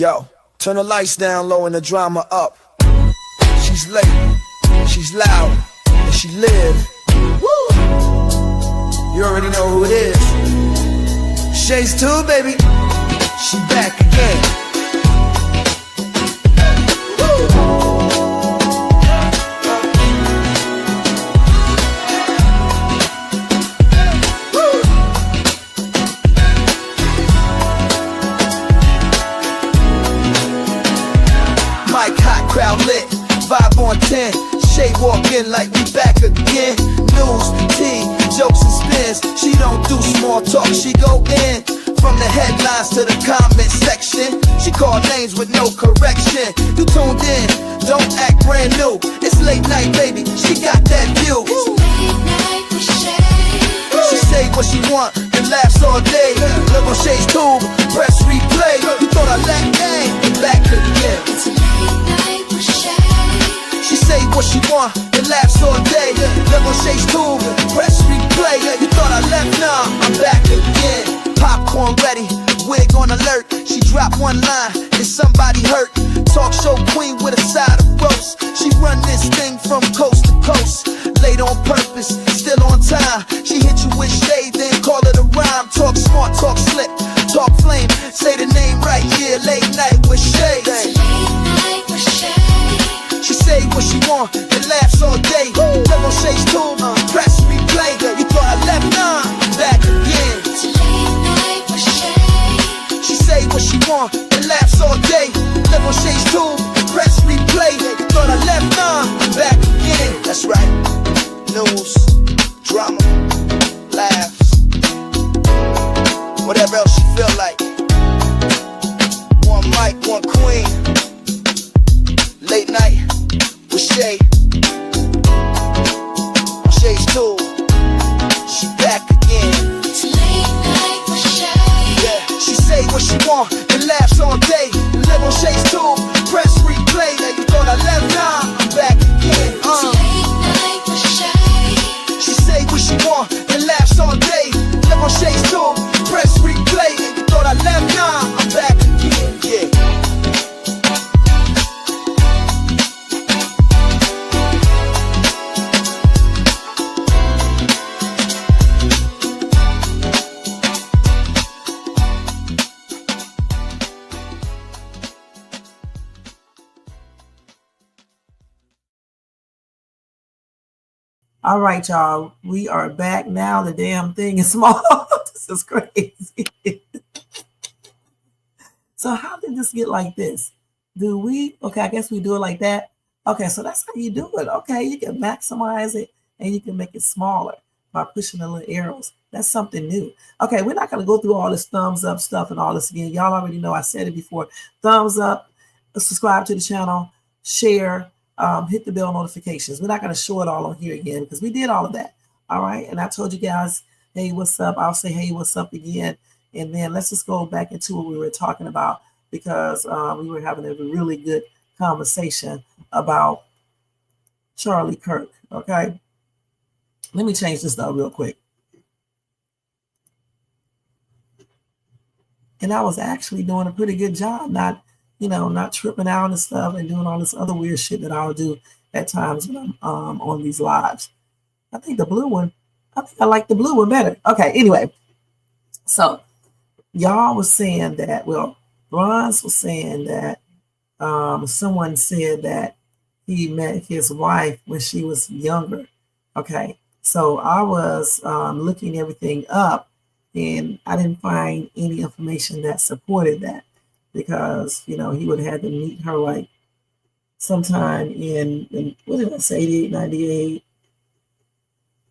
Yo, turn the lights down low and the drama up. She's late, she's loud, and she live. Woo! You already know who it is. Shades 2, baby. She back again. Mic hot, crowd lit, vibe on 10. Shay walk in like we back again. News, tea, jokes and spins. She don't do small talk, she go in. From the headlines to the comment section, she call names with no correction. You tuned in, don't act brand new. It's late night, baby, she got that view. It's late night with Shay. She say what she want and laughs all day. Look on Shay's tube, press replay. You thought I let gang and back again. It's late night with Shay. She say what she want and laughs all day. Look on Shay's tube, press replay. You thought I left, nah, I'm back again. Popcorn ready, wig on alert. She dropped one line and somebody hurt. Talk show queen with a side of roast. She run this thing from coast to coast. Late on purpose, still on time. She hit you with shade, then call it a rhyme. Talk smart, talk slick, talk flame. Say the name right, yeah, late night with Shay. It's late night with Shay. She say what she want and laughs all day. Look on Shay's tube, press replay. You thought I left, nah, I'm back again. It's late night with Shay. She say what she want and laughs all day. Look on Shay's tube, press replay. You thought I left, nah, I'm back again. That's right. News, drama, laughs, whatever else you feel like. One mic, one queen. Late night with Shay. On Shay's tube, she back again. It's late night with Shay. Yeah, she say what she want and laughs all day. Live on Shay's tube, press replay. You thought I left, nah, I'm back again. It's late night with Shay. She say what she want and laughs all day. Live on Shay's tube, press replay. You thought I left, nah, I'm back again. Yeah. All right, y'all. We are back now. The damn thing is small. This is crazy. So how did this get like this? Do we? Okay, I guess we do it like that. Okay, so that's how you do it. Okay, you can maximize it and you can make it smaller by pushing the little arrows. That's something new. Okay, we're not going to go through all this thumbs up stuff and all this again. Y'all already know I said it before. Thumbs up, subscribe to the channel, share, hit the bell notifications. We're not going to show it all on here again because we did all of that. All right. And I told you guys, hey, what's up? I'll say, hey, what's up again. And then let's just go back into what we were talking about because we were having a really good conversation about Charlie Kirk. Okay. Let me change this though real quick. And I was actually doing a pretty good job, not tripping out and stuff and doing all this other weird shit that I'll do at times when I'm on these lives. I think I like the blue one better. Okay, anyway. So y'all was saying that, well, Bronze was saying that someone said that he met his wife when she was younger. Okay, so I was looking everything up and I didn't find any information that supported that. Because, he would have had to meet her like sometime in what did I say, 88, 98,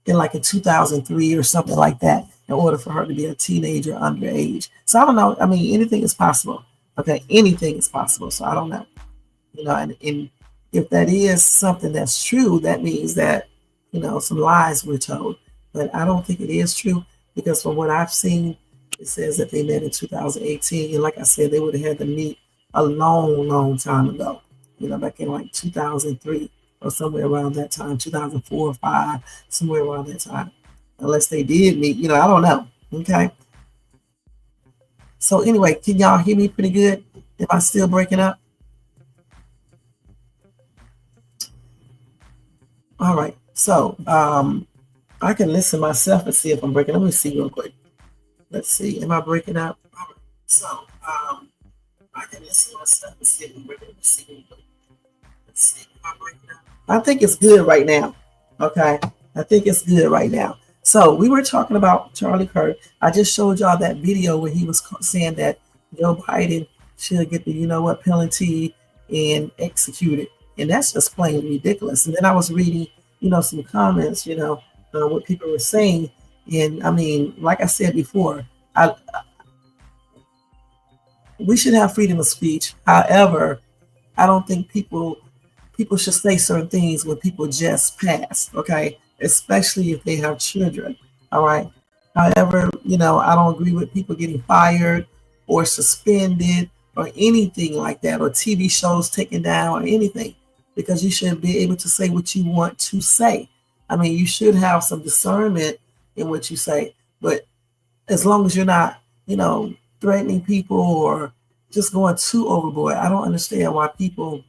in like in 2003 or something like that, in order for her to be a teenager underage. So I don't know. I mean, anything is possible. Okay, anything is possible. So I don't know. And if that is something that's true, that means that, some lies were told. But I don't think it is true because from what I've seen, it says that they met in 2018. And like I said, they would have had to meet a long, long time ago, back in like 2003 or somewhere around that time, 2004 or 5, somewhere around that time. Unless they did meet, I don't know. Okay. So anyway, can y'all hear me pretty good? Am I still breaking up? All right. So I can listen myself and see if I'm breaking. Let me see real quick. Let's see. Am I breaking up? All right. So I can listen myself and see if I'm breaking. Let me see real quick. Let's see. Am I breaking up? I think it's good right now. Okay. I think it's good right now. So we were talking about Charlie Kirk. I just showed y'all that video where he was saying that Joe Biden should get the you know what penalty and executed, and that's just plain ridiculous. And then I was reading, some comments, what people were saying, and I mean, like I said before, I we should have freedom of speech. However, I don't think people should say certain things when people just pass, okay? Especially if they have children, all right? However, I don't agree with people getting fired or suspended or anything like that, or TV shows taken down or anything, because you should be able to say what you want to say. I mean, you should have some discernment in what you say, but as long as you're not, threatening people or just going too overboard, I don't understand why people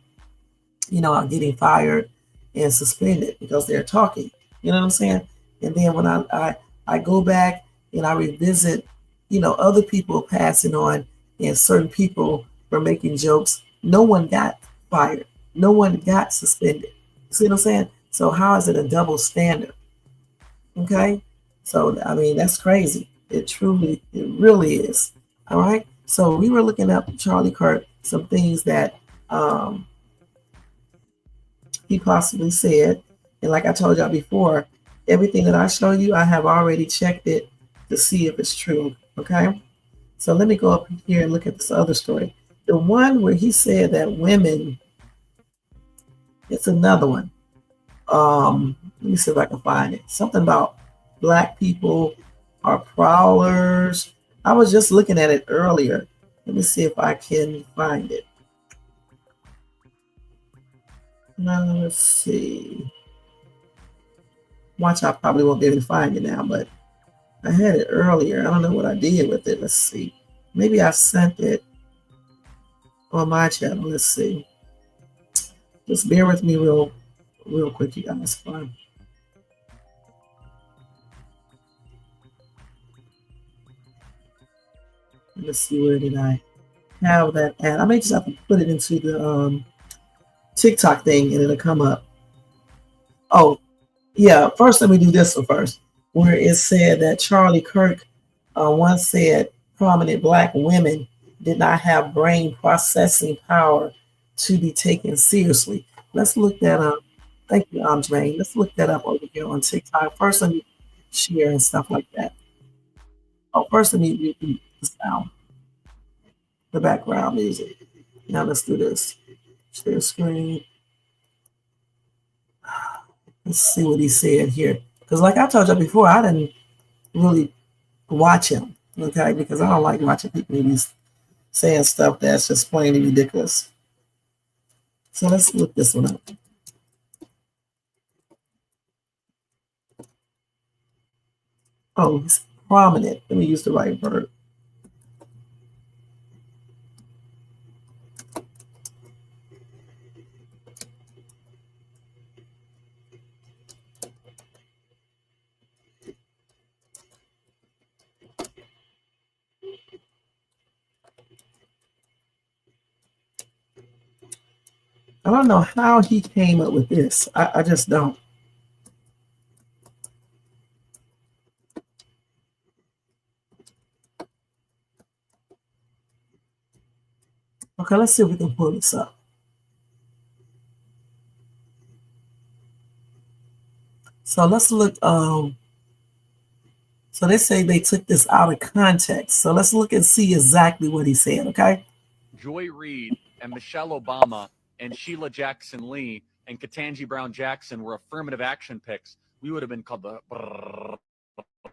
are getting fired and suspended because they're talking. You know what I'm saying? And then when I go back and I revisit, other people passing on and certain people were making jokes, no one got fired. No one got suspended. See what I'm saying? So how is it a double standard? Okay? So I mean that's crazy. It really is. All right. So we were looking up Charlie Kirk, some things that he possibly said. And like I told y'all before, everything that I show you, I have already checked it to see if it's true. Okay. So let me go up here and look at this other story. The one where he said that women, it's another one. Let me see if I can find it. Something about black people are prowlers. I was just looking at it earlier. Let me see if I can find it. Now let's see. Watch, I probably won't be able to find it now, but I had it earlier. I don't know what I did with it. Let's see. Maybe I sent it on my channel. Let's see. Just bear with me real quick, you guys. Fine. Let's see, where did I have that at? I may just have to put it into the TikTok thing and it'll come up. Oh, yeah. First, let me do this one first, where it said that Charlie Kirk once said prominent black women did not have brain processing power to be taken seriously. Let's look that up. Thank you, Jermaine. Let's look that up over here on TikTok. First, let me share and stuff like that. Oh, first, let me read the sound, the background music. Now let's do this. Share screen. Let's see what he said here. Because like I told you before, I didn't really watch him, okay? Because I don't like watching people be saying stuff that's just plainly ridiculous. So let's look this one up. Oh, he's prominent. Let me use the right word. I don't know how he came up with this. I just don't. Okay, let's see if we can pull this up. So let's look. So they say they took this out of context. So let's look and see exactly what he said, okay? Joy Reid and Michelle Obama and Sheila Jackson Lee and Ketanji Brown Jackson were affirmative action picks, we would have been called the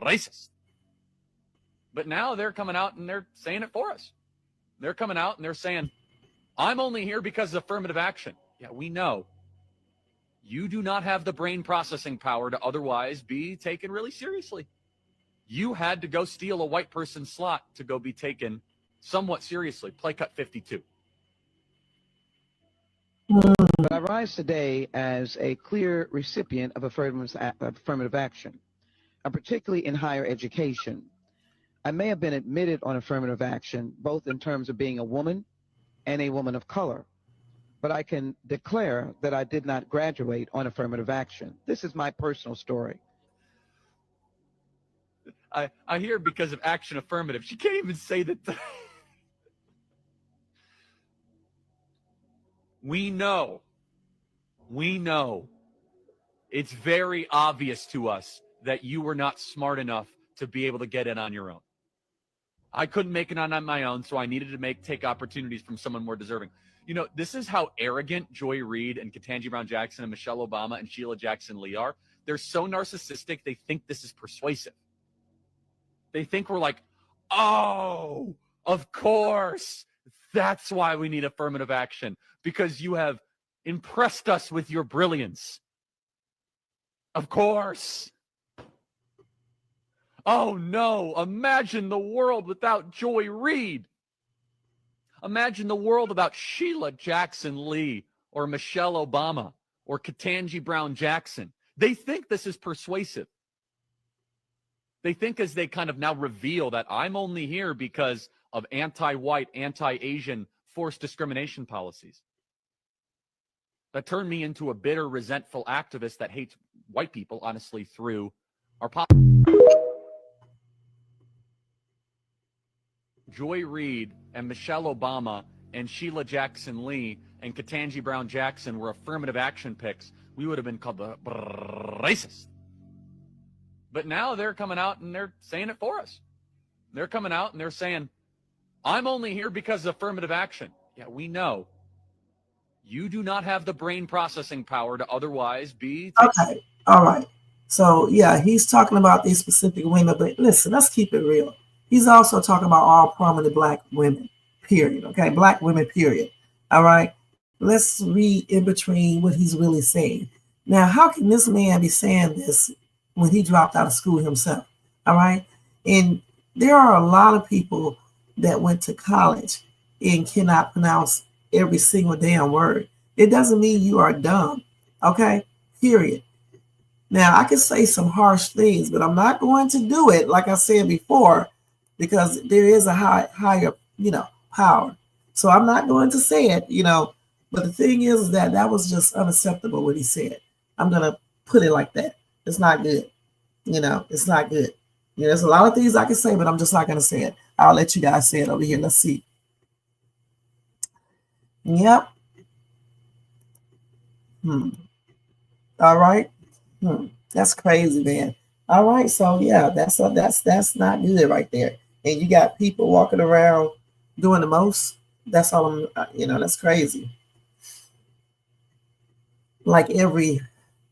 racist. But now they're coming out and they're saying it for us. They're coming out and they're saying, I'm only here because of affirmative action. Yeah, we know. You do not have the brain processing power to otherwise be taken really seriously. You had to go steal a white person's slot to go be taken somewhat seriously. Play cut 52. But I rise today as a clear recipient of affirmative action, and particularly in higher education. I may have been admitted on affirmative action, both in terms of being a woman and a woman of color, but I can declare that I did not graduate on affirmative action. This is my personal story. I hear because of action affirmative. She can't even say that. We know it's very obvious to us that you were not smart enough to be able to get in on your own. I couldn't make it on my own, so I needed to take opportunities from someone more deserving. You know, this is how arrogant Joy Reid and Ketanji Brown Jackson and Michelle Obama and Sheila Jackson Lee are. They're so narcissistic, they think this is persuasive. They think we're like, oh, of course. That's why we need affirmative action, because you have impressed us with your brilliance. Of course. Oh, no. Imagine the world without Joy Reid. Imagine the world without Sheila Jackson Lee or Michelle Obama or Ketanji Brown Jackson. They think this is persuasive. They think as they kind of now reveal that I'm only here because of anti-white, anti-Asian forced discrimination policies that turned me into a bitter, resentful activist that hates white people, honestly, through our policies. Joy Reid and Michelle Obama and Sheila Jackson Lee and Ketanji Brown Jackson were affirmative action picks, we would have been called the racist. But now they're coming out and they're saying it for us. They're coming out and they're saying, I'm only here because of affirmative action. Yeah, we know. You do not have the brain processing power to otherwise be. Okay. All right. So, yeah, he's talking about these specific women, but listen, let's keep it real. He's also talking about all prominent black women, period. Okay, black women, period. All right. Let's read in between what he's really saying. Now, how can this man be saying this when he dropped out of school himself? All right. And there are a lot of people that went to college and cannot pronounce every single damn word. It doesn't mean you are dumb. Okay, period. Now, I can say some harsh things, but I'm not going to do it, like I said before, because there is a higher, power. So I'm not going to say it, But the thing is that was just unacceptable what he said. I'm going to put it like that. It's not good. It's not good. There's a lot of things I can say, but I'm just not going to say it. I'll let you guys say it over here. Let's see. Yep. All right. That's crazy, man. All right. So yeah, that's not good right there. And you got people walking around doing the most. That's all that's crazy.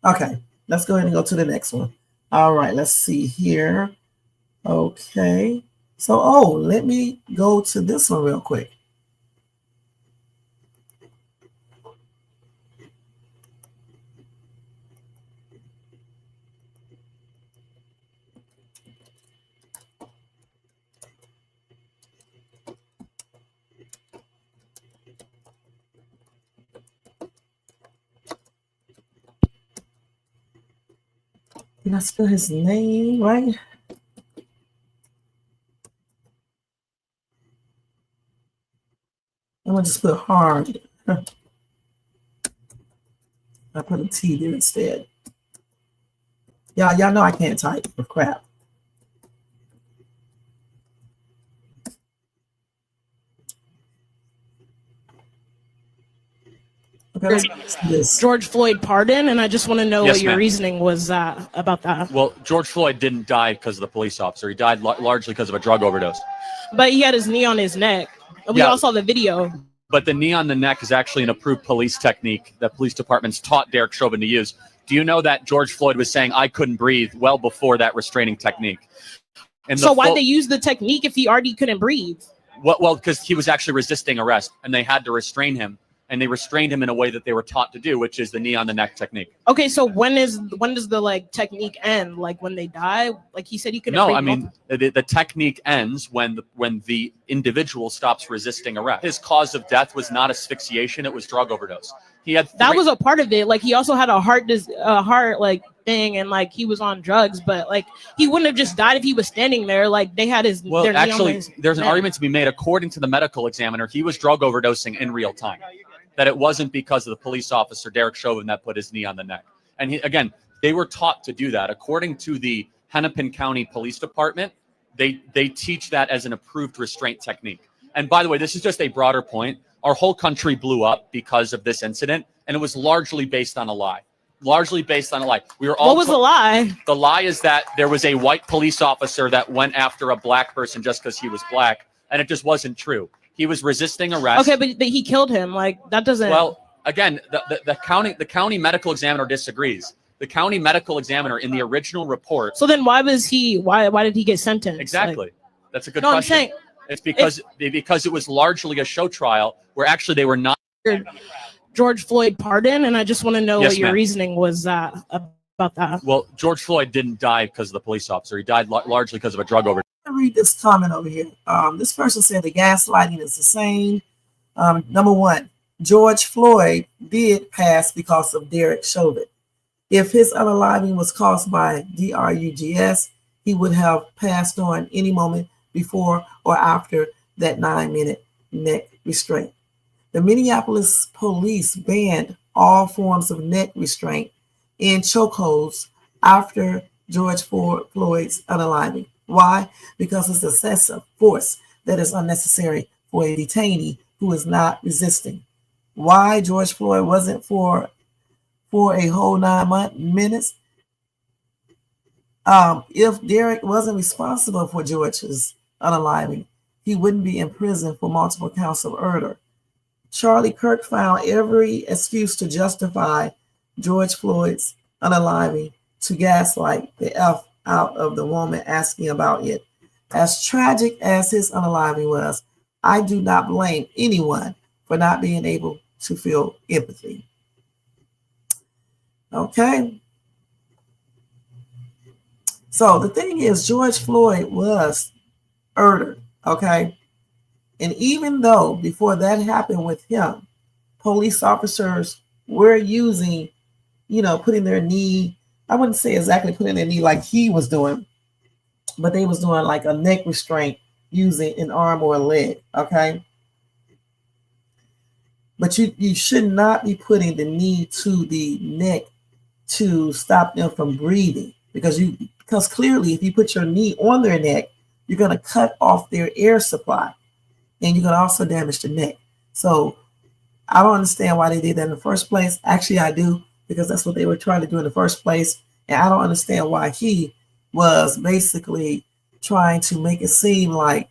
Okay, let's go ahead and go to the next one. All right, let's see here. Okay. So, let me go to this one real quick. Did I spell his name right? I'm gonna just put hard. I put a T there instead. Y'all know I can't type for crap. Okay, George Floyd pardon, and I just want to know what your reasoning was about that. Well, George Floyd didn't die because of the police officer. He died largely because of a drug overdose. But he had his knee on his neck. We all saw the video. But the knee on the neck is actually an approved police technique that police departments taught Derek Chauvin to use. Do you know that George Floyd was saying, I couldn't breathe well before that restraining technique? And so why'd they use the technique if he already couldn't breathe? Well, because he was actually resisting arrest, and they had to restrain him. And they restrained him in a way that they were taught to do, which is the knee on the neck technique. Okay, so when does the technique end? Like when they die? Like he said he couldn't breathe. No, I mean the technique ends when the individual stops resisting arrest. His cause of death was not asphyxiation; it was drug overdose. He had That was a part of it. Like he also had a heart like thing, and like he was on drugs, but like he wouldn't have just died if he was standing there. Like they had his. Well, their knee on actually, his there's an neck. argument to be made. According to the medical examiner, he was drug overdosing in real time. That it wasn't because of the police officer, Derek Chauvin, that put his knee on the neck. And again, they were taught to do that. According to the Hennepin County Police Department, they teach that as an approved restraint technique. And by the way, this is just a broader point. Our whole country blew up because of this incident, and it was largely based on a lie. Largely based on a lie. We were all. What was the lie? The lie is that there was a white police officer that went after a black person just because he was black, and it just wasn't true. He was resisting arrest. Okay, but he killed him. Like that doesn't. Well, again, the county medical examiner disagrees. The county medical examiner in the original report. So then why was he? Why did he get sentenced? Exactly. Like, That's a good no, question. I'm saying It's because it was largely a show trial where actually they were not. George Floyd pardon, and I just want to know Yes, what your ma'am. reasoning was about that. Well, George Floyd didn't die because of the police officer. He died largely because of a drug overdose. Read this comment over here. This person said the gaslighting is insane. Number one, George Floyd did pass because of Derek Chauvin. If his unaliving was caused by drugs, he would have passed on any moment before or after that 9-minute neck restraint. The Minneapolis police banned all forms of neck restraint and chokeholds after George Floyd's unaliving. Why? Because it's excessive force that is unnecessary for a detainee who is not resisting. Why George Floyd wasn't for a whole 9 minutes? If Derek wasn't responsible for George's unaliving, he wouldn't be in prison for multiple counts of murder. Charlie Kirk found every excuse to justify George Floyd's unaliving to gaslight the F out of the woman asking about it. As tragic as his unaliving was, I do not blame anyone for not being able to feel empathy. Okay. So the thing is, George Floyd was murdered. Okay. And even though before that happened with him, police officers were using, putting their knee, I wouldn't say exactly putting their knee like he was doing, but they was doing like a neck restraint using an arm or a leg. Okay. But you should not be putting the knee to the neck to stop them from breathing, because clearly if you put your knee on their neck, you're going to cut off their air supply, and you can also damage the neck. So I don't understand why they did that in the first place. Actually, I do, because that's what they were trying to do in the first place. And I don't understand why he was basically trying to make it seem like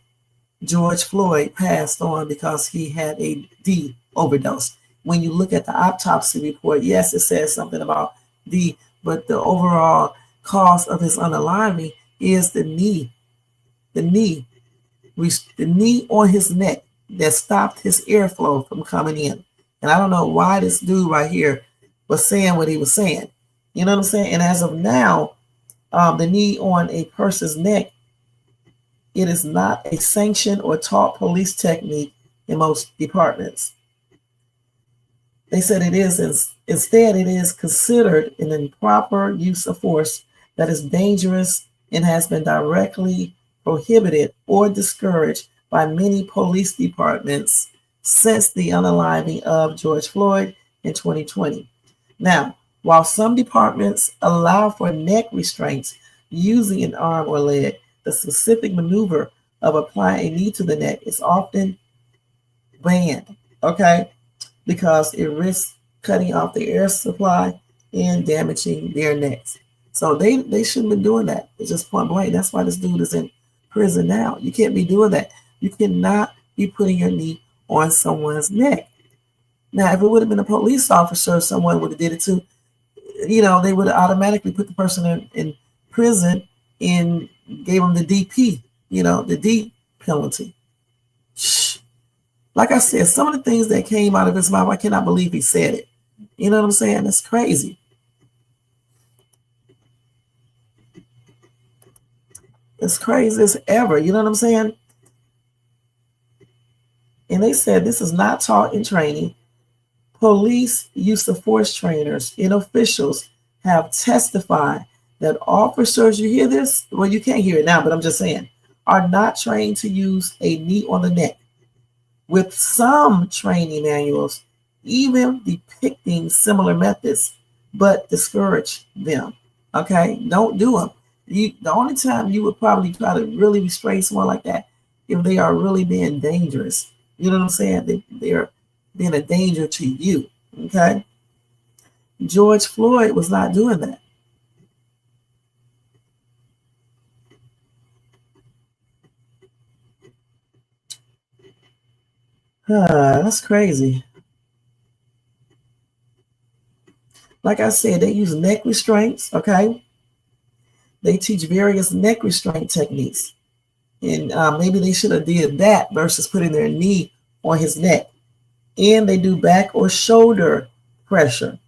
George Floyd passed on because he had a D overdose. When you look at the autopsy report, yes, it says something about D, but the overall cause of his unaliving is the knee on his neck that stopped his airflow from coming in. And I don't know why this dude right here was saying what he was saying. You know what I'm saying? And as of now, the knee on a person's neck, it is not a sanctioned or taught police technique in most departments. They said it is, instead it is considered an improper use of force that is dangerous and has been directly prohibited or discouraged by many police departments since the unaliving of George Floyd in 2020. Now, while some departments allow for neck restraints using an arm or leg, the specific maneuver of applying a knee to the neck is often banned, okay, because it risks cutting off the air supply and damaging their necks. So they shouldn't be doing that. It's just point blank. That's why this dude is in prison now. You can't be doing that. You cannot be putting your knee on someone's neck. Now, if it would have been a police officer, someone would have did it too. They would have automatically put the person in prison and gave them the DP, the D penalty. Like I said, some of the things that came out of his mouth, I cannot believe he said it. You know what I'm saying? That's crazy. It's crazy as ever. You know what I'm saying? And they said this is not taught in training. Police use of force trainers and officials have testified that officers, you hear this? Well, you can't hear it now, but I'm just saying, are not trained to use a knee on the neck, with some training manuals even depicting similar methods, but discourage them. Okay, don't do them. The only time you would probably try to really restrain someone like that if they are really being dangerous. You know what I'm saying? They're being a danger to you. Okay, George Floyd was not doing that. That's crazy. Like I said, they use neck restraints. Okay, they teach various neck restraint techniques, and maybe they should have did that versus putting their knee on his neck. And they do back or shoulder pressure.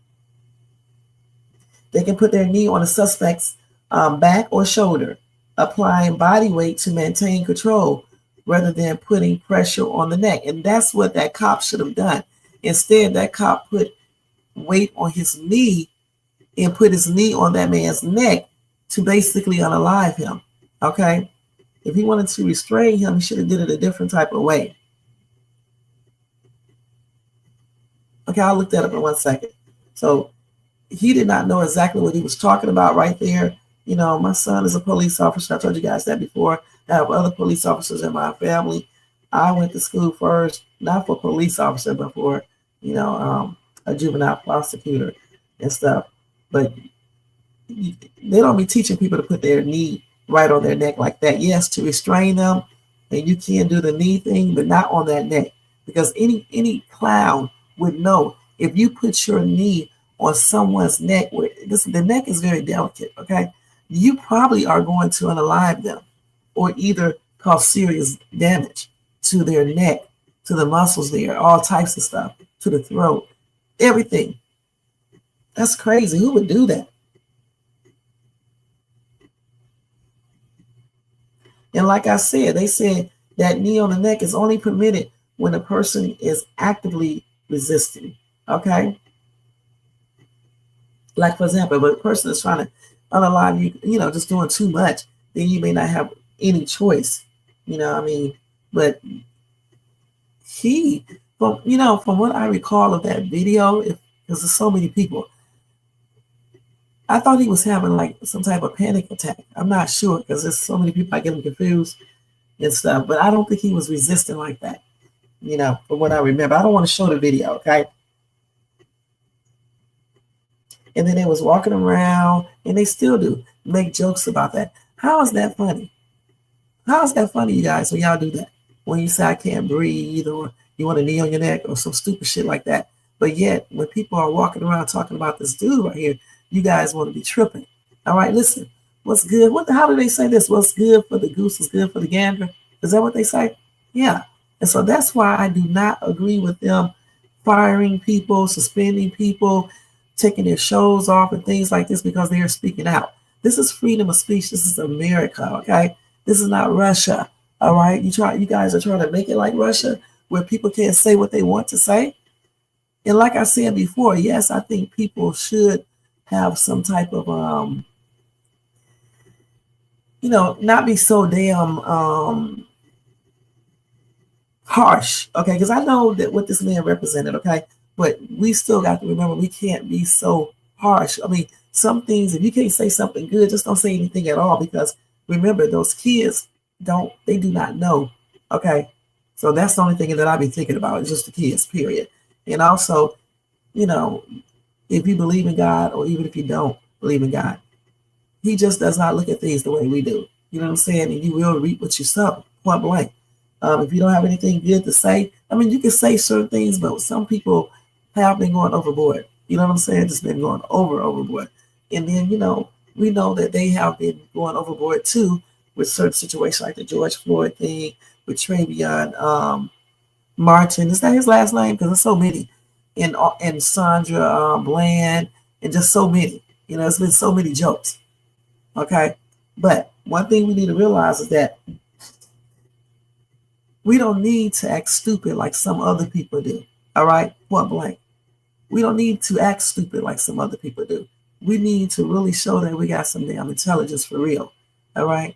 They can put their knee on a suspect's back or shoulder, applying body weight to maintain control rather than putting pressure on the neck. And that's what that cop should have done. Instead, that cop put weight on his knee and put his knee on that man's neck to basically unalive him. Okay? If he wanted to restrain him, he should have did it a different type of way. Okay, I'll look that up in 1 second. So he did not know exactly what he was talking about right there. You know, my son is a police officer. I told you guys that before. I have other police officers in my family. I went to school first, not for police officer, but for, a juvenile prosecutor and stuff. But they don't be teaching people to put their knee right on their neck like that. Yes, to restrain them, and you can do the knee thing, but not on that neck. Because any clown would know if you put your knee on someone's neck, the neck is very delicate, okay? You probably are going to unalive them or either cause serious damage to their neck, to the muscles there, all types of stuff, to the throat, everything. That's crazy. Who would do that? And like I said, they said that knee on the neck is only permitted when a person is actively resisting, okay? Like, for example, if a person is trying to unalive you, just doing too much, then you may not have any choice, But from what I recall of that video, because there's so many people, I thought he was having like some type of panic attack. I'm not sure because there's so many people, I get them confused and stuff, but I don't think he was resisting like that, from what I remember. I don't want to show the video, okay? And then they was walking around, and they still do make jokes about that. How is that funny? How is that funny, you guys, when y'all do that? When you say I can't breathe, or you want a knee on your neck, or some stupid shit like that. But yet, when people are walking around talking about this dude right here, you guys want to be tripping. All right, listen. What's good? How do they say this? What's good for the goose is good for the gander. Is that what they say? Yeah. And so that's why I do not agree with them firing people, suspending people, taking their shows off and things like this because they are speaking out. This is freedom of speech. This is America, okay? This is not Russia, all right? You guys are trying to make it like Russia where people can't say what they want to say. And like I said before, yes, I think people should have some type of, not be so damn harsh, okay? Because I know that what this man represented, okay? But we still got to remember we can't be so harsh. I mean, some things, if you can't say something good, just don't say anything at all because remember, those kids do not know, okay? So that's the only thing that I've been thinking about is just the kids, period. And also, if you believe in God or even if you don't believe in God, he just does not look at things the way we do. You know what I'm saying? And you will reap what you sow, point blank. If you don't have anything good to say, you can say certain things, but some people have been going overboard. You know what I'm saying? Just been going overboard. And then, we know that they have been going overboard too with certain situations like the George Floyd thing, with Trayvon Martin. Is that his last name? Because there's so many. And Sandra Bland, and just so many. It's been so many jokes. Okay? But one thing we need to realize is that we don't need to act stupid like some other people do. All right? Point blank. We don't need to act stupid like some other people do. We need to really show that we got some damn intelligence for real. All right.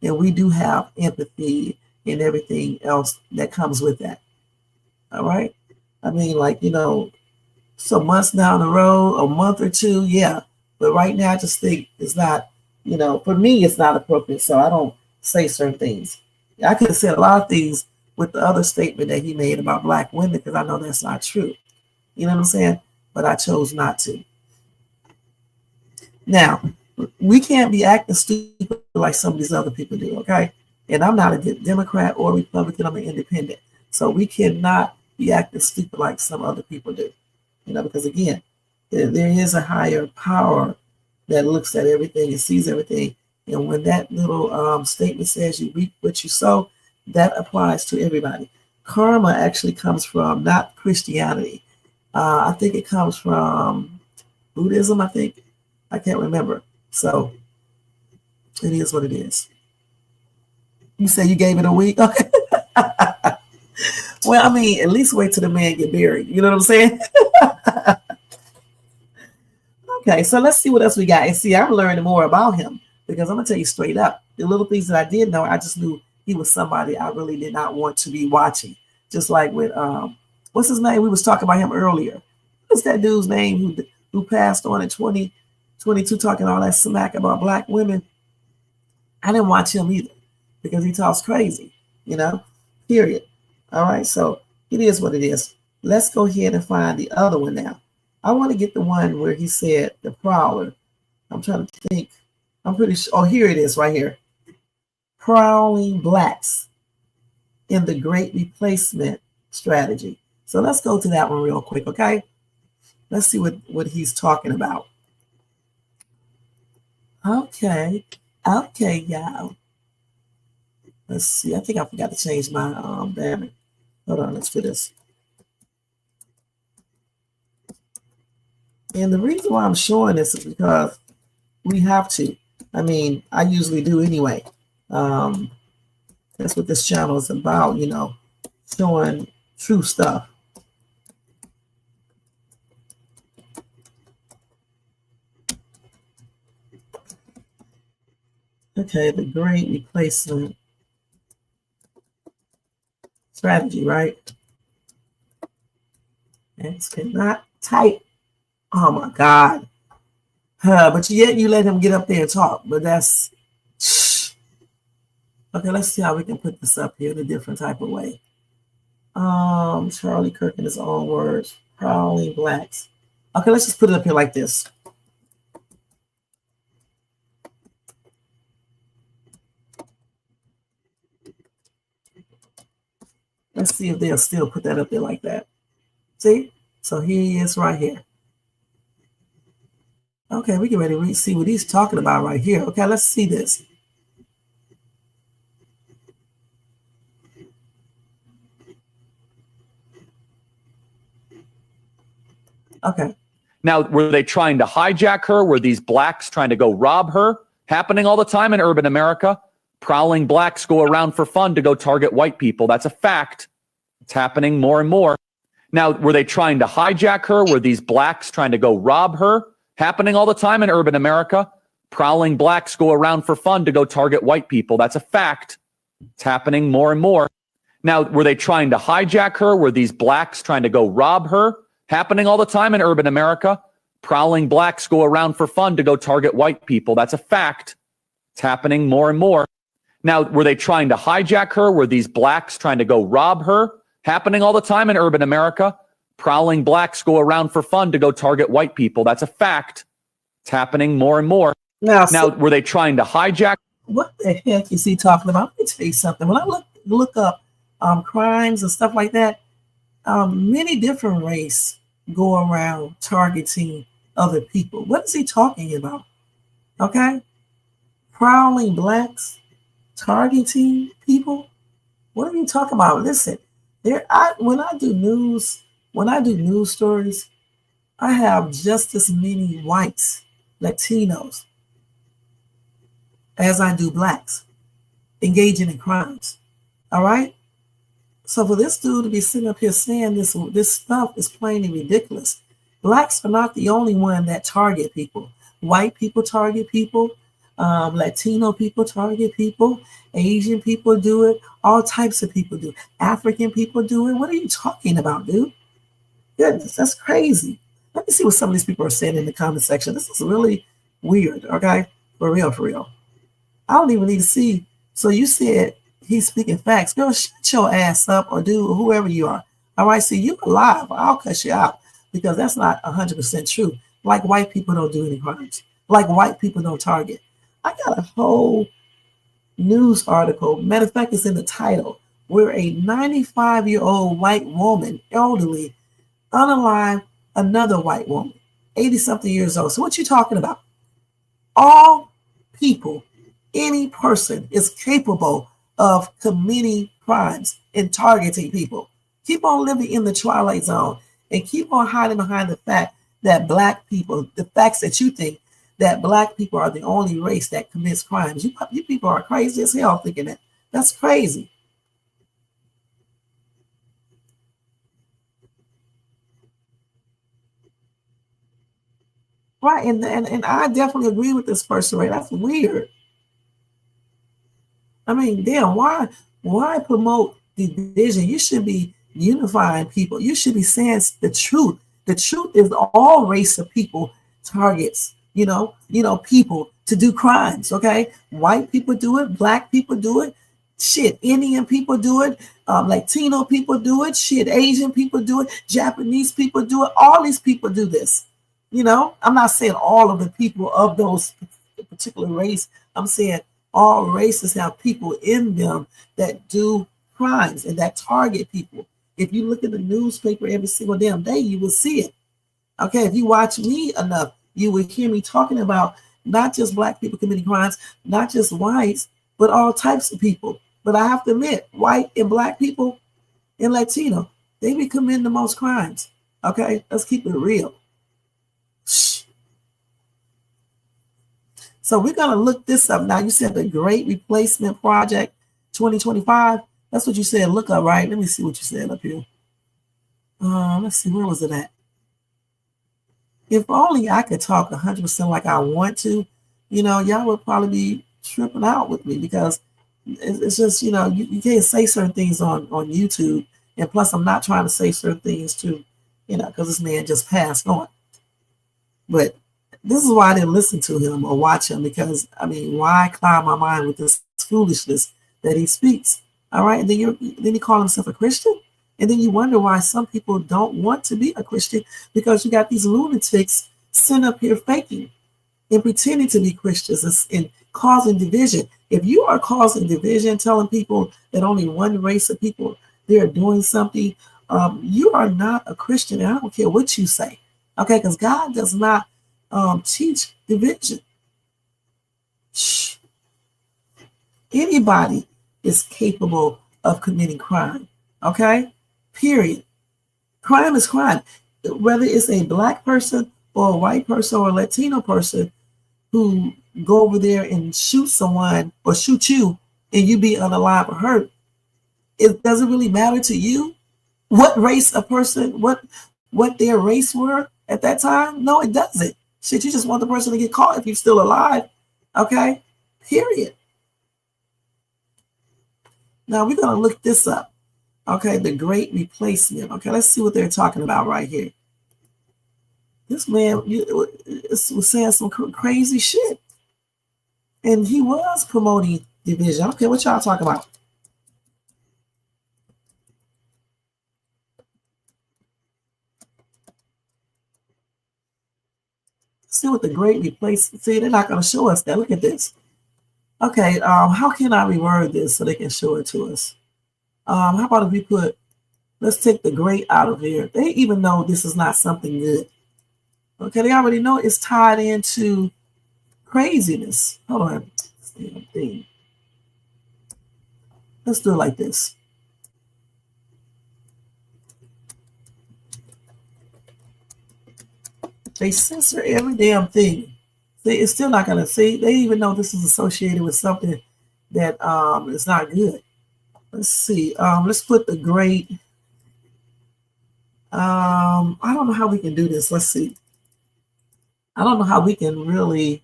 And we do have empathy and everything else that comes with that. All right. I mean, like, some months down the road, a month or two, yeah. But right now, I just think it's not, for me, it's not appropriate. So I don't say certain things. I could have said a lot of things with the other statement that he made about black women because I know that's not true. You know what I'm saying? But I chose not to. Now, we can't be acting stupid like some of these other people do, okay? And I'm not a Democrat or Republican. I'm an independent. So we cannot be acting stupid like some other people do. Because again, there is a higher power that looks at everything and sees everything. And when that little statement says you reap what you sow, that applies to everybody. Karma actually comes from not Christianity. I think it comes from Buddhism, I think. I can't remember. So it is what it is. You say you gave it a week? Okay. Well, I mean, at least wait till the man get buried. You know what I'm saying? Okay, so let's see what else we got. And see, I'm learning more about him because I'm going to tell you straight up. The little things that I did know, I just knew he was somebody I really did not want to be watching. Just like with, what's his name? We was talking about him earlier. What's that dude's name who passed on in 2022 talking all that smack about black women? I didn't watch him either because he talks crazy, period. All right, so it is what it is. Let's go ahead and find the other one now. I want to get the one where he said the prowler. I'm trying to think. I'm pretty sure. Oh, here it is right here. Prowling blacks in the Great Replacement strategy. So let's go to that one real quick, okay? Let's see what he's talking about. Okay, y'all. Let's see. I think I forgot to change my banner. Hold on, let's do this. And the reason why I'm showing this is because we have to. I mean, I usually do anyway. That's what this channel is about, showing true stuff. Okay, the Great Replacement strategy, right? It's not type. Oh my God. But yet you let him get up there and talk. But that's... Okay, let's see how we can put this up here in a different type of way. Charlie Kirk in his own words. Prowling blacks. Okay, let's just put it up here like this. Let's see if they'll still put that up there like that. See? So here he is right here. Okay, we get ready to see what he's talking about right here. Okay, let's see this. Okay. Now, were they trying to hijack her? Were these blacks trying to go rob her? Happening all the time in urban America. Prowling blacks go around for fun to go target white people. That's a fact. It's happening more and more. Now, were they trying to hijack her? Were these blacks trying to go rob her? Happening all the time in urban America. Prowling blacks go around for fun to go target white people. That's a fact. It's happening more and more. Now, were they trying to hijack her? Were these blacks trying to go rob her? Happening all the time in urban America. Prowling blacks go around for fun to go target white people. That's a fact. It's happening more and more. Now, were they trying to hijack her? Were these blacks trying to go rob her? Happening all the time in urban America. Prowling blacks go around for fun to go target white people. That's a fact. It's happening more and more. Now, were they trying to hijack? What the heck is he talking about? Let me tell you something. When I look up crimes and stuff like that, many different race go around targeting other people. What is he talking about? Okay? Prowling blacks targeting people? What are you talking about? Listen, when I do news stories, I have just as many whites, Latinos, as I do blacks engaging in crimes. All right? So for this dude to be sitting up here saying this stuff is plainly ridiculous. Blacks are not the only one that target people. White people target people. Latino people target people. Asian people do it. All types of people do it. African people do it. What are you talking about, dude? Goodness, that's crazy. Let me see what some of these people are saying in the comment section. This is really weird, okay? For real, for real. I don't even need to see. So you said he's speaking facts. Girl, shut your ass up, or do whoever you are. All right, see, you alive. I'll cut you out because that's not 100% true. Like white people don't do any crimes. Like white people don't target. I got a whole news article. Matter of fact, it's in the title, where a 95-year-old white woman, elderly, unalive another white woman, 80-something years old. So what you talking about? All people, any person is capable of committing crimes and targeting people. Keep on living in the twilight zone and keep on hiding behind the fact that black people, the facts that you think that black people are the only race that commits crimes. You people are crazy as hell thinking that. That's crazy. Right, and I definitely agree with this person, right? That's weird. I mean, damn, why promote division? You should be unifying people. You should be saying the truth. The truth is all race of people targets, people to do crimes, okay? White people do it, black people do it, shit, Indian people do it, Latino people do it, shit, Asian people do it, Japanese people do it, all these people do this. I'm not saying all of the people of those particular race. I'm saying all races have people in them that do crimes and that target people. If you look at the newspaper every single damn day, you will see it. Okay, if you watch me enough, you will hear me talking about not just black people committing crimes, not just whites, but all types of people. But I have to admit, white and black people and Latino, they be committing the most crimes. Okay, let's keep it real. So we're going to look this up. Now, you said the Great Replacement Project 2025. That's what you said. Look up, right? Let me see what you said up here. Let's see. Where was it at? If only I could talk 100% like I want to, y'all would probably be tripping out with me because it's just, you can't say certain things on YouTube. And plus, I'm not trying to say certain things too, because this man just passed on. But this is why I didn't listen to him or watch him because, why cloud my mind with this foolishness that he speaks? All right. And then he called himself a Christian. And then you wonder why some people don't want to be a Christian because you got these lunatics sitting up here faking and pretending to be Christians and causing division. If you are causing division, telling people that only one race of people, they're doing something, you are not a Christian. And I don't care what you say. Okay, because God does not teach division. Shh. Anybody is capable of committing crime. Okay, period. Crime is crime. Whether it's a black person or a white person or a Latino person who go over there and shoot someone or shoot you and you be unalive or hurt, it doesn't really matter to you what race a person, what their race were at that time. No, it doesn't. Shit, you just want the person to get caught if you're still alive. Okay, period. Now we're going to look this up. Okay, the Great Replacement. Okay, let's see what they're talking about right here. This man was saying some crazy shit. And he was promoting division. Okay, what y'all talking about? See what the Great Replacement. See, they're not going to show us that. Look at this. Okay, how can I reword this so they can show it to us? How about if we put, let's take the great out of here. They even know this is not something good. Okay, they already know it's tied into craziness. Hold on. Damn thing. Let's do it like this. They censor every damn thing. It's still not going to see. They even know this is associated with something that is not good. Let's see. Let's put the great. I don't know how we can do this. Let's see. I don't know how we can really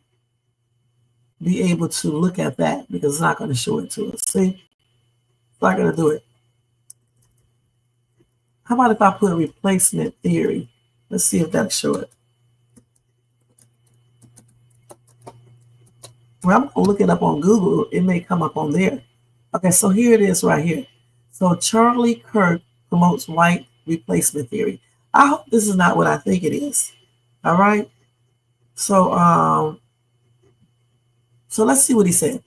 be able to look at that because it's not going to show it to us. See, it's not going to do it. How about if I put replacement theory? Let's see if that'll show it. Well, I'm going to look it up on Google. It may come up on there. Okay, so here it is right here. So Charlie Kirk promotes white replacement theory. I hope this is not what I think it is. All right. So so let's see what he said.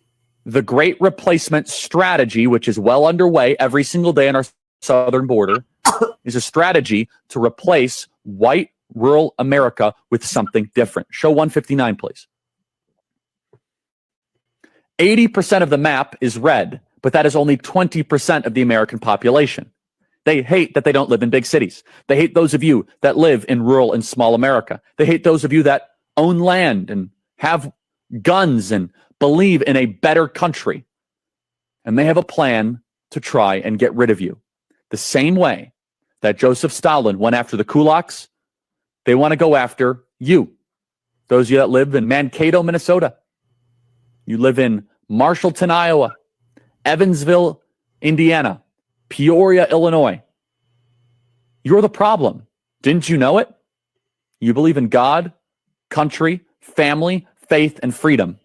The Great Replacement Strategy, which is well underway every single day on our southern border, is a strategy to replace white rural America with something different. Show 159, please. 80% of the map is red, but that is only 20% of the American population. They hate that they don't live in big cities. They hate those of you that live in rural and small America. They hate those of you that own land and have guns and believe in a better country. And they have a plan to try and get rid of you. The same way that Joseph Stalin went after the kulaks, they want to go after you. Those of you that live in Mankato, Minnesota. You live in Marshallton, Iowa, Evansville, Indiana, Peoria, Illinois. You're the problem. Didn't you know it? You believe in God, country, family, faith, and freedom.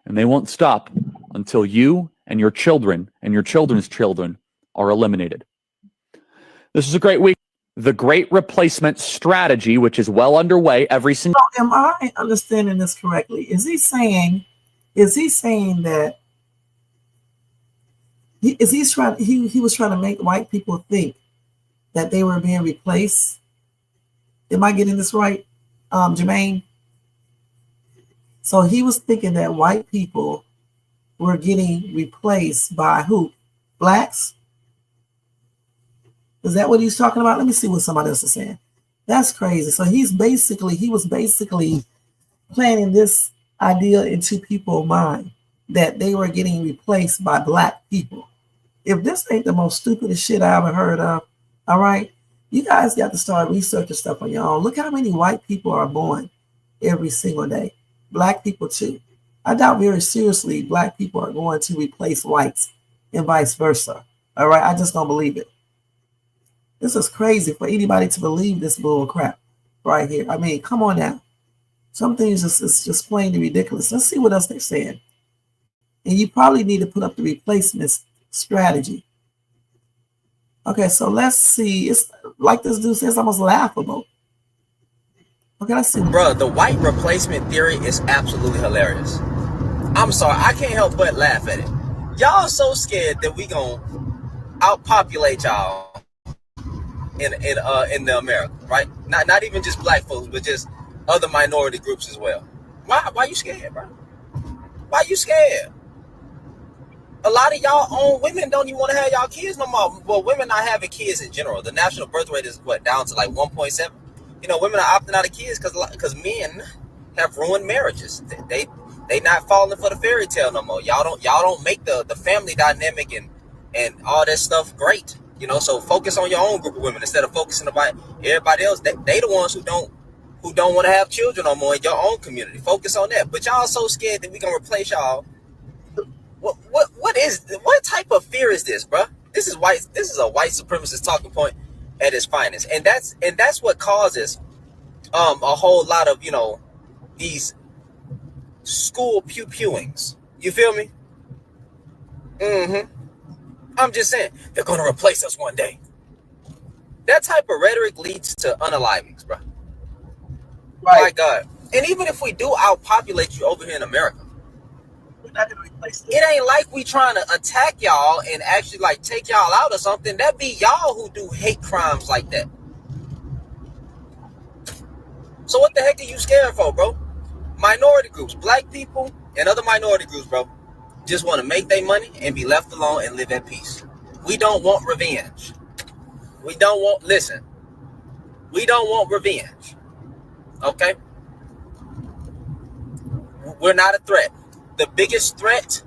And they won't stop until you and your children and your children's children are eliminated. This is a great week. The Great Replacement Strategy, which is well underway every single... So am I understanding this correctly? Is he saying that he was trying to make white people think that they were being replaced? Am I getting this right, Jermaine? So he was thinking that white people were getting replaced by who? Blacks? Is that what he's talking about? Let me see what somebody else is saying. That's crazy. So he was basically planting this idea into people's mind that they were getting replaced by black people. If this ain't the most stupidest shit I ever heard of, all right, you guys got to start researching stuff on your own. Look how many white people are born every single day. Black people too. I doubt very seriously black people are going to replace whites and vice versa. All right, I just don't believe it. This is crazy for anybody to believe this bull crap right here. I mean, come on now. Some things is just plainly ridiculous. Let's see what else they're saying. And you probably need to put up the replacement strategy. Okay, so let's see. It's like this dude says, almost laughable. Okay, let's see. Bro, the white replacement theory is absolutely hilarious. I'm sorry, I can't help but laugh at it. Y'all so scared that we gonna outpopulate y'all in the America, right? Not even just black folks, but just other minority groups as well. Why you scared, bro? Why you scared? A lot of y'all own women don't even want to have y'all kids no more. Well, women not having kids in general. The national birth rate is down to like 1.7. You know, women are opting out of kids because men have ruined marriages. They not falling for the fairy tale no more. Y'all don't make the family dynamic and all that stuff great. You know, so focus on your own group of women instead of focusing about everybody else. They the ones who don't want to have children no more in your own community. Focus on that. But y'all so scared that we gonna replace y'all. What type of fear is this, bro? This is a white supremacist talking point at its finest, and that's what causes a whole lot of, you know, these school pew-pewings. You feel me? I'm just saying they're gonna replace us one day. That type of rhetoric leads to unalivings, bro. Right. My God. And even if we do outpopulate you over here in America, We're not going to replace them. it ain't like we trying to attack y'all and actually like take y'all out or something. That be y'all who do hate crimes like that. So what the heck are you scared for, bro? Minority groups, black people and other minority groups, bro, just want to make their money and be left alone and live at peace. We don't want revenge. We don't want revenge. Okay? We're not a threat. The biggest threat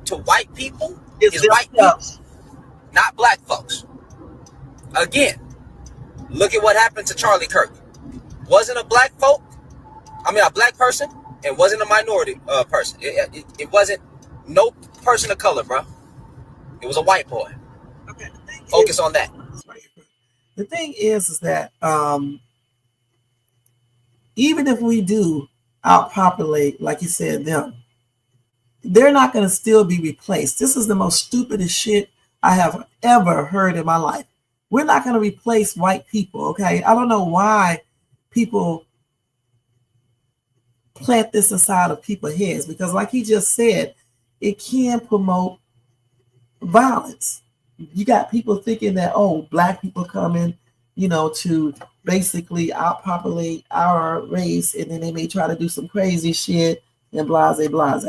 to white people is white people, not black folks. Again, Look at what happened to Charlie Kirk. Wasn't a black person, and wasn't a minority person. It wasn't no person of color, bro. It was a white boy. Okay. Focus on that. The thing is that even if we do outpopulate, like you said, them, they're not going to still be replaced. This is the most stupidest shit I have ever heard in my life. We're not going to replace white people, okay? I don't know why people plant this inside of people's heads, because like he just said, it can promote violence. You got people thinking that, oh, black people coming, to basically outpopulate our race, and then they may try to do some crazy shit and blase, blase.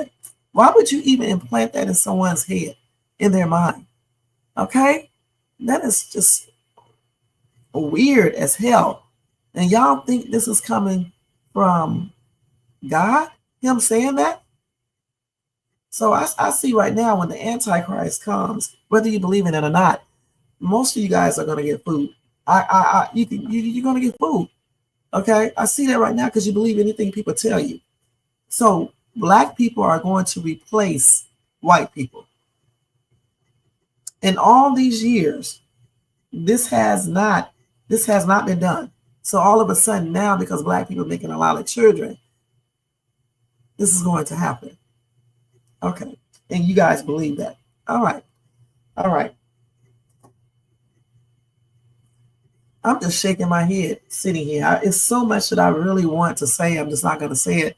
Why would you even implant that in someone's head, in their mind? Okay? That is just weird as hell. And y'all think this is coming from God? Him saying that? So I see right now when the Antichrist comes, whether you believe in it or not, most of you guys are going to get food. You're going to get food. Okay? I see that right now because you believe anything people tell you. So black people are going to replace white people. In all these years, this has not been done. So all of a sudden now, because black people are making a lot of children, this is going to happen. Okay. And you guys believe that. All right. I'm just shaking my head sitting here. It's so much that I really want to say. I'm just not going to say it.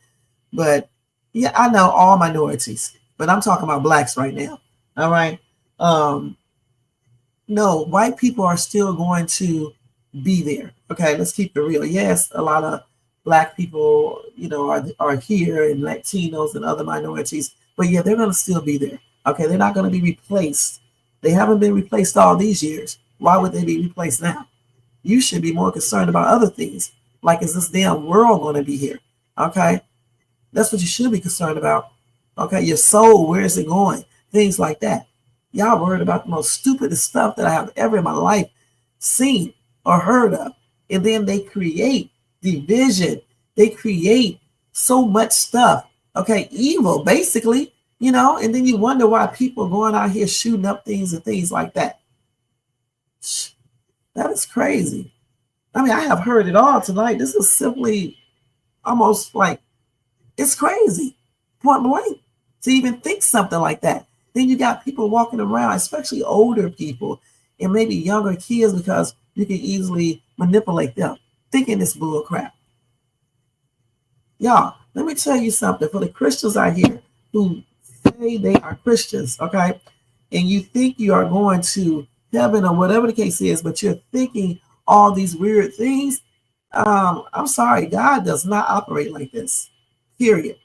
But yeah, I know all minorities, but I'm talking about blacks right now. All right. No, white people are still going to be there. Okay, let's keep it real. Yes, a lot of black people, are here, and Latinos and other minorities, but yeah, they're going to still be there. Okay, they're not going to be replaced. They haven't been replaced all these years. Why would they be replaced now? You should be more concerned about other things. Like, is this damn world going to be here? Okay, that's what you should be concerned about. Okay, your soul, where is it going? Things like that. Y'all worried about the most stupidest stuff that I have ever in my life seen or heard of. And then they create division. They create so much stuff. Okay, evil, basically, and then you wonder why people are going out here shooting up things and things like that. That is crazy. I mean, I have heard it all tonight. This is simply almost like, it's crazy, point blank, to even think something like that. Then you got people walking around, especially older people and maybe younger kids, because you can easily manipulate them, thinking it's bull crap. Y'all, let me tell you something. For the Christians out here who say they are Christians, okay, and you think you are going to heaven or whatever the case is, but you're thinking all these weird things, I'm sorry, God does not operate like this, period.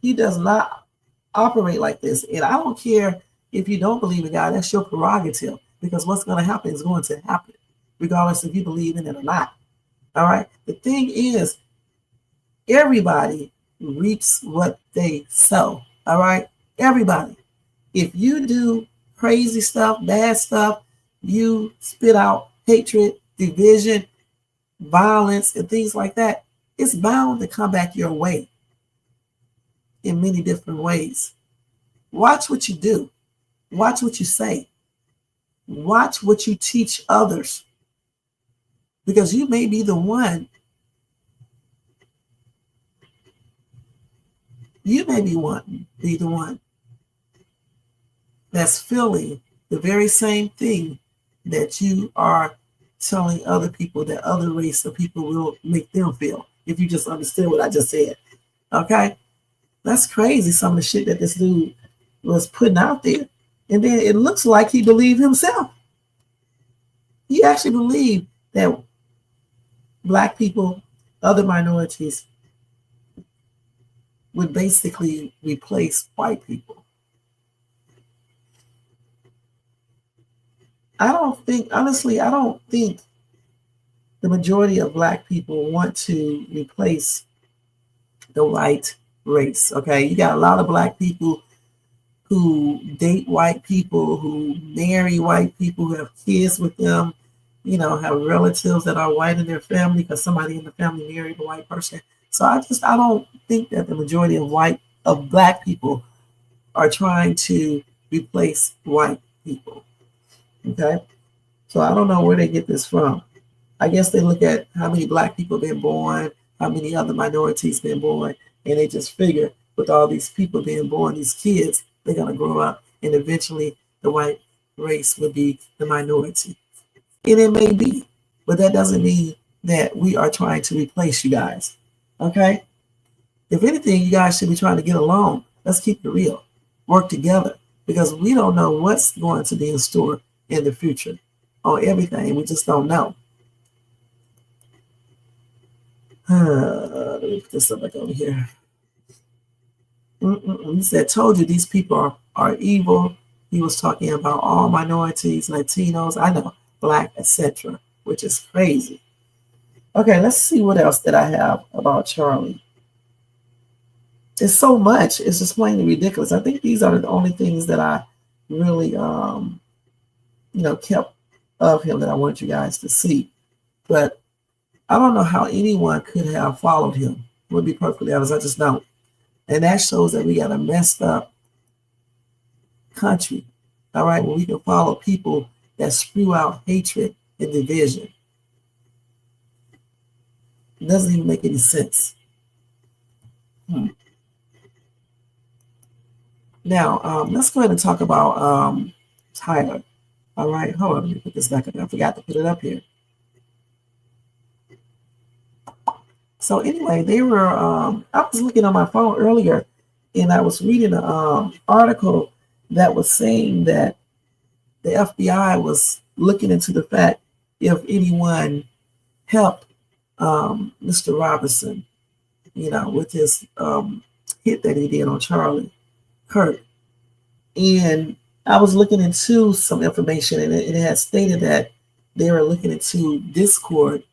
He does not operate like this. And I don't care if you don't believe in God, that's your prerogative, because what's going to happen is going to happen, regardless if you believe in it or not. All right. The thing is, everybody reaps what they sow. All right. Everybody. If you do crazy stuff, bad stuff, you spit out hatred, division, violence, and things like that, it's bound to come back your way in many different ways. Watch what you do. Watch what you say. Watch what you teach others. Because you may be the one. You may be the one that's feeling the very same thing that you are telling other people, that other race of people will make them feel. If you just understand what I just said. Okay? That's crazy, some of the shit that this dude was putting out there. And then it looks like he believed himself. He actually believed that black people, other minorities, would basically replace white people. I don't think the majority of black people want to replace the white race. Okay, you got a lot of black people who date white people, who marry white people, who have kids with them, have relatives that are white in their family because somebody in the family married a white person. So I don't think that the majority of black people are trying to replace white people. Okay. So I don't know where they get this from. I guess they look at how many black people been born, how many other minorities been born, and they just figure with all these people being born, these kids, they're gonna grow up and eventually the white race will be the minority. And it may be, but that doesn't mean that we are trying to replace you guys. Okay? If anything, you guys should be trying to get along. Let's keep it real. Work together because we don't know what's going to be in store in the future on everything. We just don't know. Let me put this up back over here. He said, told you these people are evil. He was talking about all minorities, Latinos, I know, black, etc., which is crazy. Okay, let's see what else that I have about Charlie. It's so much. It's just plainly ridiculous. I think these are the only things that I really, kept of him that I want you guys to see. But I don't know how anyone could have followed him. To be perfectly honest, I just don't. And that shows that we got a messed up country. All right, where we can follow people that spew out hatred and division. It doesn't even make any sense. Now, let's go ahead and talk about Tyler. All right, hold on, let me put this back up. I forgot to put it up here. So anyway, they were, I was looking on my phone earlier and I was reading an article that was saying that the FBI was looking into the fact if anyone helped Mr. Robinson, with his hit that he did on Charlie Kirk. And I was looking into some information and it had stated that they were looking into Discord,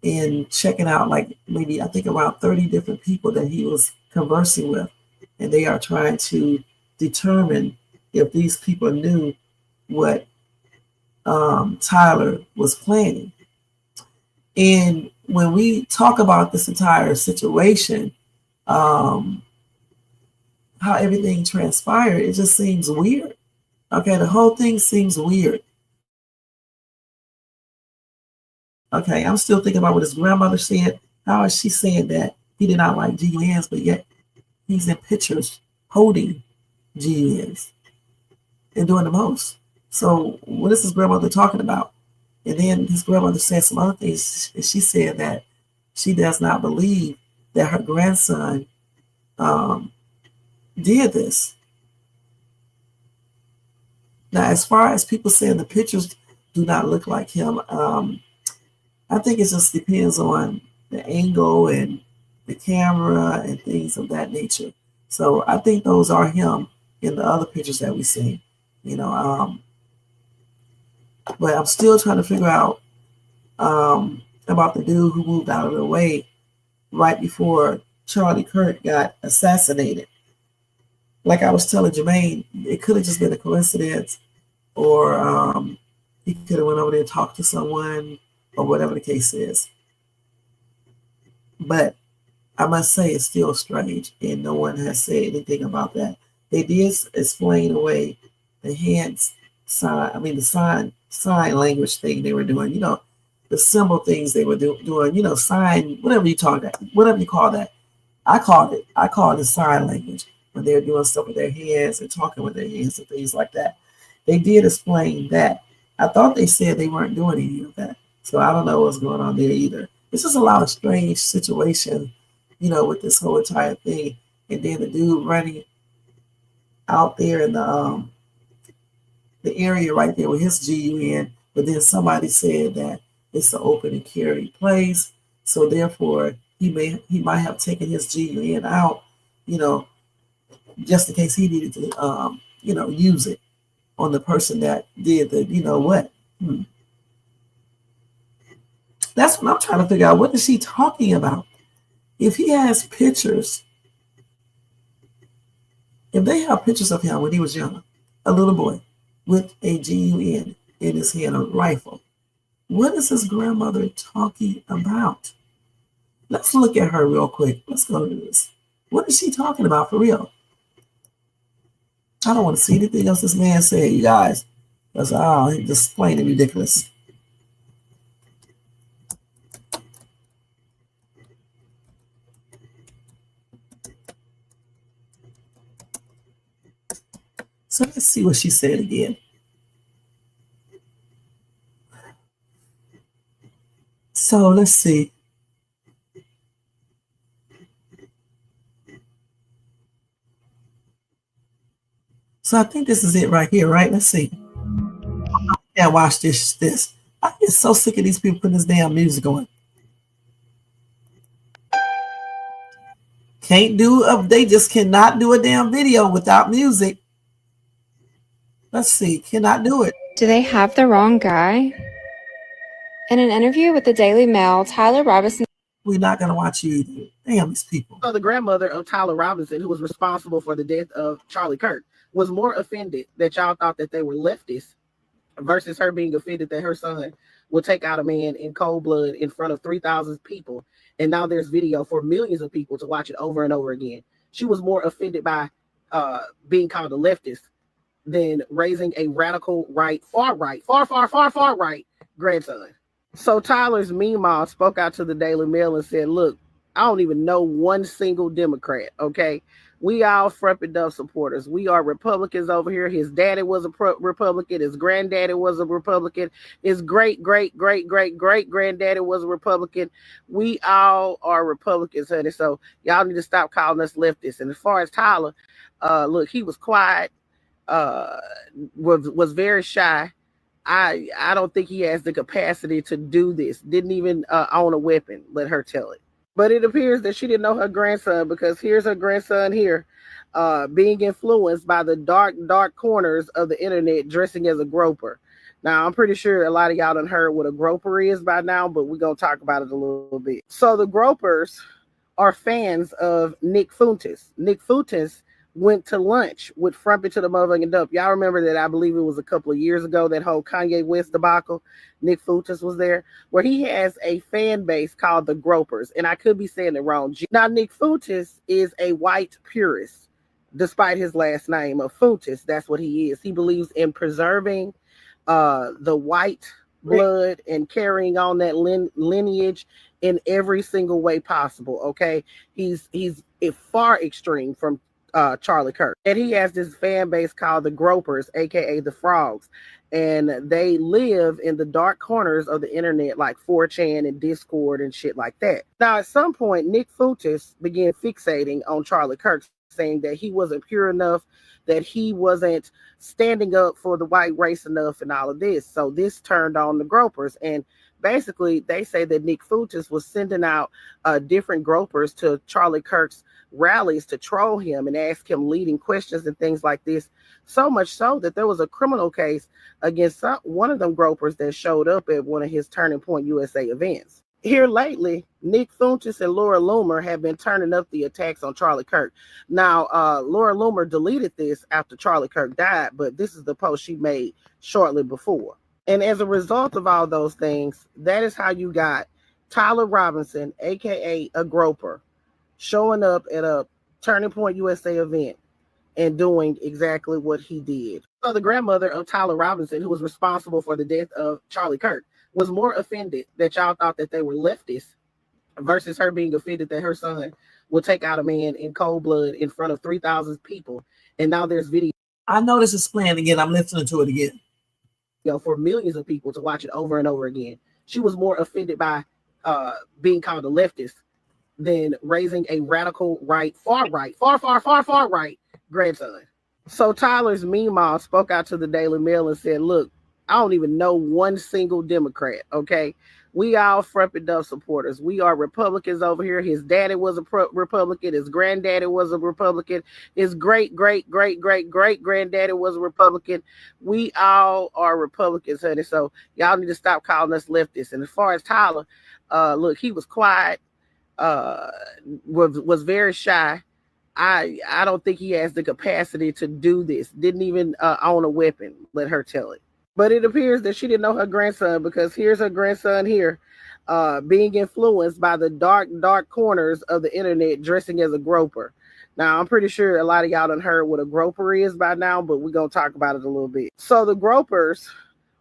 and checking out like maybe I think around 30 different people that he was conversing with. And they are trying to determine if these people knew what Tyler was planning. And when we talk about this entire situation, how everything transpired, it just seems weird. Okay, the whole thing seems weird. Okay, I'm still thinking about what his grandmother said. How is she saying that he did not like GUNs, but yet he's in pictures holding GUNs and doing the most? So what is his grandmother talking about? And then his grandmother said some other things. And she said that she does not believe that her grandson did this. Now, as far as people saying the pictures do not look like him, I think it just depends on the angle and the camera and things of that nature. So I think those are him in the other pictures that we see, but I'm still trying to figure out about the dude who moved out of the way right before Charlie Kirk got assassinated. Like I was telling Jermaine, it could have just been a coincidence, or he could have went over there and talked to someone, or whatever the case is. But I must say it's still strange, and no one has said anything about that. They did explain away the sign language thing they were doing, the symbol things they were doing, sign, whatever you call that. I called it sign language when they were doing stuff with their hands and talking with their hands and things like that. They did explain that. I thought they said they weren't doing any of that. So I don't know what's going on there either. It's just a lot of strange situation, with this whole entire thing. And then the dude running out there in the area right there with his GUN, but then somebody said that it's an open and carry place. So therefore he might have taken his GUN out, just in case he needed to use it on the person that did the what. That's what I'm trying to figure out. What is she talking about? If he has pictures If they have pictures of him when he was young, a little boy with a gun in his hand, a rifle, what is his grandmother talking about? Let's look at her real quick. Let's go to this. What is she talking about for real? I don't want to see anything else this man said, you guys. Because he's just plain and ridiculous. So let's see what she said again. So let's see. So I think this is it right here, right? Let's see. I can't watch this. I get so sick of these people putting this damn music on. They just cannot do a damn video without music. Let's see, cannot do it. Do they have the wrong guy? In an interview with the Daily Mail, Tyler Robinson. We're not going to watch you either. Damn, these people. So the grandmother of Tyler Robinson, who was responsible for the death of Charlie Kirk, was more offended that y'all thought that they were leftists versus her being offended that her son will take out a man in cold blood in front of 3,000 people. And now there's video for millions of people to watch it over and over again. She was more offended by being called a leftist than raising a radical far right grandson. So Tyler's meemaw spoke out to the Daily Mail and said, look, I don't even know one single Democrat, okay? We all Freppy Duff supporters. We are Republicans over here. His daddy was a Republican. His granddaddy was a Republican. His great-great-great-great-great-granddaddy was a Republican. We all are Republicans, honey. So y'all need to stop calling us leftists. And as far as Tyler, look, he was quiet, was very shy. I don't think he has the capacity to do this. Didn't even own a weapon. Let her tell it. But it appears that she didn't know her grandson, because here's her grandson here being influenced by the dark corners of the internet, dressing as a groper. Now, I'm pretty sure a lot of y'all done heard what a groper is by now, but we're going to talk about it a little bit. So the gropers are fans of Nick Fuentes. Nick Fuentes went to lunch with Frumpy to the motherfucking dump. Y'all remember that? I believe it was a couple of years ago, that whole Kanye West debacle. Nick Fuentes was there, where he has a fan base called the Gropers, and I could be saying it wrong. Now, Nick Fuentes is a white purist, despite his last name of Fuentes. That's what he is. He believes in preserving the white blood and carrying on that lineage in every single way possible. Okay, he's a far extreme from Charlie Kirk, and he has this fan base called the Gropers, aka the Frogs, and they live in the dark corners of the internet, like 4chan and Discord and shit like that. Now, at some point, Nick Fuentes began fixating on Charlie Kirk, saying that he wasn't pure enough, that he wasn't standing up for the white race enough, and all of this. So this turned on the Gropers, and basically they say that Nick Fuentes was sending out different Gropers to Charlie Kirk's rallies to troll him and ask him leading questions and things like this. So much so that there was a criminal case against one of them Gropers that showed up at one of his Turning Point USA events. Here lately, Nick Fuentes and Laura Loomer have been turning up the attacks on Charlie Kirk. Now, Laura Loomer deleted this after Charlie Kirk died, but this is the post she made shortly before. And as a result of all those things, that is how you got Tyler Robinson, aka a Groper, showing up at a Turning Point USA event and doing exactly what he did. So the grandmother of Tyler Robinson, who was responsible for the death of Charlie Kirk, was more offended that y'all thought that they were leftists versus her being offended that her son will take out a man in cold blood in front of 3,000 people. And now there's video. I know this is playing again. I'm listening to it again. For millions of people to watch it over and over again. She was more offended by being called a leftist than raising a radical far right grandson. So Tyler's meemaw spoke out to the Daily Mail and said, look, I don't even know one single Democrat, okay? We all Freppy Duff supporters. We are Republicans over here. His daddy was a Republican. His granddaddy was a Republican. His great-great-great-great-great-granddaddy was a Republican. We all are Republicans, honey. So y'all need to stop calling us leftists. And as far as Tyler, look, he was quiet, was very shy. I don't think he has the capacity to do this. Didn't even own a weapon. Let her tell it. But it appears that she didn't know her grandson, because here's her grandson here, being influenced by the dark corners of the internet, dressing as a groper. Now, I'm pretty sure a lot of y'all done heard what a groper is by now, but we're going to talk about it a little bit. So the gropers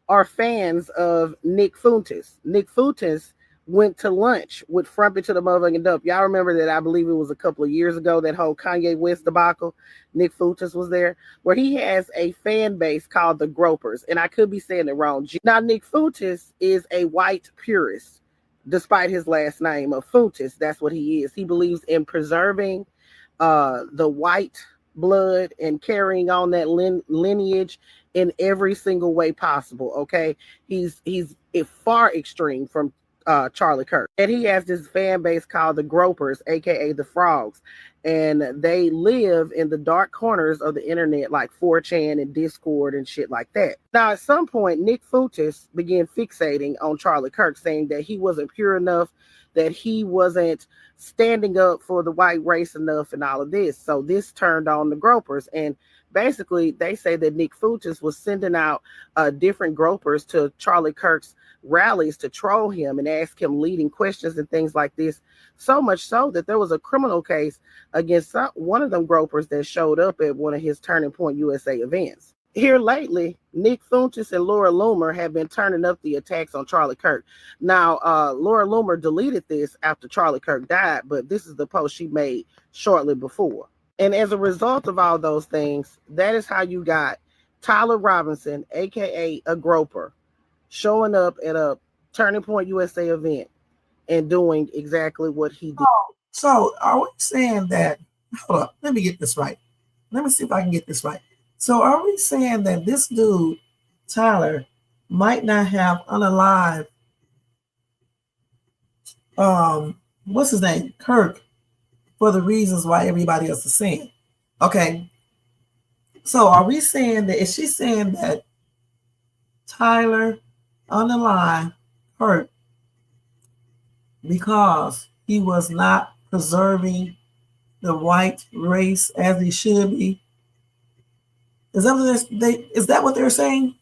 are fans of Nick Fuentes. Nick Fuentes went to lunch with Frumpy to the motherfucking dump. Y'all remember that? I believe it was a couple of years ago, that whole Kanye West debacle. Nick Fuentes was there, where he has a fan base called the Gropers. And I could be saying it wrong. Now, Nick Fuentes is a white purist, despite his last name of Fuentes. That's what he is. He believes in preserving the white blood and carrying on that lineage in every single way possible. Okay, he's a far extreme from Charlie Kirk, and he has this fan base called the Gropers, aka the Frogs, and they live in the dark corners of the internet, like 4chan and Discord and shit like that. Now, at some point, Nick Fuentes began fixating on Charlie Kirk, saying that he wasn't pure enough, that he wasn't standing up for the white race enough, and all of this. So this turned on the Gropers, and basically they say that Nick Fuentes was sending out different Gropers to Charlie Kirk's rallies to troll him and ask him leading questions and things like this. So much so that there was a criminal case against one of them Gropers that showed up at one of his Turning Point USA events. Here lately, Nick Fuentes and Laura Loomer have been turning up the attacks on Charlie Kirk. Now, Laura Loomer deleted this after Charlie Kirk died, but this is the post she made shortly before. And as a result of all those things, that is how you got Tyler Robinson, aka a Groper, showing up at a Turning Point USA event and doing exactly what he did. So are we saying that, hold up, let me get this right. Let me see if I can get this right. So are we saying that this dude, Tyler, might not have unalived, what's his name, Kirk, for the reasons why everybody else is saying? Okay. So are we saying that, is she saying that Tyler unalived Kirk because he was not preserving the white race as he should be? Is that what they're saying?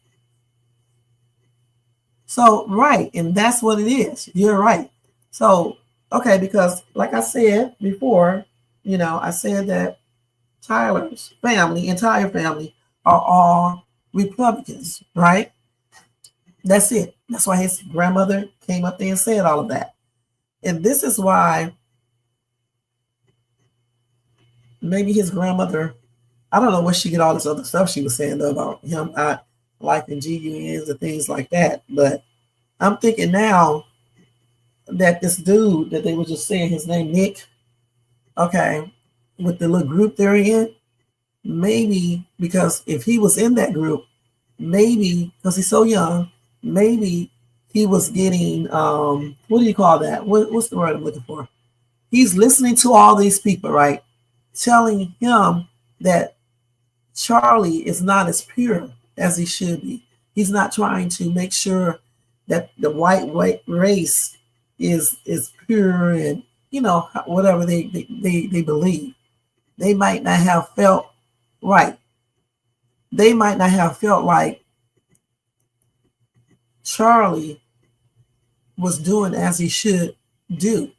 So, right, and that's what it is. You're right. So, okay, because like I said before, I said that Tyler's family, entire family, are all Republicans, right? That's it. That's why his grandmother came up there and said all of that. And this is why maybe his grandmother, I don't know where she get all this other stuff she was saying though, about him not liking GUNs and things like that. But I'm thinking now that this dude that they were just saying, his name Nick, okay, with the little group they're in, maybe because if he was in that group, maybe because he's so young, maybe he was getting what do you call that? What's the word I'm looking for? He's listening to all these people, right? Telling him that Charlie is not as pure as he should be. He's not trying to make sure that the white race is pure, and whatever they believe. They might not have felt right. They might not have felt like Charlie was doing as he should do.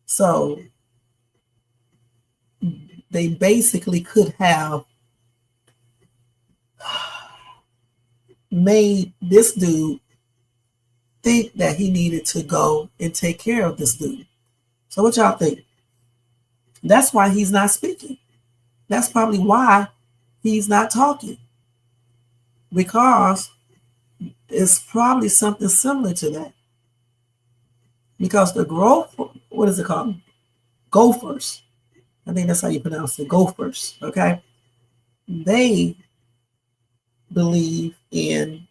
So they basically could have made this dude think that he needed to go and take care of this dude. So what y'all think? That's why he's not speaking. That's probably why he's not talking. Because it's probably something similar to that. Because the growth, what is it called? Gophers. I think that's how you pronounce it, Gophers, okay? They believe in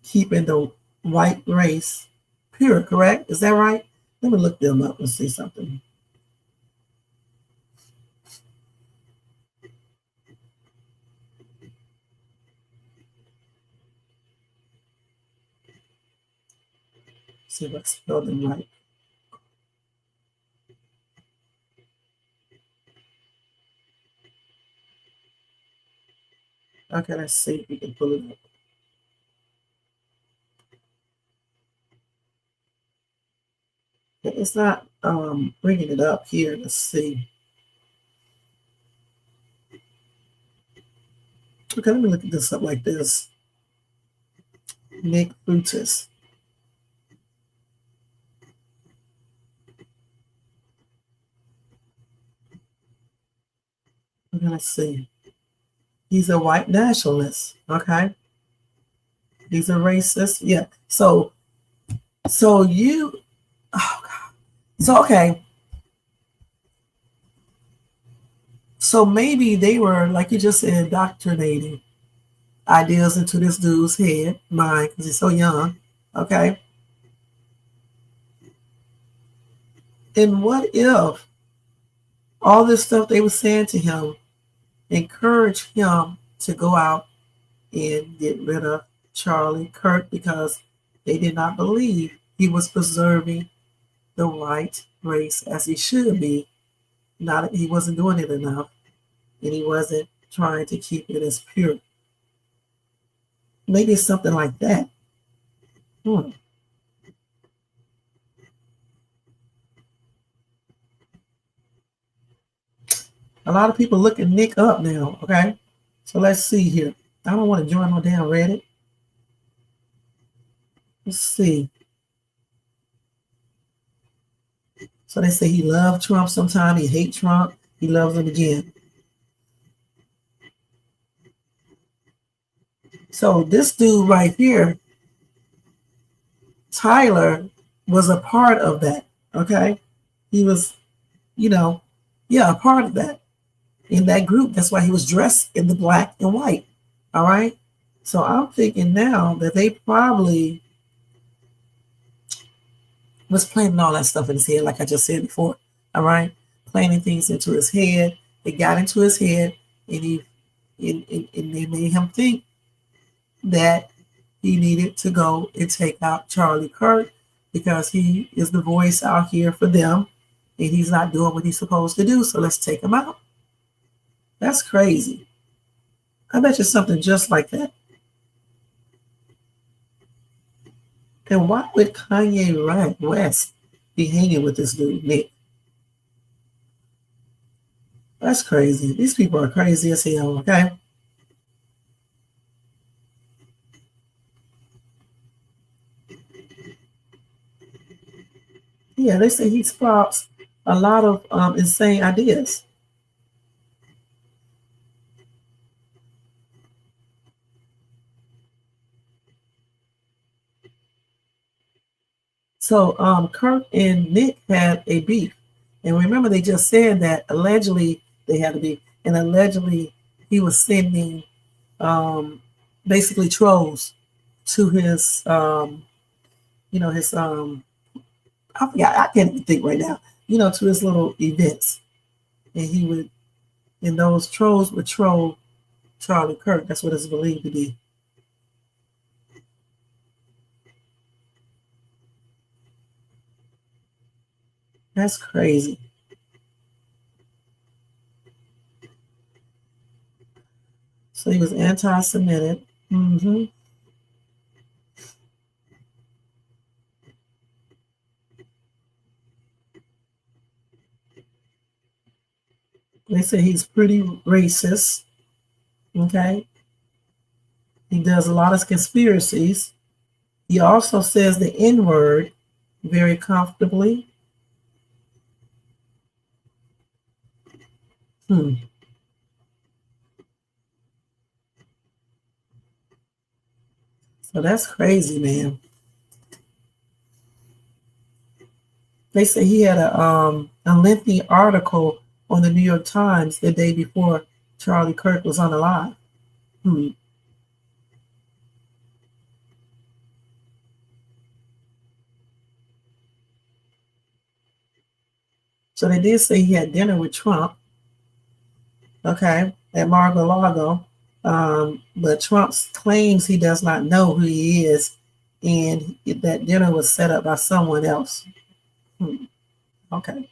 keeping the white race pure, correct? Is that right? Let me look them up and see something. See if I spelled them right. Okay, let's see if we can pull it up. It's not bringing it up here. Let's see. Okay, let me look at this up like this. Nick Brutus. Okay, let's see. He's a white nationalist. Okay. He's a racist. Yeah. So you, oh God. So, okay. So maybe they were, like you just said, indoctrinating ideas into this dude's head, mind, because he's so young. Okay. And what if all this stuff they were saying to him encouraged him to go out and get rid of Charlie Kirk because they did not believe he was preserving the white race as he should be. Not he wasn't doing it enough, and he wasn't trying to keep it as pure. Maybe it's something like that. A lot of people looking Nick up now. Okay, so let's see here. I don't want to join no damn Reddit. Let's see. So they say he loved Trump sometime, he hate Trump, he loves him again. So this dude right here, Tyler, was a part of that. Okay. He was, a part of that. In that group. That's why he was dressed in the black and white. All right. So I'm thinking now that they probably was planning all that stuff in his head, like I just said before. All right. Planning things into his head. It got into his head, and they made him think that he needed to go and take out Charlie Kirk because he is the voice out here for them, and he's not doing what he's supposed to do. So let's take him out. That's crazy. I bet you something just like that. And why would Kanye West be hanging with this dude, Nick? That's crazy. These people are crazy as hell, okay? Yeah, they say he sprouts a lot of insane ideas. So Kirk and Nick had a beef. And remember, they just said that allegedly they had a beef. And allegedly he was sending basically trolls to his, his, I forgot, I can't even think right now, to his little events. And those trolls would troll Charlie Kirk. That's what it's believed to be. That's crazy. So he was anti-Semitic. Mm-hmm. They say he's pretty racist. Okay. He does a lot of conspiracies. He also says the N-word very comfortably. So that's crazy, man. They say he had a lengthy article on the New York Times the day before Charlie Kirk was on the live. So they did say he had dinner with Trump, okay, at Mar-a-Lago. But Trump claims he does not know who he is, and that dinner was set up by someone else. Okay.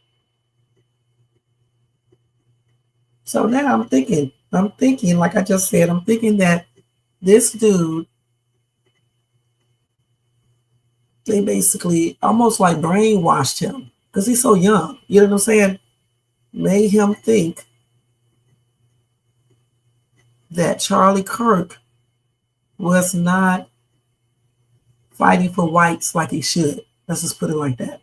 So now I'm thinking, I'm thinking, like I just said, I'm thinking that this dude, they basically almost like brainwashed him because he's so young. You know what I'm saying? Made him think that Charlie Kirk was not fighting for whites like he should. Let's just put it like that.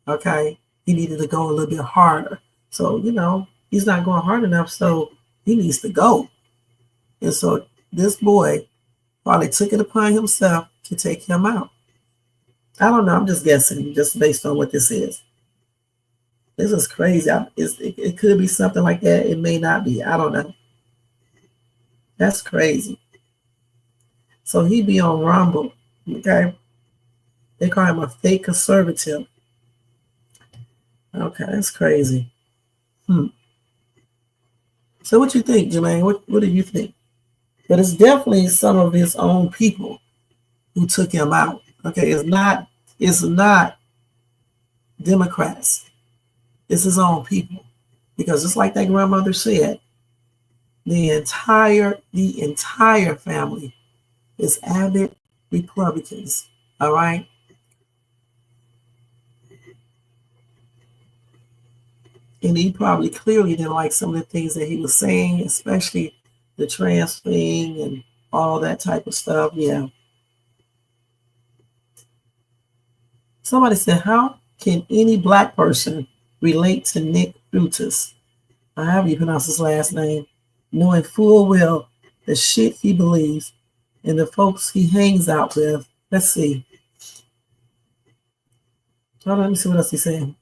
Okay? He needed to go a little bit harder. So, he's not going hard enough, so he needs to go. And so this boy probably took it upon himself to take him out. I don't know. I'm just guessing, just based on what this is. This is crazy. It could be something like that. It may not be. I don't know. That's crazy. So he be on Rumble. Okay. They call him a fake conservative. Okay, that's crazy. So what you think, Jermaine? What do you think? But it's definitely some of his own people who took him out. Okay, it's not Democrats. It's his own people. Because just like that grandmother said, the entire family is avid Republicans. All right. And he probably clearly didn't like some of the things that he was saying, especially the trans thing and all that type of stuff. Yeah. Somebody said, how can any black person relate to Nick Brutus? However you pronounce his last name, knowing full well the shit he believes and the folks he hangs out with. Let's see. Hold on, let me see what else he's saying.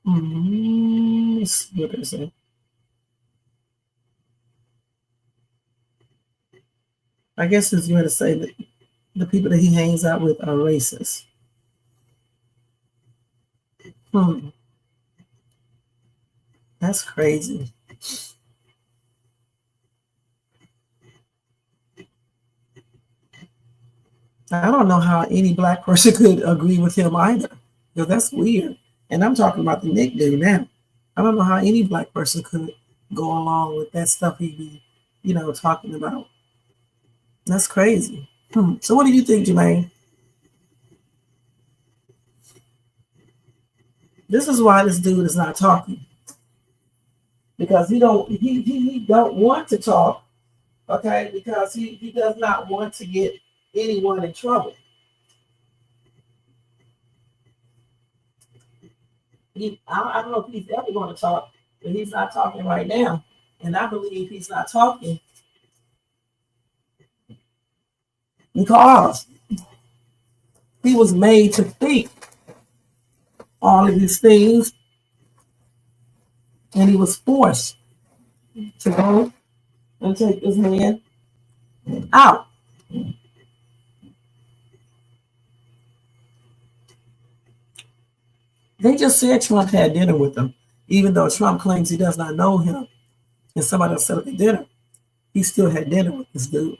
Let's see what they're saying. I guess it's going to say that the people that he hangs out with are racist. That's crazy. I don't know how any black person could agree with him either, because that's weird. And I'm talking about the Nick dude now. I don't know how any black person could go along with that stuff he be, talking about. That's crazy. So what do you think, Jermaine? This is why this dude is not talking. Because he don't want to talk, okay? Because he does not want to get anyone in trouble. I don't know if he's ever going to talk, but he's not talking right now. And I believe he's not talking because he was made to think all of these things, and he was forced to go and take this man out. They just said Trump had dinner with him, even though Trump claims he does not know him, and somebody else set up the dinner. He still had dinner with this dude.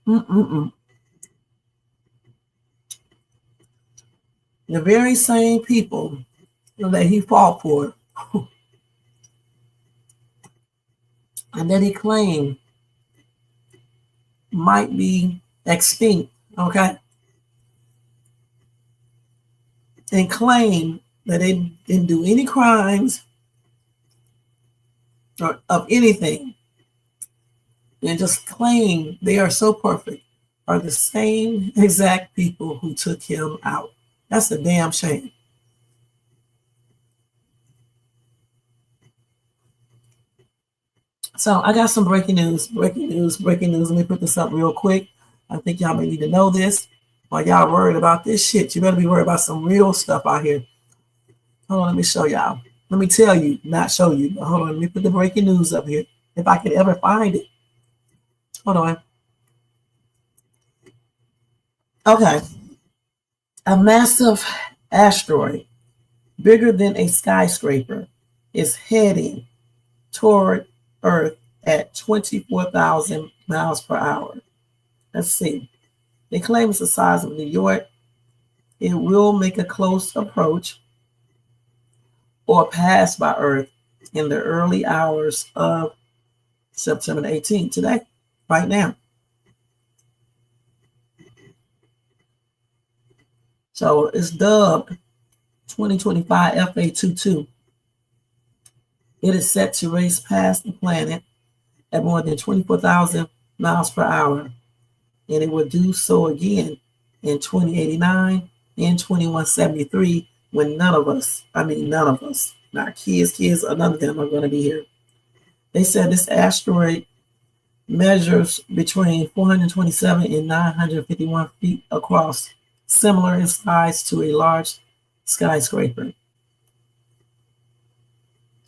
The very same people that he fought for and that he claimed might be extinct, okay? And claim that they didn't do any crimes or of anything, and just claim they are so perfect, are the same exact people who took him out. That's a damn shame. So I got some breaking news. Let me put this up real quick. I think y'all may need to know this. While y'all worried about this shit, you better be worried about some real stuff out here. Hold on, let me show y'all. Let me tell you, not show you. But hold on, let me put the breaking news up here. If I could ever find it. Hold on. Okay. A massive asteroid, bigger than a skyscraper, is heading toward Earth at 24,000 miles per hour. Let's see. They claim it's the size of New York. It will make a close approach or passed by Earth in the early hours of September 18th, today, right now. So it's dubbed 2025 FA22. It is set to race past the planet at more than 24,000 miles per hour, and it will do so again in 2089 and 2173 when none of us, not kids, or none of them are going to be here. They said this asteroid measures between 427 and 951 feet across, similar in size to a large skyscraper.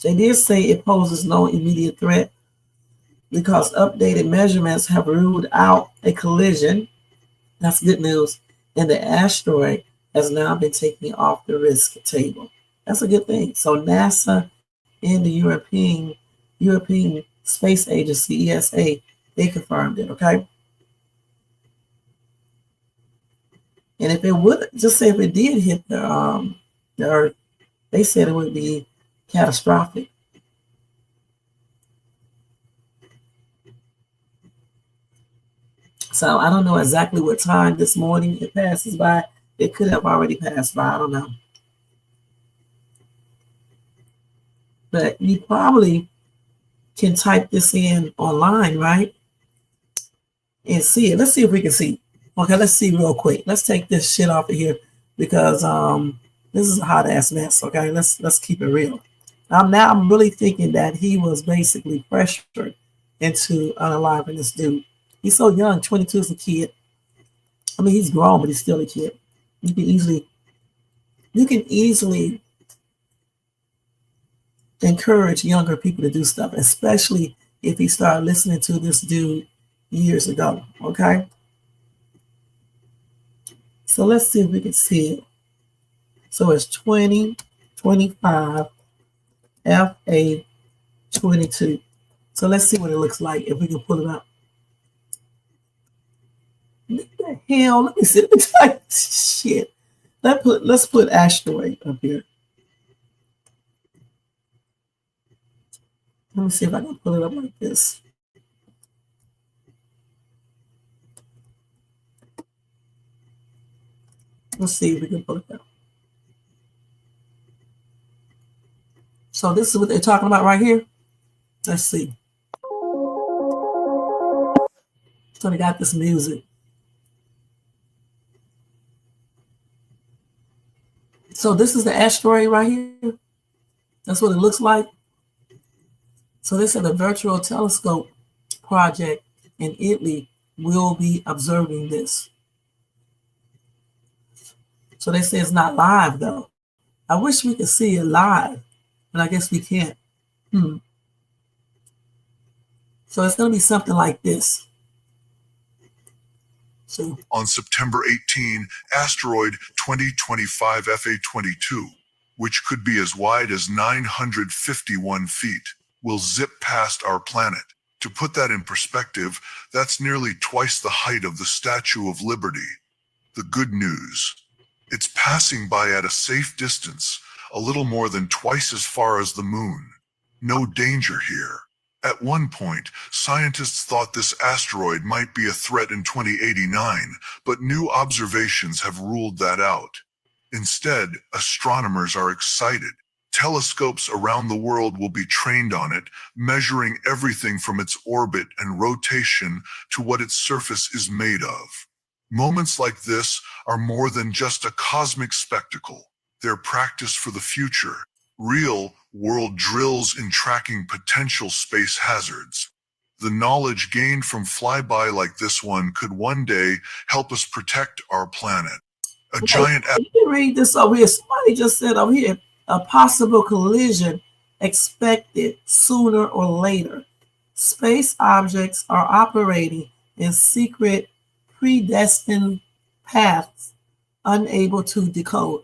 They did say it poses no immediate threat because updated measurements have ruled out a collision. That's good news. And the asteroid has now been taken off the risk table. That's a good thing. So NASA and the European Space Agency, ESA, they confirmed it, okay? And if it would, just say if it did hit the Earth, they said it would be catastrophic. So I don't know exactly what time this morning it passes by. It could have already passed by. I don't know. But you probably can type this in online, right? And see it. Let's see if we can see. Okay, let's see real quick. Let's take this shit off of here because this is a hot ass mess. Okay, let's keep it real. I'm really thinking that he was basically pressured into unaliving this dude. He's so young, 22 is a kid. I mean, he's grown, but he's still a kid. You can easily encourage younger people to do stuff, especially if he started listening to this dude years ago, okay? So let's see if we can see it. So it's 2025 FA22. So let's see what it looks like if we can pull it up. What the hell? Let me see. Let me type shit. Let's put asteroid up here. Let me see if I can pull it up like this. Let's see if we can pull it up. So this is what they're talking about right here. Let's see. So they got this music. So this is the asteroid right here. That's what it looks like. So they said the Virtual Telescope project in Italy will be observing this. So they say it's not live though. I wish we could see it live, but I guess we can't. So it's going to be something like this. So on September 18, asteroid 2025 FA22, which could be as wide as 951 feet, will zip past our planet. To put that in perspective, that's nearly twice the height of the Statue of Liberty. The good news: it's passing by at a safe distance, a little more than twice as far as the moon. No danger here. At one point, scientists thought this asteroid might be a threat in 2089, but new observations have ruled that out. Instead, astronomers are excited. Telescopes around the world will be trained on it, measuring everything from its orbit and rotation to what its surface is made of. Moments like this are more than just a cosmic spectacle. They're practice for the future, real-world drills in tracking potential space hazards. The knowledge gained from flyby like this one could one day help us protect our planet. Giant... You can read this over here. Somebody just said over here, a possible collision expected sooner or later. Space objects are operating in secret, predestined paths, unable to decode.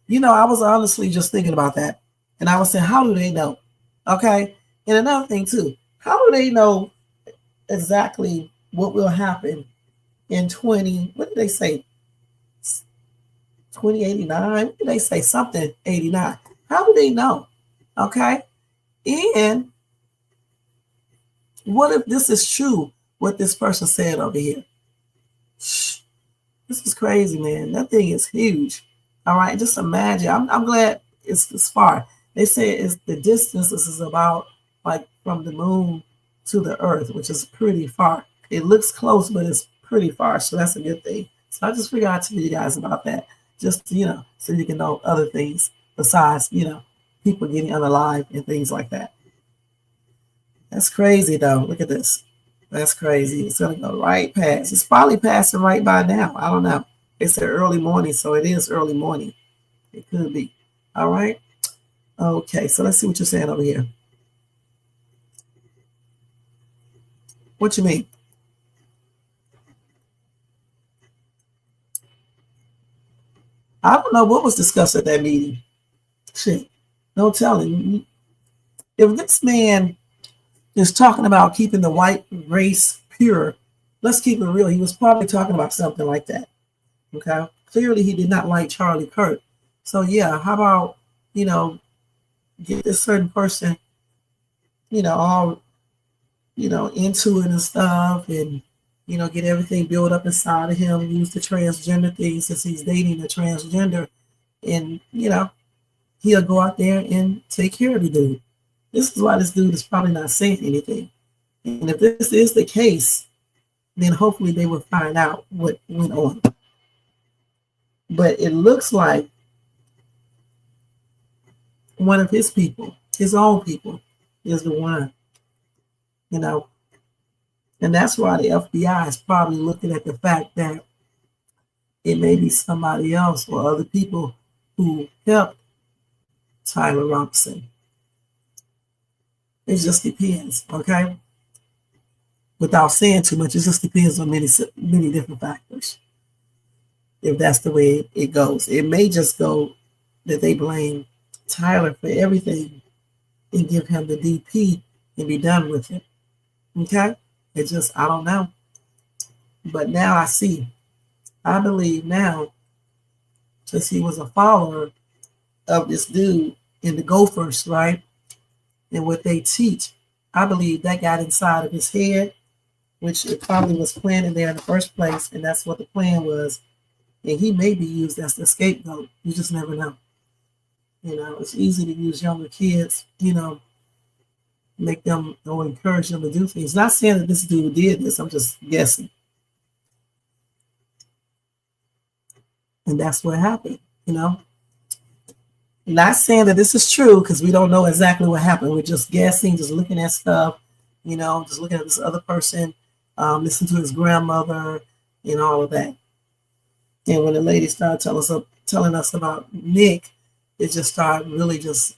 You know, I was honestly just thinking about that. And I was saying, how do they know? Okay. And another thing too, how do they know exactly what will happen in what did they say? 2089? What did they say? Something 89. How do they know? Okay? And what if this is true, what this person said over here? Shh, this is crazy, man. That thing is huge. All right, just imagine. I'm glad it's far. They say it's the distance. This is about like from the moon to the earth, which is pretty far. It looks close, but it's pretty far. So that's a good thing. So I just figured I'd tell you guys about that. Just, so you can know other things besides, people getting unalive and things like that. That's crazy, though. Look at this. That's crazy. It's going to go right past. It's probably passing right by now. I don't know. It's an early morning, so it is early morning. It could be. All right. Okay, so let's see what you're saying over here. What you mean? I don't know what was discussed at that meeting. Shit. No telling. If this man is talking about keeping the white race pure, let's keep it real. He was probably talking about something like that. Okay. Clearly he did not like Charlie Kirk. So yeah, how about, get this certain person, all, into it and stuff, and, get everything built up inside of him, use the transgender thing since he's dating a transgender, and, he'll go out there and take care of the dude. This is why this dude is probably not saying anything. And if this is the case, then hopefully they will find out what went on. But it looks like one of his people, his own people, is the one, and that's why the FBI is probably looking at the fact that it may be somebody else or other people who helped Tyler Robinson. It just depends, okay? Without saying too much, it just depends on many different factors. If that's the way it goes, it may just go that they blame Tyler for everything and give him the DP and be done with it. Okay? It just, I don't know. But now I see. I believe now, since he was a follower of this dude in the Gophers, right? And what they teach, I believe that got inside of his head, which it probably was planted there in the first place, and that's what the plan was. And he may be used as the scapegoat. You just never know. It's easy to use younger kids, make them or encourage them to do things. Not saying that this dude did this, I'm just guessing. And that's what happened, Not saying that this is true because we don't know exactly what happened. We're just guessing, just looking at stuff, just looking at this other person, listen to his grandmother and all of that. And when the lady started telling us about Nick, it just started really just,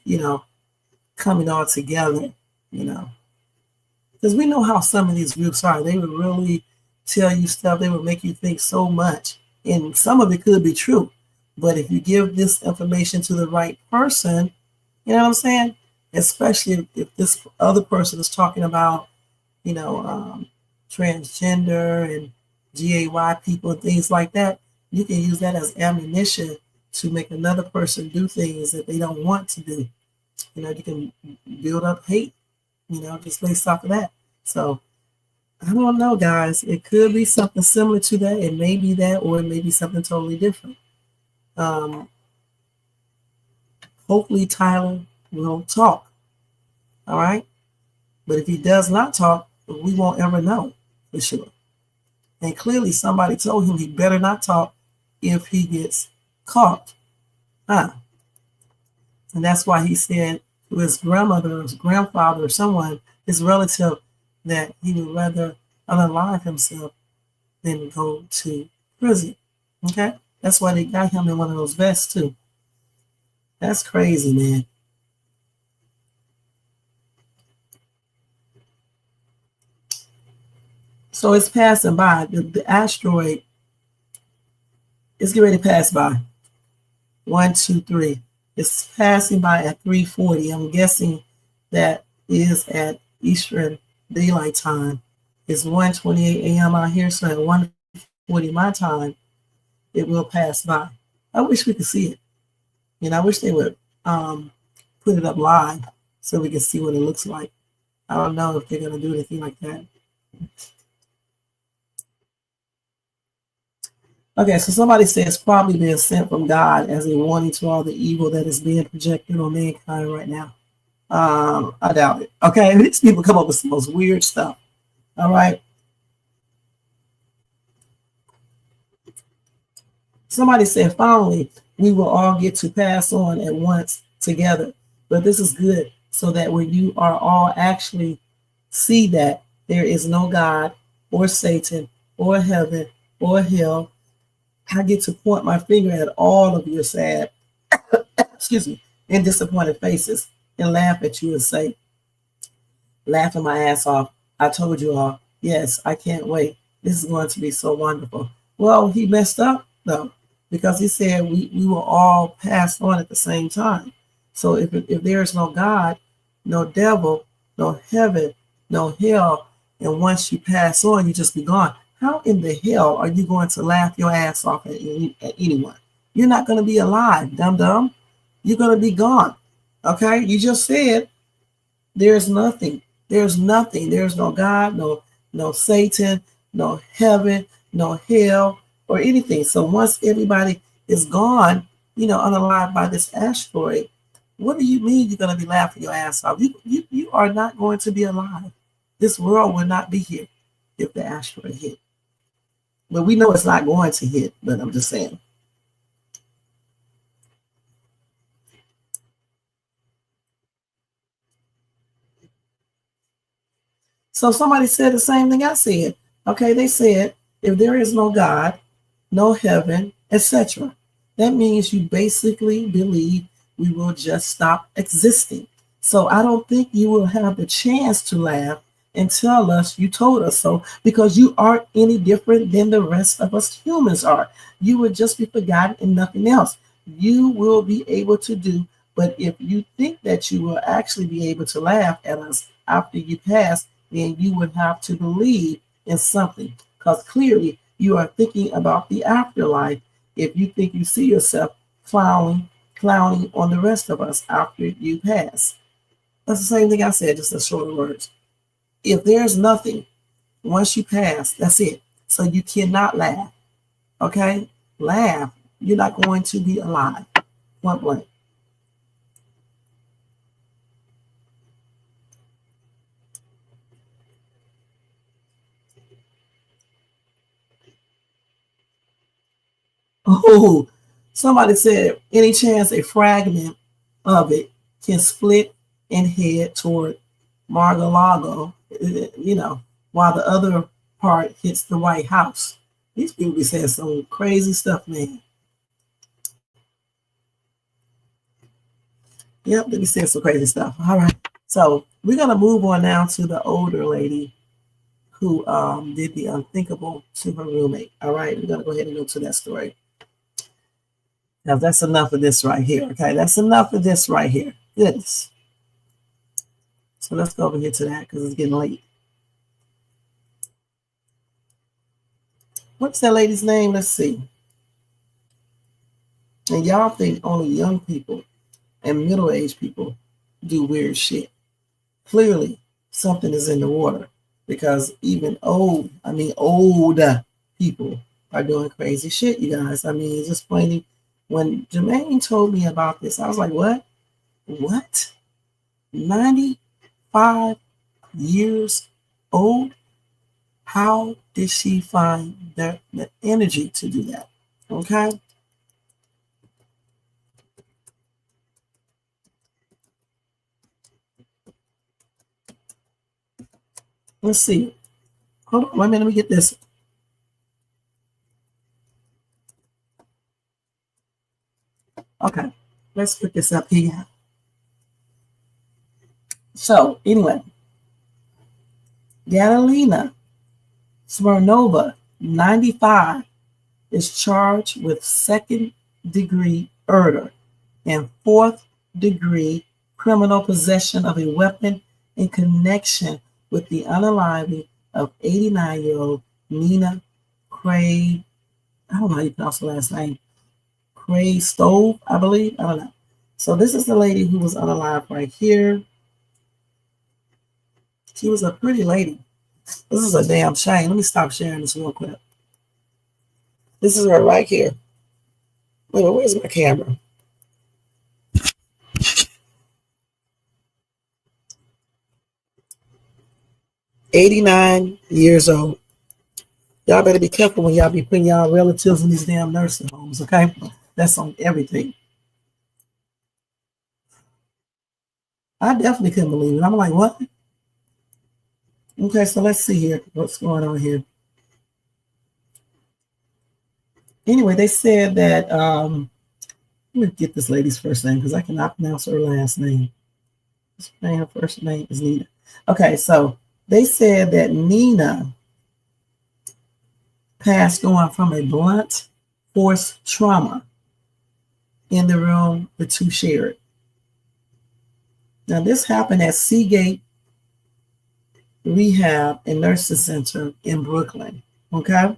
coming all together, Because we know how some of these groups are. They would really tell you stuff. They would make you think so much. And some of it could be true. But if you give this information to the right person, you know what I'm saying? Especially if this other person is talking about, transgender and GAY people and things like that, you can use that as ammunition to make another person do things that they don't want to do. You can build up hate, just based off of that. So I don't know, guys. It could be something similar to that. It may be that, or it may be something totally different. Hopefully Tyler will talk. All right. But if he does not talk, we won't ever know for sure. And clearly somebody told him he better not talk if he gets caught. And that's why he said to his grandmother or his grandfather or someone, his relative, that he would rather unalive himself than go to prison. Okay? That's why they got him in one of those vests too. That's crazy, man. So it's passing by. The asteroid is getting ready to pass by. 1, 2, 3. It's passing by at 3:40. I'm guessing that is at Eastern Daylight Time. It's 1:28 a.m. out here, so at 1:40 my time, it will pass by. I wish we could see it. I wish they would put it up live so we can see what it looks like. I don't know if they're going to do anything like that. Okay, so somebody says probably being sent from God as a warning to all the evil that is being projected on mankind right now. I doubt it. Okay, these people come up with the most weird stuff. All right. Somebody said finally we will all get to pass on at once together. But this is good so that when you are all actually see that there is no God or Satan or heaven or hell, I get to point my finger at all of your sad, excuse me, and disappointed faces and laugh at you and say, laughing my ass off, I told you all, yes, I can't wait. This is going to be so wonderful. Well, he messed up though, because he said we will all pass on at the same time. So if there is no God, no devil, no heaven, no hell, and once you pass on, you just be gone. How in the hell are you going to laugh your ass off at anyone? You're not going to be alive, dum-dum. You're going to be gone. Okay? You just said there's nothing. There's nothing. There's no God, no Satan, no heaven, no hell, or anything. So once everybody is gone, unalive by this asteroid, what do you mean you're going to be laughing your ass off? You are not going to be alive. This world will not be here if the asteroid hit. But we know it's not going to hit, but I'm just saying. So somebody said the same thing I said. Okay, they said, if there is no God, no heaven, etc., that means you basically believe we will just stop existing. So I don't think you will have the chance to laugh and tell us you told us so, because you aren't any different than the rest of us humans are. You would just be forgotten and nothing else. You will be able to do, but if you think that you will actually be able to laugh at us after you pass, then you would have to believe in something, because clearly you are thinking about the afterlife if you think you see yourself clowning on the rest of us after you pass. That's the same thing I said, just in shorter words. If there's nothing, once you pass, that's it. So you cannot laugh. Okay? Laugh. You're not going to be alive. Point blank. Oh, somebody said any chance a fragment of it can split and head toward Mar-a-Lago, while the other part hits the White House. These people be saying some crazy stuff, man. Yep, they be saying some crazy stuff. All right. So we're going to move on now to the older lady who did the unthinkable to her roommate. All right. We're going to go ahead and go to that story. Now that's enough of this right here. Okay. That's enough of this right here. Goodness. So let's go over here to that because it's getting late. What's that lady's name? Let's see. And y'all think only young people and middle-aged people do weird shit. Clearly, something is in the water because even older people are doing crazy shit, you guys. I mean, it's just plain. When Jermaine told me about this, I was like, what? What? 95 years old? How did she find the energy to do that? Okay. Let's see. Hold on, wait a minute, let me get this. Okay, let's put this up here. So, anyway, Catalina Smirnova, 95, is charged with second-degree murder and fourth-degree criminal possession of a weapon in connection with the unaliving of 89-year-old Nina Craig. I don't know how you pronounce the last name. Craig Stove, I believe. I don't know. So this is the lady who was unalive right here. She was a pretty lady. This is a damn shame. Let me stop sharing this real quick. This is her right here. Wait, where's my camera? $89 old. Y'all better be careful when y'all be putting y'all relatives in these damn nursing homes, okay? That's on everything. I definitely couldn't believe it. I'm like, what? Okay, so let's see here. What's going on here? Anyway, they said that, let me get this lady's first name because I cannot pronounce her last name. Her first name is Nina. Okay, so they said that Nina passed on from a blunt force trauma in the room the two shared. Now, this happened at Seagate Rehab and Nursing Center in Brooklyn. Okay.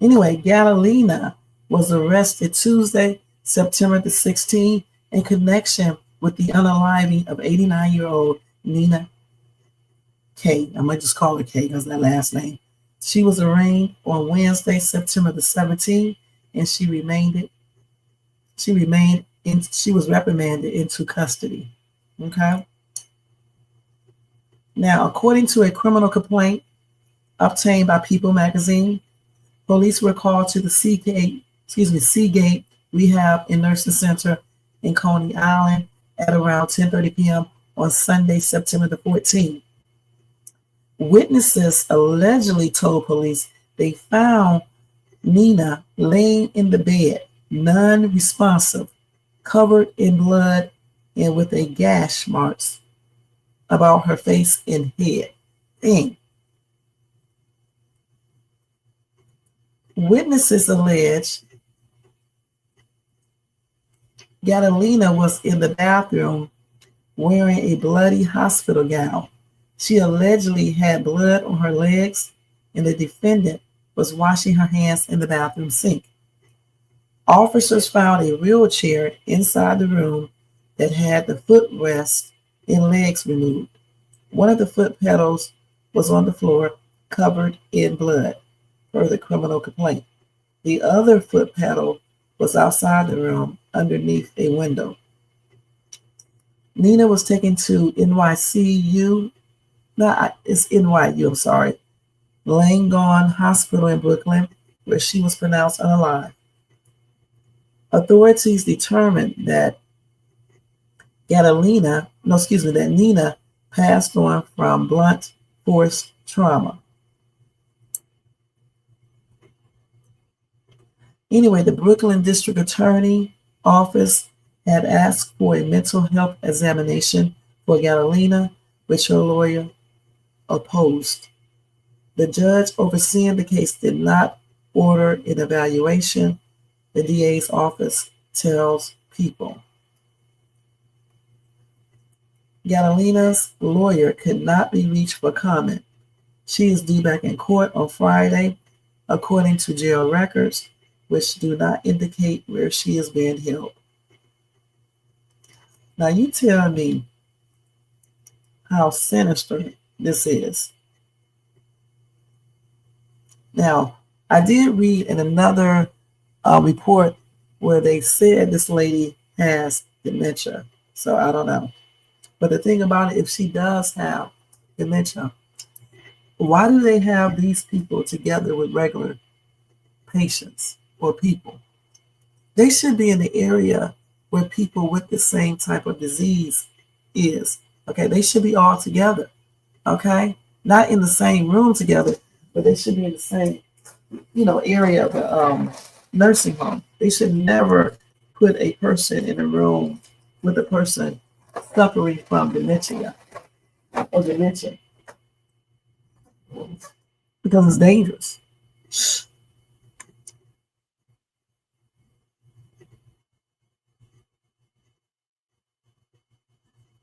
Anyway, Galilina was arrested Tuesday, September the 16th, in connection with the unaliving of 89-year-old Nina K. I might just call her K because that last name. She was arraigned on Wednesday, September the 17th, and she was reprimanded into custody. Okay. Now, according to a criminal complaint obtained by People magazine, police were called to the Seagate Rehab and Nursing Center in Coney Island at around 10:30 p.m. on Sunday, September the 14th. Witnesses allegedly told police they found Nina laying in the bed, non-responsive, covered in blood and with a gash marks about her face and head. Dang. Witnesses allege Catalina was in the bathroom wearing a bloody hospital gown. She allegedly had blood on her legs, and the defendant was washing her hands in the bathroom sink. Officers found a wheelchair inside the room that had the footrest and legs removed. One of the foot pedals was on the floor, covered in blood, per the criminal complaint. The other foot pedal was outside the room, underneath a window. Nina was taken to NYU, I'm sorry, Langone Hospital in Brooklyn, where she was pronounced unalive. Authorities determined that Nina passed on from blunt force trauma. Anyway, the Brooklyn District Attorney Office had asked for a mental health examination for Catalina, which her lawyer opposed. The judge overseeing the case did not order an evaluation, the DA's office tells People. Catalina's lawyer could not be reached for comment. She is due back in court on Friday, according to jail records, which do not indicate where she is being held. Now, you tell me how sinister this is. Now, I did read in another report where they said this lady has dementia. So I don't know. But the thing about it, if she does have dementia, why do they have these people together with regular patients or people? They should be in the area where people with the same type of disease is. Okay, they should be all together. Okay, not in the same room together, but they should be in the same, area of the nursing home. They should never put a person in a room with a person suffering from dementia because it's dangerous.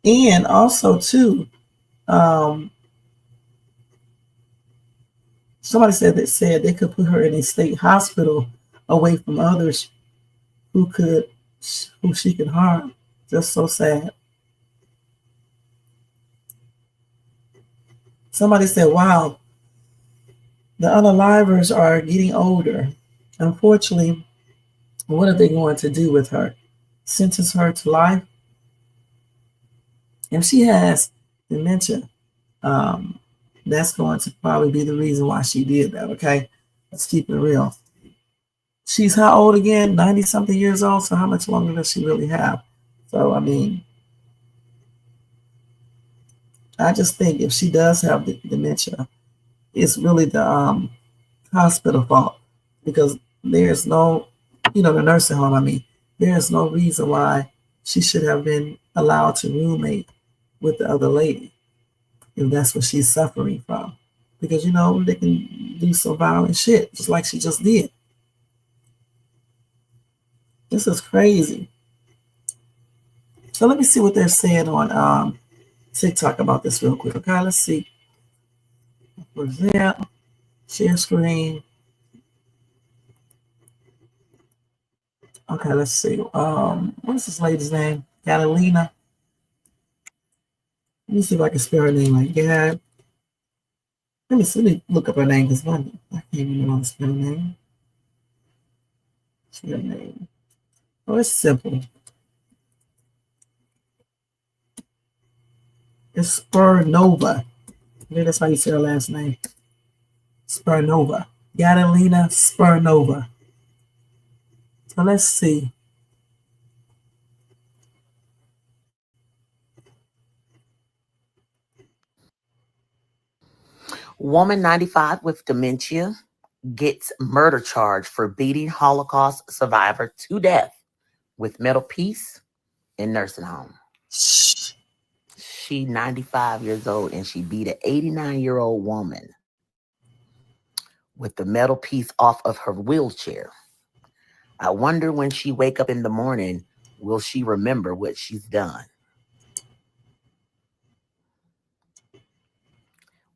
And also too, Somebody said they could put her in a state hospital away from others who she could harm. Just so sad. Somebody said, wow, the unalivers are getting older. Unfortunately, what are they going to do with her? Sentence her to life? If she has dementia, that's going to probably be the reason why she did that, okay? Let's keep it real. She's how old again? 90 something years old. So how much longer does she really have? So, I mean, I just think if she does have dementia, it's really the hospital fault, because there's no, the nursing home, I mean, there's no reason why she should have been allowed to roommate with the other lady if that's what she's suffering from. Because, they can do some violent shit, just like she just did. This is crazy. So let me see what they're saying on TikTok about this real quick. Okay, let's see. Present, share screen. Okay, let's see. What's this lady's name? Catalina. Let me see if I can spell her name like Gad. Let me look up her name because I can't even know how to spell her name. What's her name? Oh, it's simple. It's Spurnova. Maybe that's how you say her last name. Spurnova. Catalina Spurnova. So let's see. Woman 95 with dementia gets murder charge for beating Holocaust survivor to death with metal piece in nursing home. She 95 years old and she beat an 89-year-old woman with the metal piece off of her wheelchair. I wonder when she wake up in the morning, will she remember what she's done?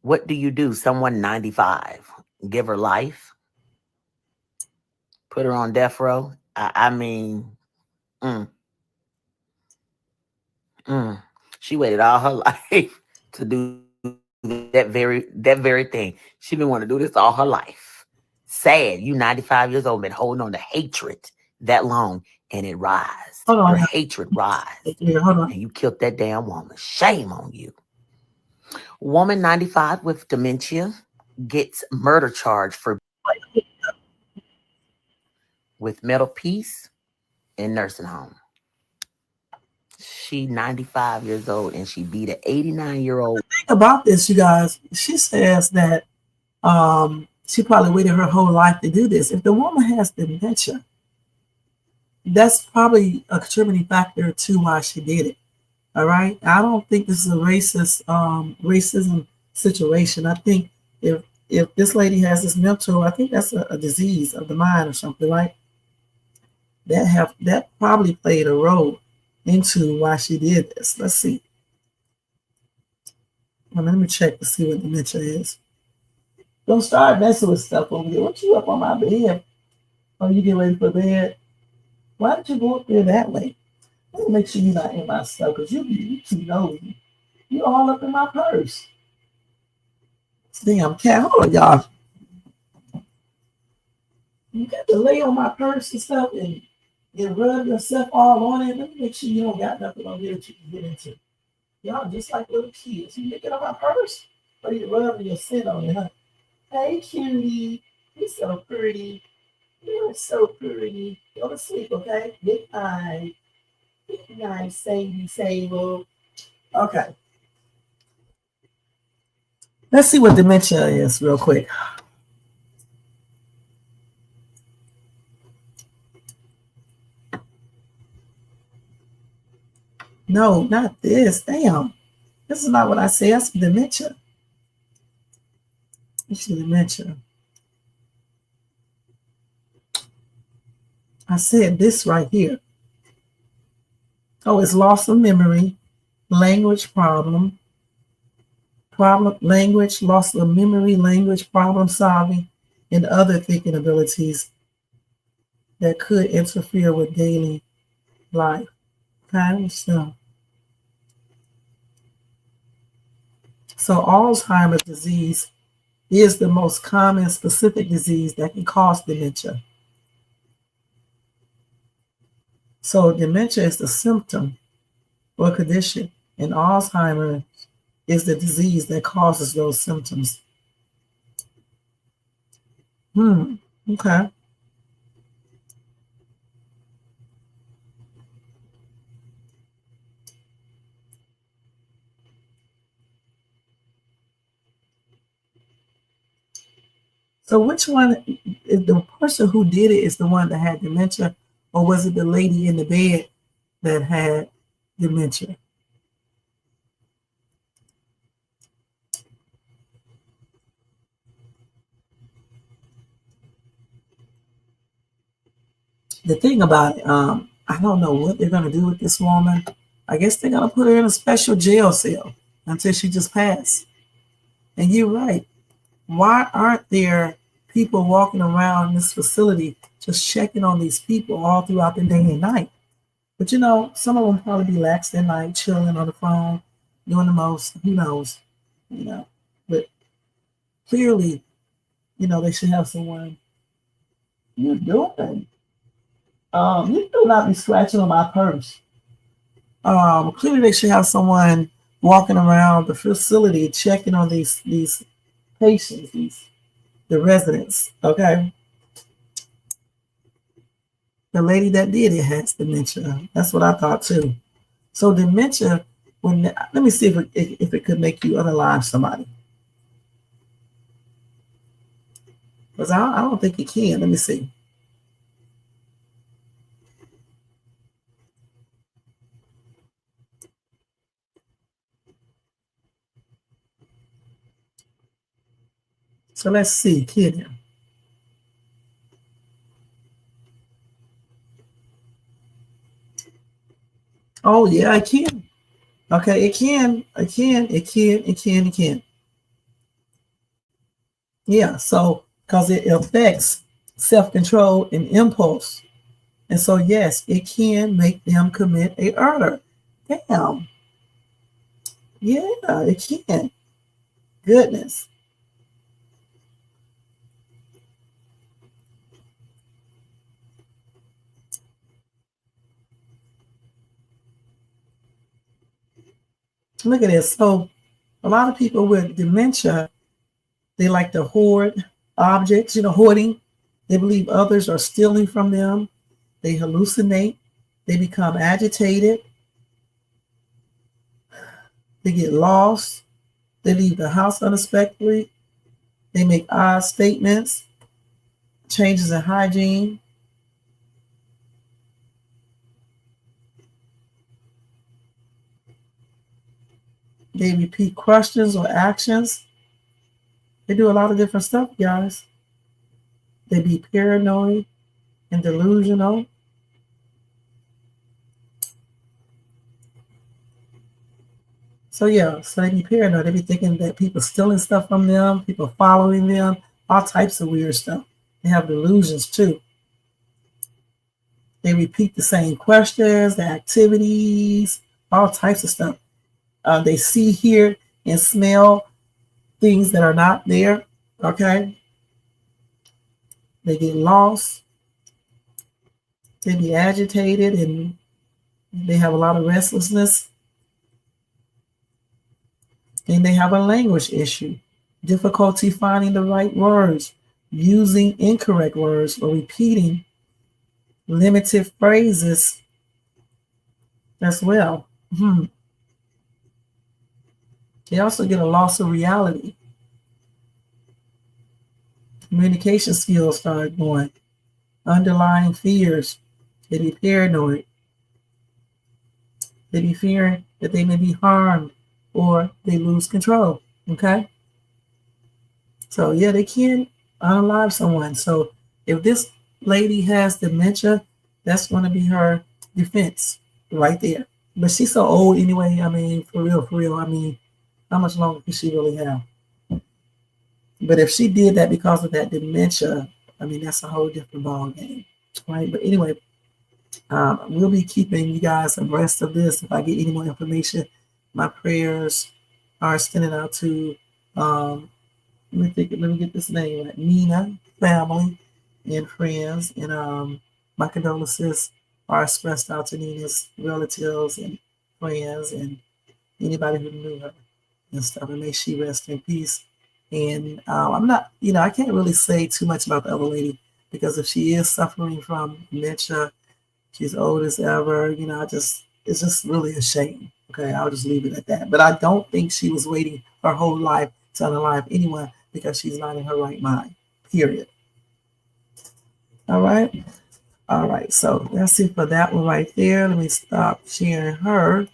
What do you do? Someone 95, give her life, put her on death row. I mean, she waited all her life to do that very thing. She been wanting to do this all her life. Sad, you 95 years old, been holding on to hatred that long, and it rise. Your hatred rise. And you killed that damn woman. Shame on you. Woman 95 with dementia gets murder charge for with metal piece in nursing home. She 95 years old and she beat an 89-year-old. Think about this, you guys. She says that she probably waited her whole life to do this. If the woman has dementia, that's probably a contributing factor to why she did it. All right. I don't think this is a racism situation. I think if this lady has this mental, I think that's a disease of the mind or something, right? That probably played a role into why she did this. Let's see. Well, let me check to see what dementia is. Don't start messing with stuff over here. What you up on my bed? Oh, you get ready for bed? Why did you go up there that way? Let me make sure you're not in my stuff, because you too nosy. You all up in my purse. Damn cat. Hold on, y'all. You got to lay on my purse and stuff and rub yourself all on it. Let me make sure you don't got nothing on here that you can get into. Y'all just like little kids. You get on my purse, or you rubbing your scent on it, huh? Hey, cutie. You're so pretty. You're so pretty. Go to sleep, okay? Good night. Good night, Sadie Sable. Okay. Let's see what dementia is real quick. No, not this. Damn. This is not what I said. That's dementia. It's dementia. I said this right here. Oh, it's loss of memory, language problem, problem language, loss of memory, language, problem solving, and other thinking abilities that could interfere with daily life. Okay, so Alzheimer's disease is the most common specific disease that can cause dementia. So dementia is the symptom or condition, and Alzheimer's is the disease that causes those symptoms. Okay. So which one is the person who did it is the one that had dementia, or was it the lady in the bed that had dementia? The thing about it, I don't know what they're gonna do with this woman. I guess they're gonna put her in a special jail cell until she just passed. And you're right. Why aren't there people walking around this facility just checking on these people all throughout the day and night? But you know, some of them probably be lax at night, chilling on the phone, doing the most. Who knows? You know, but clearly, you know, they should have someone. You're doing. You do not be scratching on my purse. Clearly, they should have someone walking around the facility checking on these patients, the residents. Okay, the lady that did it has dementia. That's what I thought too. So dementia, let me see if it could make you unalive somebody. Because I don't think it can. Let me see. So let's see, can you? Oh yeah, I can. Okay, it can. It can. Yeah, so because it affects self-control and impulse. And so yes, it can make them commit a murder. Damn. Yeah, it can. Goodness. Look at this. So a lot of people with dementia, they like to hoard objects, hoarding. They believe others are stealing from them. They hallucinate. They become agitated. They get lost. They leave the house unexpectedly. They make odd statements, changes in hygiene. They repeat questions or actions. They do a lot of different stuff, guys. They be paranoid and delusional. So yeah, so they be paranoid. They be thinking that people stealing stuff from them, people following them, all types of weird stuff. They have delusions too. They repeat the same questions, the activities, all types of stuff. They see, hear, and smell things that are not there. Okay. They get lost. They be agitated and they have a lot of restlessness. And they have a language issue, difficulty finding the right words, using incorrect words, or repeating limited phrases as well. They also get a loss of reality. Communication skills start going. Underlying fears. They be paranoid. They be fearing that they may be harmed or they lose control. Okay? So yeah, they can unalive someone. So if this lady has dementia, that's going to be her defense right there. But she's so old anyway. I mean, for real. I mean, How much longer can she really have? But if she did that because of that dementia, I mean, that's a whole different ball game, right? But anyway, we'll be keeping you guys abreast of this. If I get any more information, my prayers are extended out to, let me get this name right, Nina, family, and friends. And my condolences are expressed out to Nina's relatives and friends and anybody who knew her and stuff. And may she rest in peace. And I'm not, I can't really say too much about the other lady because if she is suffering from dementia, she's old as ever, it's just really a shame. Okay, I'll just leave it at that. But I don't think she was waiting her whole life to unalive anyone because she's not in her right mind, period. All right. All right. So that's it for that one right there. Let me stop sharing her.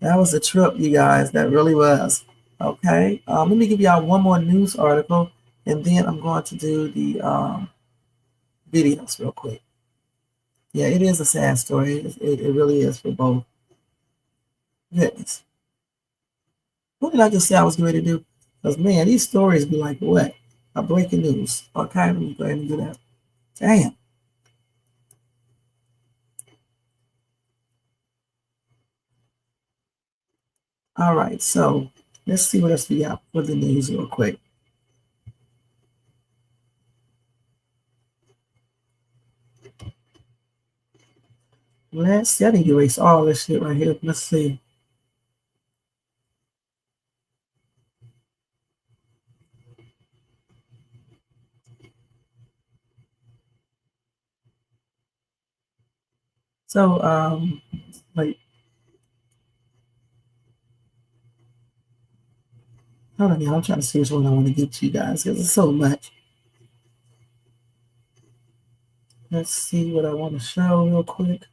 That was a trip, you guys. That really was. Okay. Let me give y'all one more news article, and then I'm going to do the videos real quick. Yeah, it is a sad story. It really is for both. Goodness. What did I just say I was going to do? Because, man, these stories be like, what? A breaking news. Okay, let me go ahead and do that. Damn. All right, so let's see what else we got for the news real quick. Let's see. I need to erase all this shit right here. Let's see. So, wait. Hold on, y'all. I'm trying to see which one I want to get to you guys because it's so much. Let's see what I want to show real quick.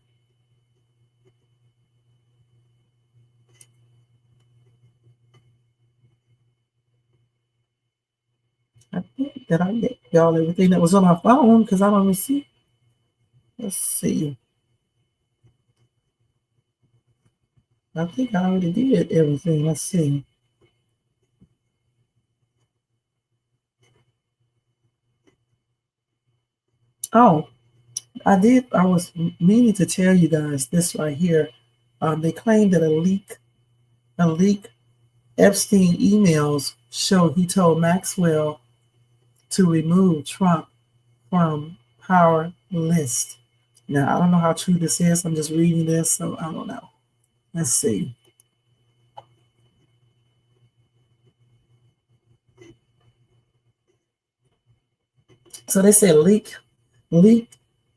I think that I get y'all everything that was on my phone because I don't even see. Let's see. I think I already did everything. Let's see. Oh, I did. I was meaning to tell you guys this right here. They claim that a leak Epstein emails show he told Maxwell to remove Trump from power list. Now, I don't know how true this is. I'm just reading this, so I don't know. Let's see. So they said leaked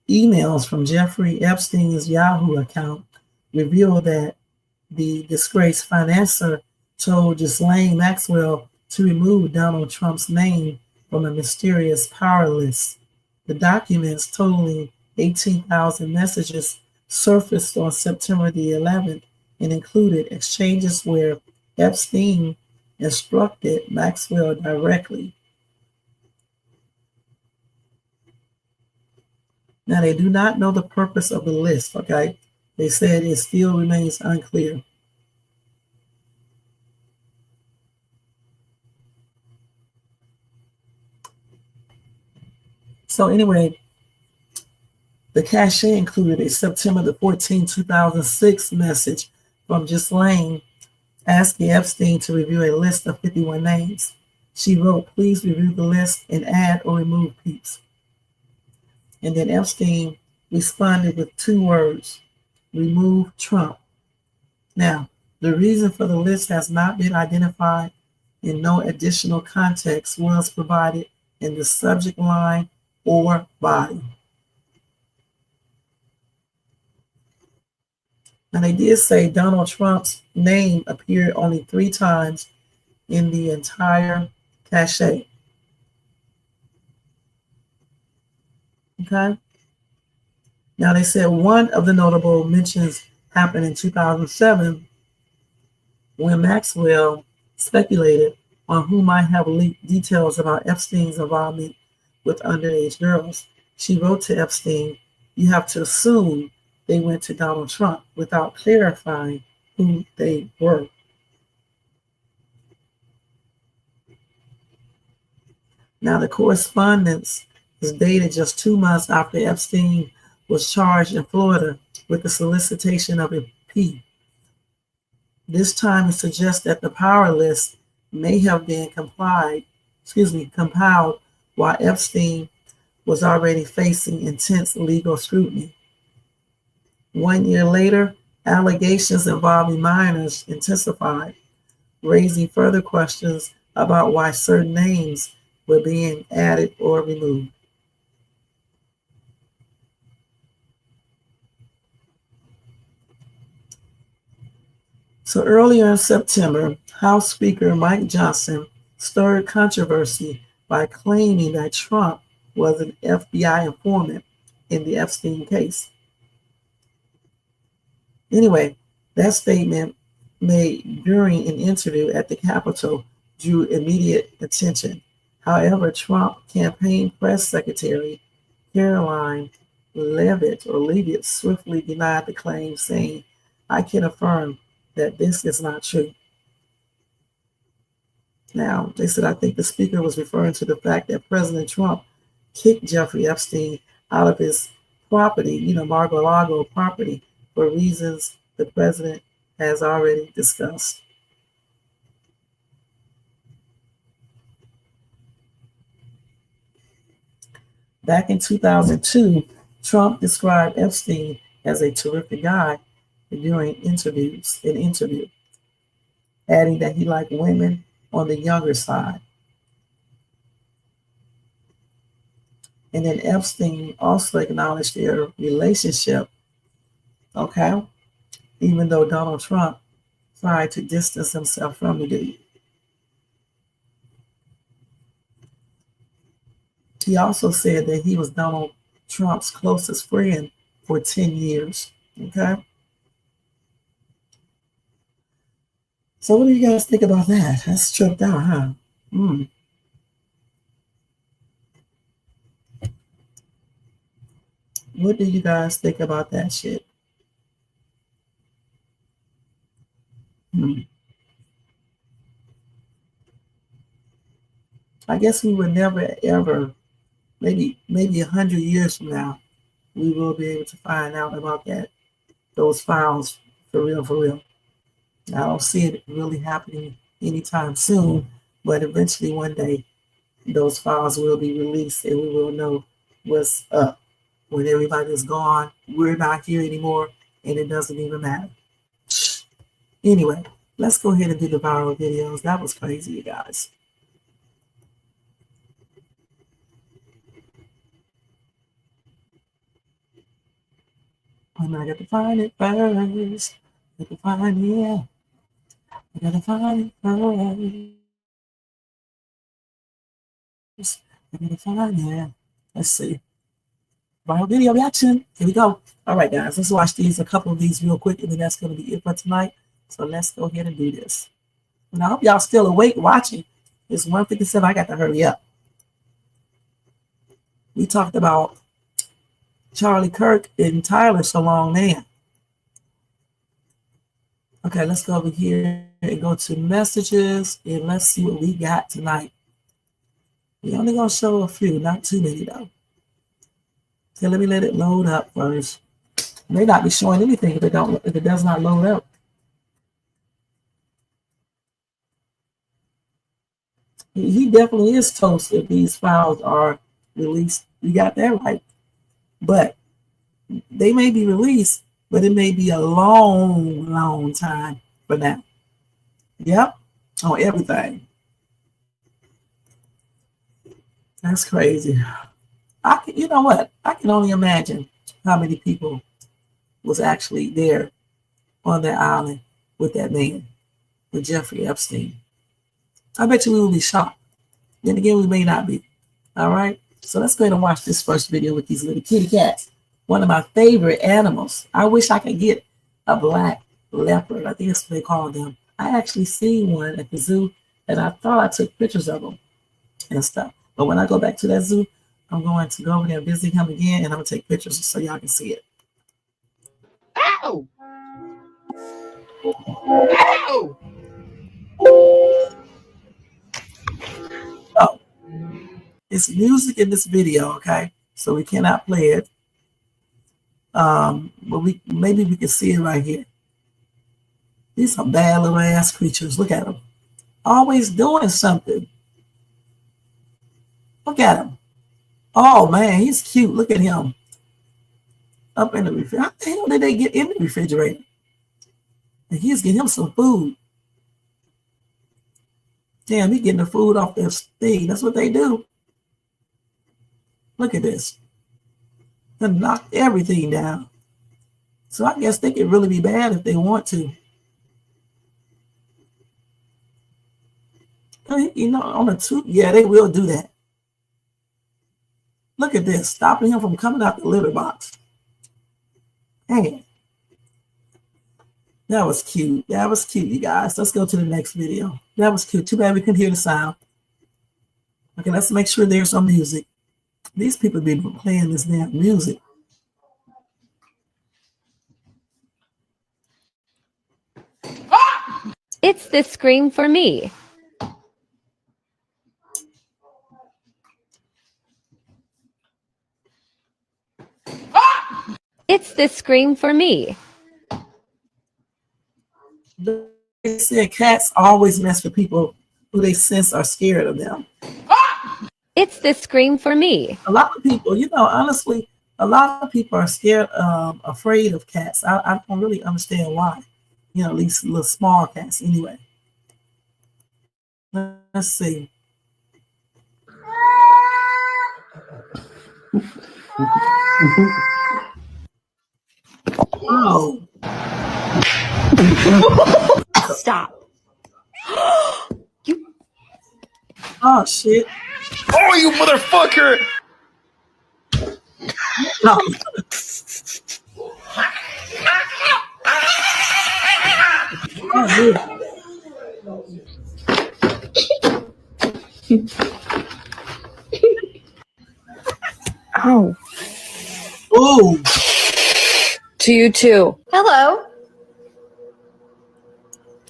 emails from Jeffrey Epstein's Yahoo account reveal that the disgraced financier told Ghislaine Maxwell to remove Donald Trump's name from a mysterious power list. The documents, totaling 18,000 messages, surfaced on September the 11th and included exchanges where Epstein instructed Maxwell directly. Now, they do not know the purpose of the list, okay? They said it still remains unclear. So anyway, the cache included a September the 14th, 2006 message from Ghislaine asking Epstein to review a list of 51 names. She wrote, please review the list and add or remove peeps. And then Epstein responded with 2 words, remove Trump. Now, the reason for the list has not been identified and no additional context was provided in the subject line or body. Now, they did say Donald Trump's name appeared only 3 times in the entire cache. Okay. Now, they said one of the notable mentions happened in 2007 when Maxwell speculated on who might have leaked details about Epstein's involvement with underage girls. She wrote to Epstein, you have to assume they went to Donald Trump without clarifying who they were. Now, the correspondence is dated just 2 months after Epstein was charged in Florida with the solicitation of a P. This time it suggests that the power list may have been compiled while Epstein was already facing intense legal scrutiny. 1 year later, allegations involving minors intensified, raising further questions about why certain names were being added or removed. So earlier in September, House Speaker Mike Johnson stirred controversy by claiming that Trump was an FBI informant in the Epstein case. Anyway, that statement made during an interview at the Capitol drew immediate attention. However, Trump campaign press secretary Caroline Leavitt swiftly denied the claim, saying, "I can affirm that this is not true." Now, they said, I think the speaker was referring to the fact that President Trump kicked Jeffrey Epstein out of his property, Mar-a-Lago property, for reasons the president has already discussed. Back in 2002, Trump described Epstein as a terrific guy during an interview, adding that he liked women on the younger side. And then Epstein also acknowledged their relationship, okay, even though Donald Trump tried to distance himself from the dude. He also said that he was Donald Trump's closest friend for 10 years, okay? So what do you guys think about that? That's tripped out, huh? What do you guys think about that shit? I guess we would never ever, maybe 100 years from now, we will be able to find out about those files for real, for real. I don't see it really happening anytime soon, but eventually one day those files will be released and we will know what's up. When everybody is gone, we're not here anymore, and it doesn't even matter. Anyway, let's go ahead and do the viral videos. That was crazy, you guys. I got to find it first. I got to find it. I got to find it first. I got to find it. Let's see. Viral video reaction. Here we go. All right, guys, let's watch a couple of these real quick, and then that's going to be it for tonight. So let's go ahead and do this. And I hope y'all still awake watching. It's 1:57. I got to hurry up. We talked about Charlie Kirk and Tyler so long, man. Okay, let's go over here and go to messages, and let's see what we got tonight. We're only going to show a few, not too many, though. So let me let it load up first. It may not be showing anything if it does not load up. He definitely is toast if these files are released. You got that right. But they may be released, but it may be a long, long time for now. Yep, on everything. That's crazy. You know what? I can only imagine how many people was actually there on that island with that man, with Jeffrey Epstein. I bet you we will be shocked. Then again, we may not be. All right? So let's go ahead and watch this first video with these little kitty cats. One of my favorite animals. I wish I could get a black leopard. I think that's what they call them. I actually seen one at the zoo, and I thought I took pictures of them and stuff. But when I go back to that zoo, I'm going to go over there and visit him again, and I'm going to take pictures so y'all can see it. Ow! Ow! Oh, It's music in this video, okay? So we cannot play it. But maybe we can see it right here. These are bad little ass creatures. Look at them. Always doing something. Look at him. Oh man, he's cute. Look at him. Up in the refrigerator. How the hell did they get in the refrigerator? And he's getting him some food. Damn, he getting the food off their thing. That's what they do. Look at this. They knocked everything down. So I guess they could really be bad if they want to. You know, on a two, yeah, they will do that. Look at this, stopping him from coming out the litter box. Dang. That was cute. That was cute, you guys. Let's go to the next video. That was cute. Too bad we couldn't hear the sound. Okay, let's make sure there's some music. These people be playing this damn music. It's the scream for me. It's the scream for me. They said cats always mess with people who they sense are scared of them. It's the scream for me. A lot of people, you know, honestly, a lot of people are scared, afraid of cats. I don't really understand why. You know, at least little small cats anyway. Let's see. Oh. Stop. Oh, shit. Oh, you motherfucker! No. Oh, yeah. Oh. Ooh. To you too. Hello.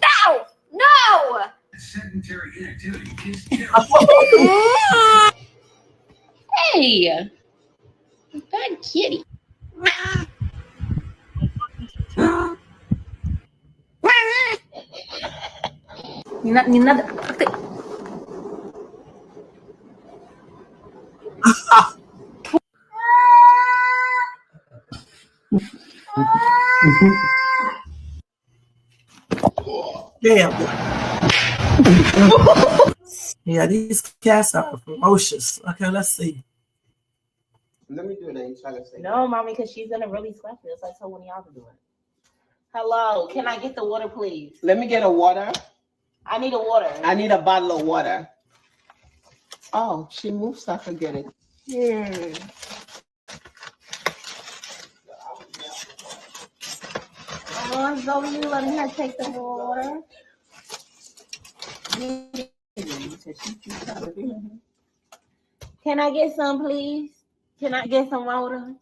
No! No! Sedentary inactivity is Hey! Bad kitty. Не надо. Как ты? Damn. Yeah, these cats are ferocious. Okay, let's see. Let me do it and try to say. No, mommy, because she's gonna really slap this. I told one of y'all to do it. Hello, can I get the water, please? Let me get a water. I need a water. I need a bottle of water. Oh, she moved so I could get it. Oh, Zoe, you letting her take the water? Can I get some, please? Can I get some water?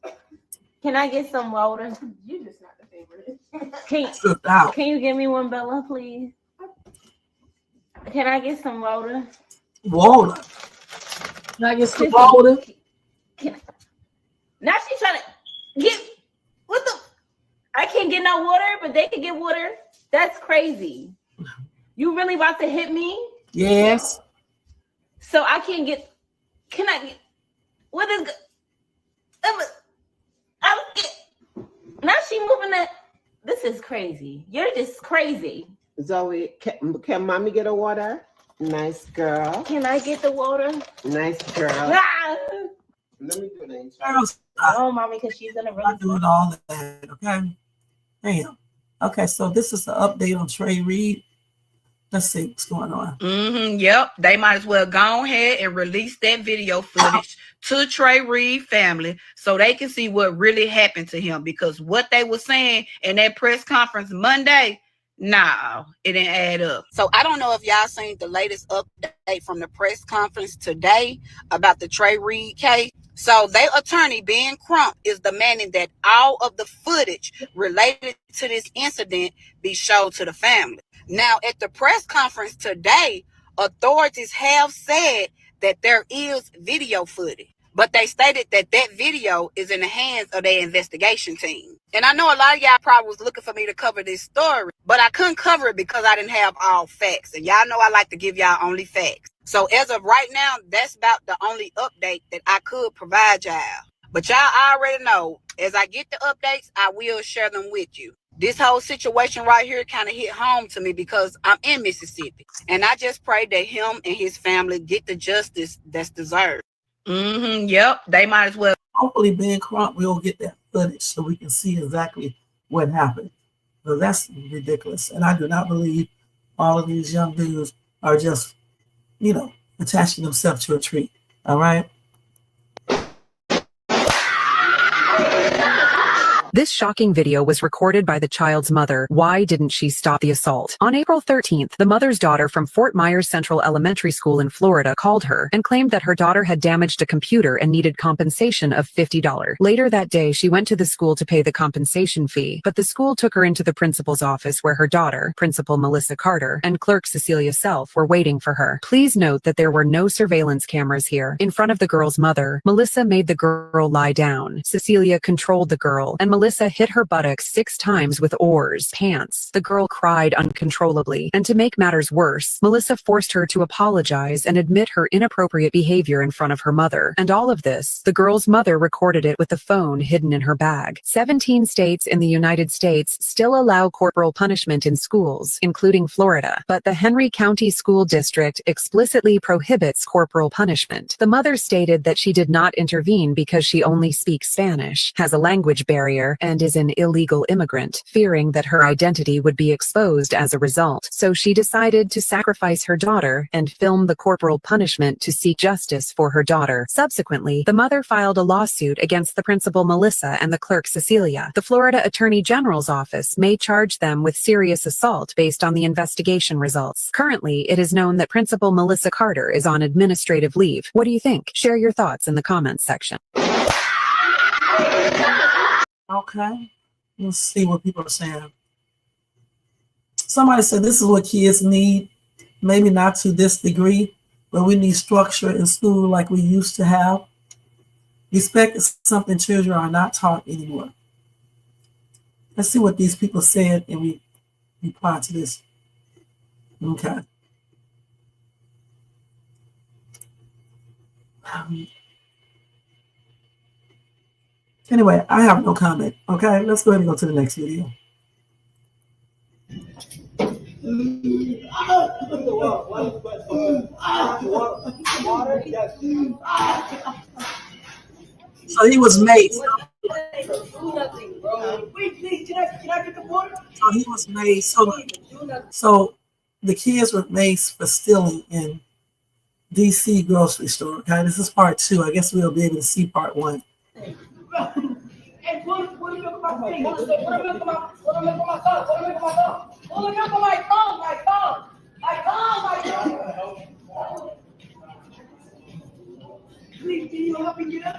Can I get some water? You're just not the favorite. Can you give me one, Bella, please? Can I get some water? Water. Can I get some water? Now she's trying to get what the? I can't get no water, but they can get water. That's crazy. You really about to hit me? Yes. So I can't get. Can I get? What is? Now she moving that. This is crazy. You're just crazy. Zoe, can mommy get a water? Nice girl. Can I get the water? Nice girl. Ah! Let me do it. Oh, mommy, because she's gonna really doing all that. Okay. Damn. Okay, so this is the update on Trey Reed. Let's see what's going on. Yep. They might as well go ahead and release that video footage to Trey Reed family so they can see what really happened to him, because what they were saying in that press conference Monday, no, it didn't add up. So I don't know if y'all seen the latest update from the press conference today about the Trey Reed case. So their attorney, Ben Crump, is demanding that all of the footage related to this incident be shown to the family. Now, at the press conference today, authorities have said that there is video footage, but they stated that that video is in the hands of their investigation team. And I know a lot of y'all probably was looking for me to cover this story, but I couldn't cover it because I didn't have all facts. And y'all know I like to give y'all only facts. So as of right now, that's about the only update that I could provide y'all. But y'all already know, as I get the updates, I will share them with you. This whole situation right here kind of hit home to me because I'm in Mississippi. And I just pray that him and his family get the justice that's deserved. Yep, they might as well. Hopefully, Ben Crump will get that footage so we can see exactly what happened. So that's ridiculous. And I do not believe all of these young dudes are just, attaching themselves to a tree. All right. This shocking video was recorded by the child's mother. Why didn't she stop the assault? On April 13th, the mother's daughter from Fort Myers Central Elementary School in Florida called her and claimed that her daughter had damaged a computer and needed compensation of $50. Later that day, she went to the school to pay the compensation fee, but the school took her into the principal's office where her daughter, Principal Melissa Carter, and clerk Cecilia Self were waiting for her. Please note that there were no surveillance cameras here. In front of the girl's mother, Melissa made the girl lie down. Cecilia controlled the girl, and Melissa hit her buttocks 6 times with oars, pants. The girl cried uncontrollably, and to make matters worse, Melissa forced her to apologize and admit her inappropriate behavior in front of her mother. And all of this, the girl's mother recorded it with the phone hidden in her bag. 17 states in the United States still allow corporal punishment in schools, including Florida, but the Henry County School District explicitly prohibits corporal punishment. The mother stated that she did not intervene because she only speaks Spanish, has a language barrier, and is an illegal immigrant, fearing that her identity would be exposed as a result. So she decided to sacrifice her daughter and film the corporal punishment to seek justice for her daughter. Subsequently, the mother filed a lawsuit against the principal Melissa and the clerk Cecilia. The Florida Attorney General's office may charge them with serious assault based on the investigation results. Currently, it is known that Principal Melissa Carter is on administrative leave. What do you think? Share your thoughts in the comments section. Okay, let's see what people are saying. Somebody said this is what kids need, maybe not to this degree, but we need structure in school like we used to have. Respect is something children are not taught anymore. Let's see what these people said and we reply to this. Okay. Anyway, I have no comment. Okay, let's go ahead and go to the next video. So he was maced. So he was maced. So the kids were maced for stealing in DC grocery store. Okay, this is part 2. I guess we'll be able to see part 1. Please, can you help me get up?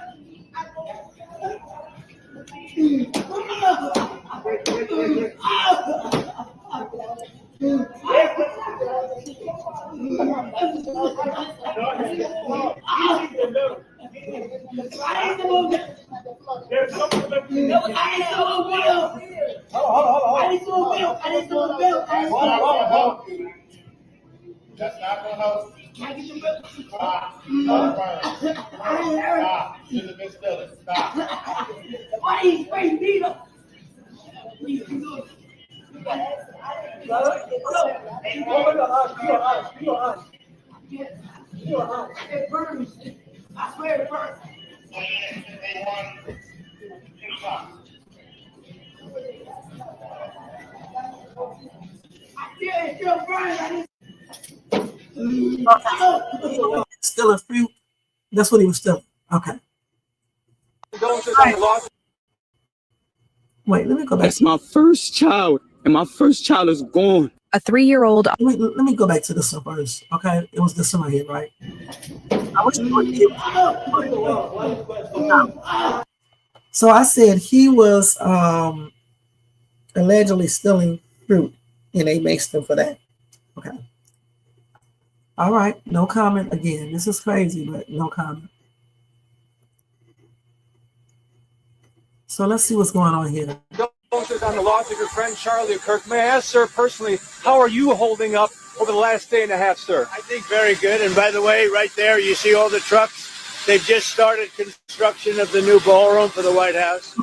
That's not gonna help. Can I get your bill? Stop. Stop. You're the best stealer. Stop. Why are you spraying me up? Please do it. It burns. I swear it burns. It still burns. Stealing fruit. That's what he was stealing. Okay. Wait, let me go back. That's my first child, and my first child is gone. A 3-year-old. Let me go back to this one first. Okay, it was this one right here, right? I wish you would So I said he was allegedly stealing fruit, and they maced him for that. Okay. All right, no comment again. This is crazy, but no comment. So let's see what's going on here. On the loss of your friend Charlie Kirk, may I ask, sir, personally, how are you holding up over the last day and a half, sir? I think very good. And by the way, right there, you see all the trucks. They've just started construction of the new ballroom for the White House.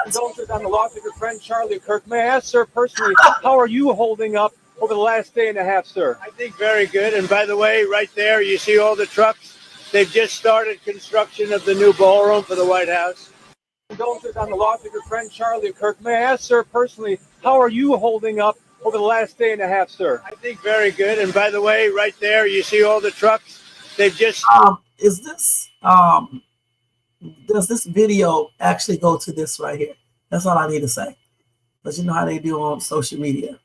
Condolences on the loss of your friend Charlie Kirk. May I ask, sir, personally, how are you holding up over the last day and a half, sir? I think very good. And by the way, right there, you see all the trucks. They've just started construction of the new ballroom for the White House. Condolences on the loss of your friend Charlie Kirk. May I ask, sir, personally, how are you holding up over the last day and a half, sir? I think very good. And by the way, right there, you see all the trucks. They've just is this does this video actually go to this right here? That's all I need to say. But you know how they do on social media.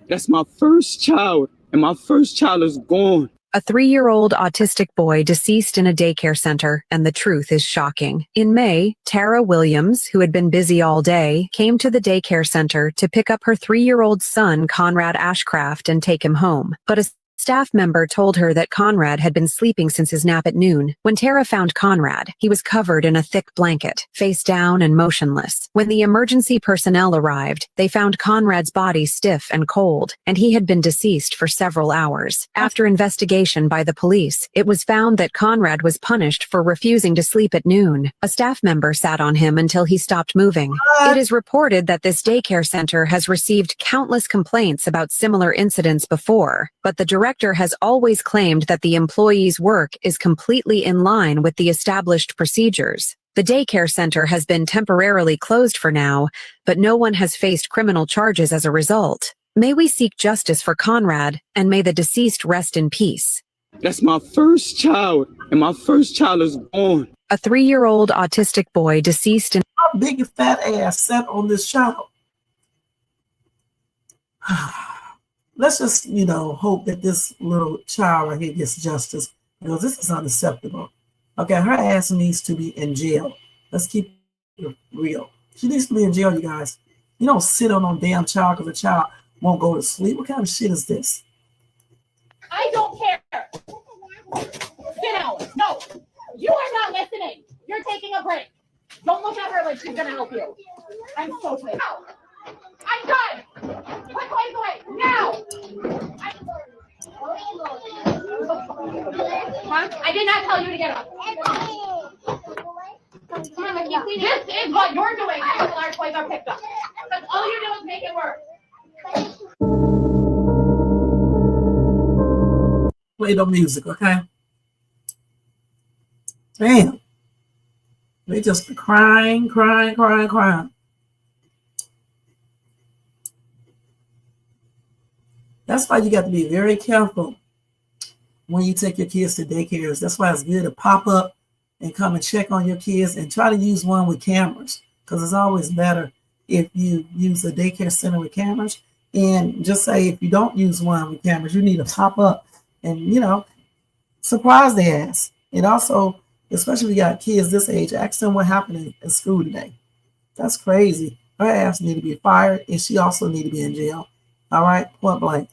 That's my first child, and my first child is gone. A 3-year-old autistic boy deceased in a daycare center, and the truth is shocking. In May, Tara Williams, who had been busy all day, came to the daycare center to pick up her 3-year-old son, Conrad Ashcraft, and take him home. But a staff member told her that Conrad had been sleeping since his nap at noon. When Tara found Conrad, he was covered in a thick blanket, face down and motionless. When the emergency personnel arrived, they found Conrad's body stiff and cold, and he had been deceased for several hours. After investigation by the police, it was found that Conrad was punished for refusing to sleep at noon. A staff member sat on him until he stopped moving. It is reported that this daycare center has received countless complaints about similar incidents before, but the director has always claimed that the employee's work is completely in line with the established procedures. The daycare center has been temporarily closed for now, but no one has faced criminal charges as a result. May we seek justice for Conrad, and may the deceased rest in peace. That's my first child, and my first child is gone. A 3-year-old autistic boy deceased in... How big a fat ass sat on this child? Let's just, hope that this little child right here gets justice, because this is unacceptable. Okay, her ass needs to be in jail. Let's keep it real. She needs to be in jail, you guys. You don't sit on no damn child because the child won't go to sleep. What kind of shit is this? I don't care. Sit down. No, you are not listening. You're taking a break. Don't look at her like she's gonna help you. I'm so pissed. I'm done. Put toys away now. Huh? I did not tell you to get up. Come on, Mickey, this is what you're doing until our toys are picked up. Because all you do is make it work. Play the music, okay? Damn. They just crying. That's why you got to be very careful when you take your kids to daycares. That's why it's good to pop up and come and check on your kids and try to use one with cameras, because it's always better if you use a daycare center with cameras. And just say if you don't use one with cameras, you need to pop up and, surprise their ass. And also, especially if you got kids this age, ask them what happened in school today. That's crazy. Her ass need to be fired, and she also need to be in jail. All right, point blank.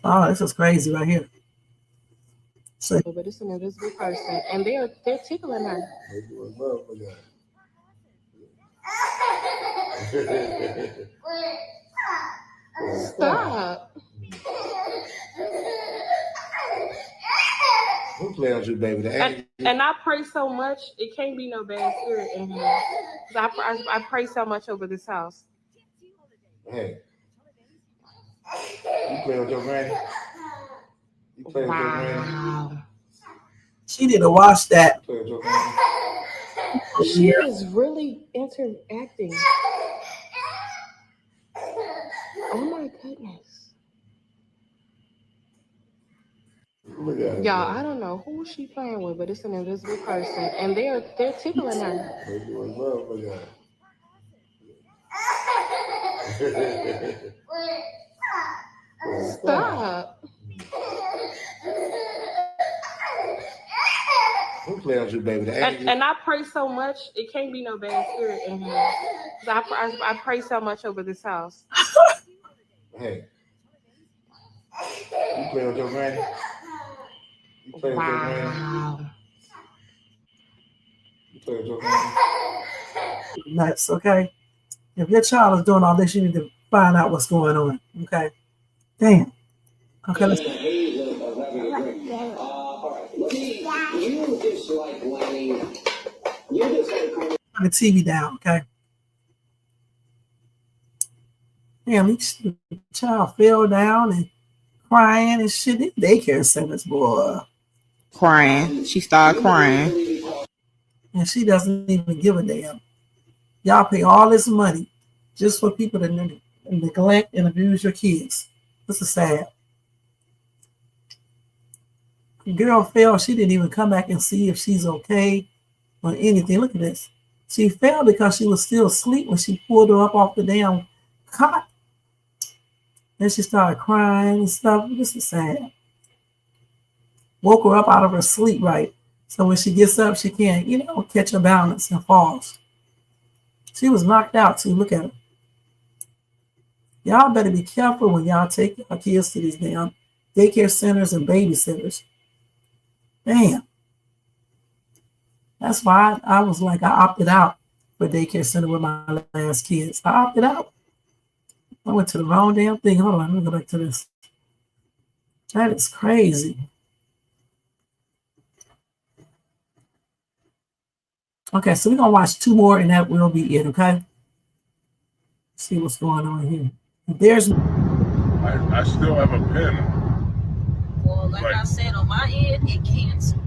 Oh, this is crazy right here. So, but it's an invisible person, and they're tickling her. Stop. Who play on you, baby? And I pray so much, it can't be no bad spirit in here. I pray so much over this house. Hey. You play with your granny? You play with your granny? She need to watch that. Play with your granny? She is really interacting. Oh my goodness. Look at her. Y'all, I don't know who she playing with, but it's an invisible person, and they're tickling her. They doing love for y'all. Stop. Who play on you, baby? And I pray so much, it can't be no bad spirit in here. I pray so much over this house. Hey, you play with your granny? You play with your granny? You play with your granny? Nuts, okay? If your child is doing all this, you need to find out what's going on, okay? Damn. Okay, let's go. Turn the TV down, okay? Damn, each child fell down and crying and shit. These daycare centers, boy. Crying. She started crying. And she doesn't even give a damn. Y'all pay all this money just for people to neglect and abuse your kids. This is sad. The girl fell. She didn't even come back and see if she's okay or anything. Look at this. She fell because she was still asleep when she pulled her up off the damn cot. Then she started crying and stuff. This is sad. Woke her up out of her sleep, right? So when she gets up, she can't, catch her balance and falls. She was knocked out too. Look at her. Y'all better be careful when y'all take your kids to these damn daycare centers and babysitters. Damn. That's why I was like, I opted out for daycare center with my last kids. I opted out. I went to the wrong damn thing. Hold on, let me go back to this. That is crazy. Okay, so we're going to watch 2 more and that will be it, okay? See what's going on here. There's... I still have a pen. Well, like I said, on my end, it cancels.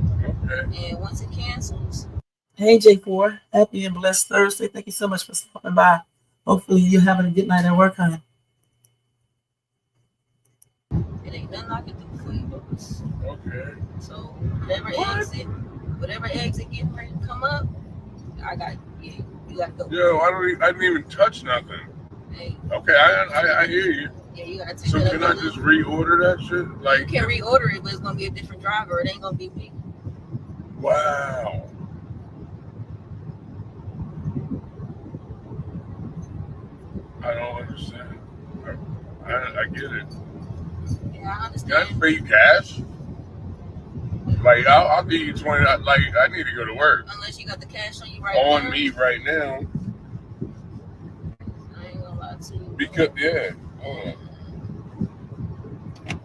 Okay. And once it cancels... Hey, J4. Happy and blessed Thursday. Thank you so much for stopping by. Hopefully you're having a good night at work, honey. It ain't nothing I can do for you, folks. Okay. So whatever exit getting ready to come up, you gotta go. Yo, I didn't even touch nothing. Hey. Okay, I hear you. Yeah, you gotta take So can I just reorder that shit? You can reorder it, but it's gonna be a different driver. It ain't gonna be me. Wow. I don't understand. I get it. Yeah, I understand. Can I pay you cash? Like, I'll give you 20. Like, I need to go to work. Unless you got the cash on you right now. On me right now. I ain't gonna lie to you. Because, yeah.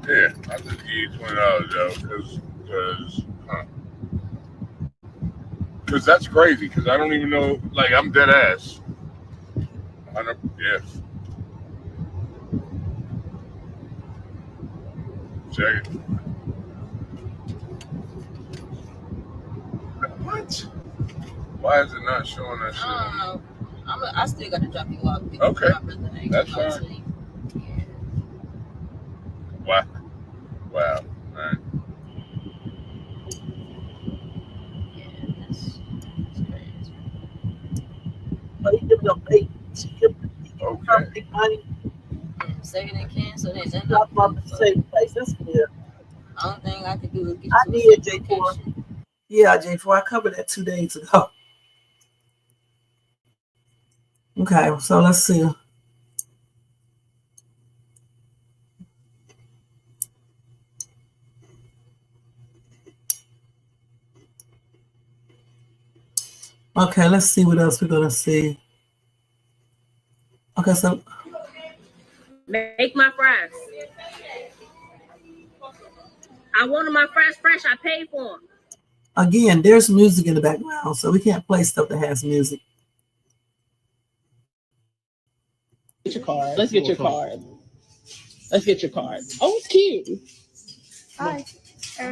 Yeah, I'll just give you $20 though, because that's crazy. Because I don't even know. Like, I'm dead ass. Yeah. Check it. What? Why is it not showing that shit? I don't know. I still got to drop you off. Okay. That's fine. Yeah. Wow. Wow. All right. Yeah, that's crazy. But he giving up bait. Okay. Say they cancel that. That's not the same place. That's good. Only thing I could do is get I did, J4. Yeah, J4. I covered that 2 days ago. Okay, so let's see. Okay, let's see what else we're gonna see. Okay, so Make my fries. I wanted my fries fresh. I paid for them. again, there's music in the background, so we can't play stuff that has music. Get your card. Let's get your card. Let's get your card. Oh, it's cute. Hi.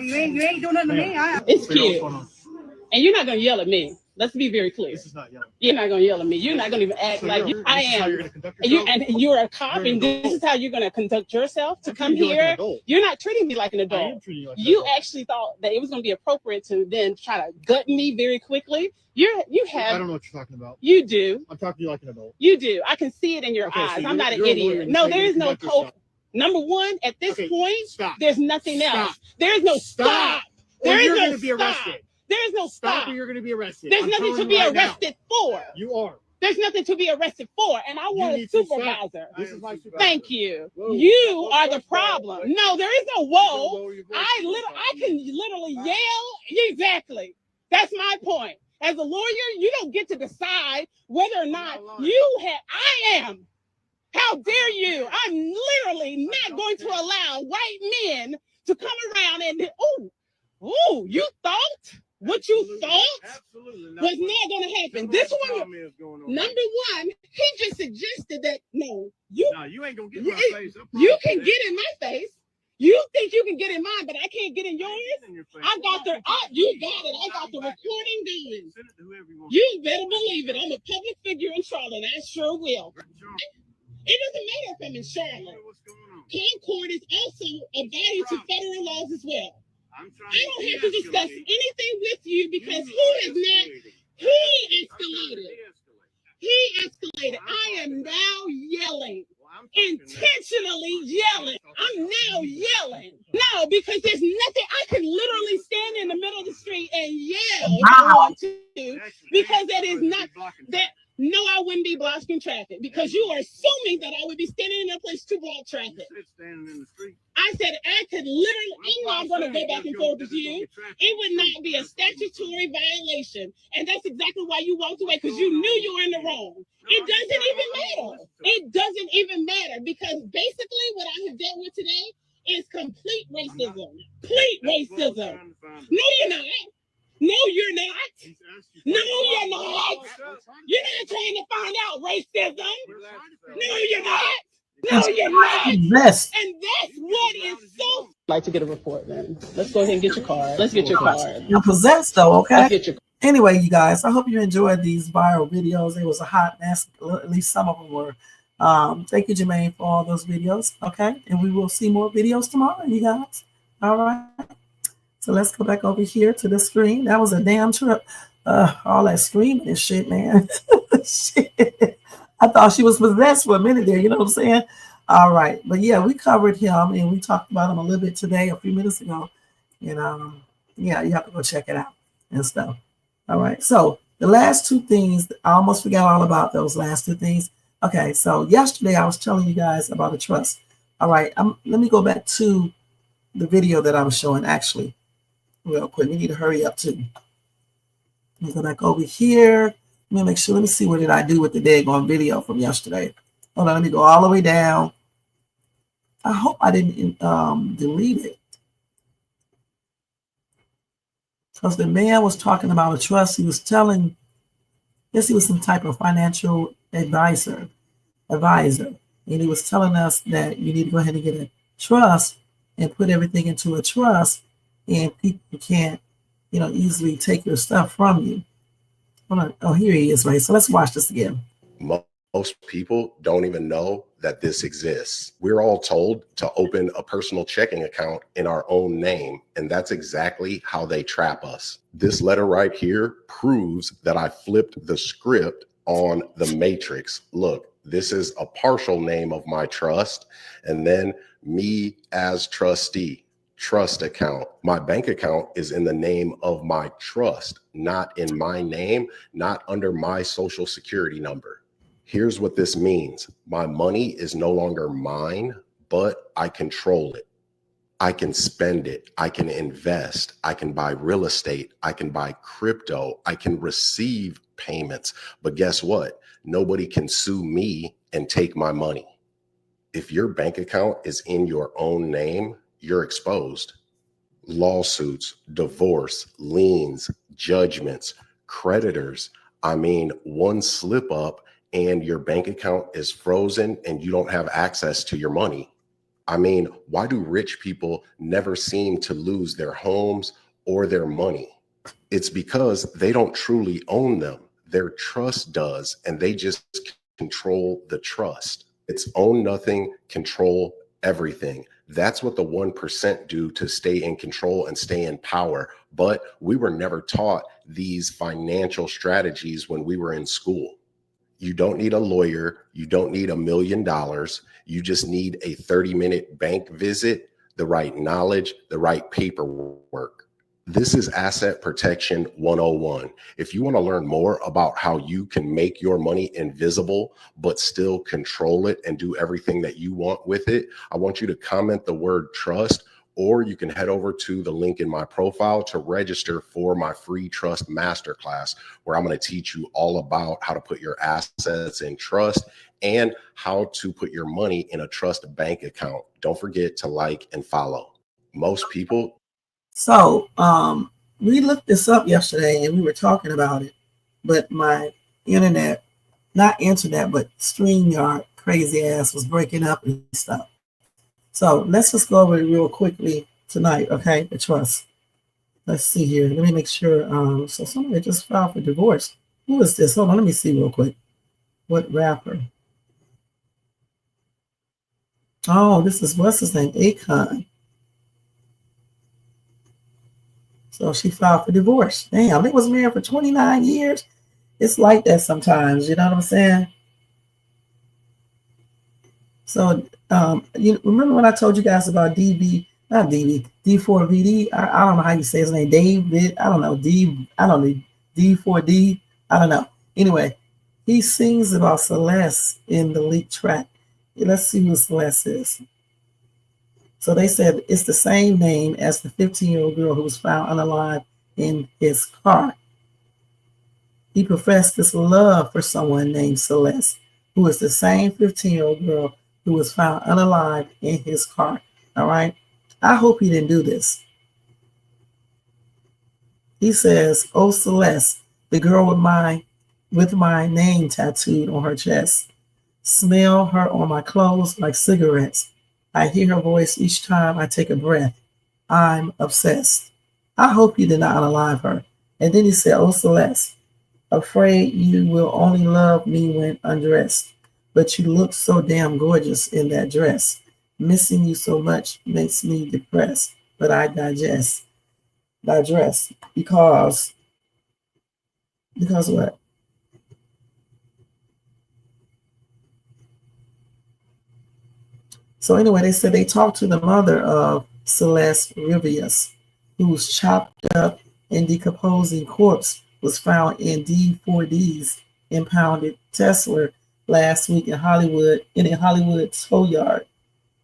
You ain't doing nothing to me. It's cute. And you're not gonna yell at me. Let's be very clear. This is not yelling. You're not gonna yell at me. You're not gonna even act so like I am. And you're a cop, and this is how you're gonna conduct yourself to come here. You're not treating me like an adult. I am treating you like an adult. Actually thought that it was gonna be appropriate to then try to gut me very quickly. You have. I don't know what you're talking about. You do. I'm talking to you like an adult. You do. I can see it in your eyes. So I'm not an idiot. No, there is no code. Number one, at this point, there's nothing else. There is no stop. There is no stop. There is no stop. Or you're going to be arrested. There's nothing to be arrested for. You are. There's nothing to be arrested for, and I want a supervisor. This is my supervisor. Thank you. Whoa, You whoa, are the whoa, problem. whoa. No, there is no whoa. Lower your voice. I can literally yell. Exactly. That's my point. As a lawyer, you don't get to decide whether or not you have. I am. How dare you? I'm literally not going to allow white men to come around and you thought what you thought was not going to happen. This one, number one, he just suggested that you ain't gonna get in my face. You can get in my face. You think you can get in mine, but I can't get in yours. I got the you got it. I got the recording going. You better believe it. I'm a public figure in Charlotte. I sure will. It doesn't matter if I'm in Charlotte. Concord is also a body to federal laws as well. I don't have to discuss anything with you because he escalated. I am now yelling. Intentionally yelling. I'm now yelling. No, because there's nothing. I can literally stand in the middle of the street and yell if I want to, because that is not that. No, I wouldn't be blocking traffic because you are assuming that I would be standing in a place to block traffic. Standing in the street. I said I could literally, I'm not going to go back and forth with you. It would not be a statutory violation. And that's exactly why you walked away, because you knew you were in the wrong. It doesn't even matter. It doesn't even matter, because basically what I have dealt with today is complete racism. Complete racism. No, you're not. No, you're not. No, you're not. You're not trying to find out racism. No, you're not. No, you're not. And that's what is so. Like to get a report, then. Let's go ahead and get your card. Let's get your card. You're possessed, though, okay? Let's get your. Anyway, you guys, I hope you enjoyed these viral videos. It was a hot mess. At least some of them were. Thank you, Jermaine, for all those videos. Okay, and we will see more videos tomorrow, you guys. All right. So let's go back over here to the screen. That was a damn trip. All that screaming and shit, man. Shit. I thought she was possessed for a minute there. You know what I'm saying? All right. But yeah, we covered him and we talked about him a little bit today, a few minutes ago. And yeah, you have to go check it out and stuff. All right. So the last two things, I almost forgot all about those last two things. Okay. So yesterday I was telling you guys about a trust. All right. Let me go back to the video that I was showing actually. Real quick, we need to hurry up too. Let me go back over here. Let me make sure. Let me see what did I do with the daggone video from yesterday. Hold on, let me go all the way down. I hope I didn't delete it. Because the man was talking about a trust. He was telling, yes, he was some type of financial advisor. And he was telling us that you need to go ahead and get a trust and put everything into a trust. And people can't, easily take your stuff from you. Hold on. Oh, here he is, right? So let's watch this again. Most people don't even know that this exists. We're all told to open a personal checking account in our own name, and that's exactly how they trap us. This letter right here proves that I flipped the script on the matrix. Look, this is a partial name of my trust, and then me as trustee. Trust account. My bank account is in the name of my trust, not in my name, not under my social security number. Here's what this means. My money is no longer mine, but I control it. I can spend it. I can invest. I can buy real estate. I can buy crypto. I can receive payments. But guess what? Nobody can sue me and take my money. If your bank account is in your own name, you're exposed. Lawsuits, divorce, liens, judgments, creditors. I mean, one slip up and your bank account is frozen and you don't have access to your money. I mean, why do rich people never seem to lose their homes or their money? It's because they don't truly own them. Their trust does, and they just control the trust. It's own nothing, control everything. That's what the 1% do to stay in control and stay in power. But we were never taught these financial strategies when we were in school. You don't need a lawyer. You don't need $1 million. You just need a 30-minute bank visit, the right knowledge, the right paperwork. This is Asset Protection 101. If you want to learn more about how you can make your money invisible, but still control it and do everything that you want with it, I want you to comment the word trust, or you can head over to the link in my profile to register for my free trust masterclass, where I'm going to teach you all about how to put your assets in trust and how to put your money in a trust bank account. Don't forget to like and follow. Most people. So we looked this up yesterday and we were talking about it, but my internet, not internet, but StreamYard crazy ass was breaking up and stuff. So let's just go over it real quickly tonight, okay? The trust. Let's see here. Let me make sure. So somebody just filed for divorce. Who is this? Hold on, let me see real quick. What rapper? Oh, this is what's his name? Akon. So she filed for divorce. Damn, they was married for 29 years. It's like that sometimes, you know what I'm saying? So you remember when I told you guys about D4VD? I don't know how you say his name. David, I don't know, D4D, I don't know. Anyway, he sings about Celeste in the leaked track. Let's see who Celeste is. So they said it's the same name as the 15-year-old girl who was found unalive in his car. He professed this love for someone named Celeste, who is the same 15-year-old girl who was found unalive in his car. All right. I hope he didn't do this. He says, "Oh, Celeste, the girl with my name tattooed on her chest. Smell her on my clothes like cigarettes. I hear her voice each time I take a breath. I'm obsessed." I hope you did not unalive her. And then he said, "Oh, Celeste, afraid you will only love me when undressed. But you look so damn gorgeous in that dress. Missing you so much makes me depressed. But I digress. Because what? So anyway, they said they talked to the mother of Celeste Rivius, whose chopped up and decomposing corpse was found in D4D's impounded Tesla last week in a Hollywood tow yard.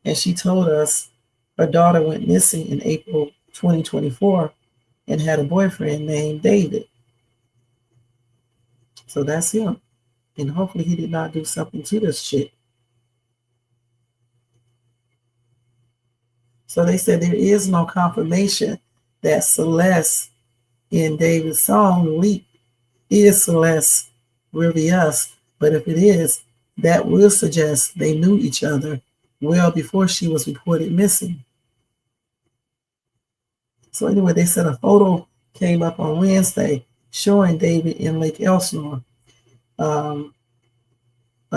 And she told us her daughter went missing in April 2024 and had a boyfriend named David. So that's him. And hopefully he did not do something to this chick. So they said there is no confirmation that Celeste in David's song Leap is Celeste Rivius, but if it is, that will suggest they knew each other well before she was reported missing. So anyway, they said a photo came up on Wednesday showing David in Lake Elsinore, a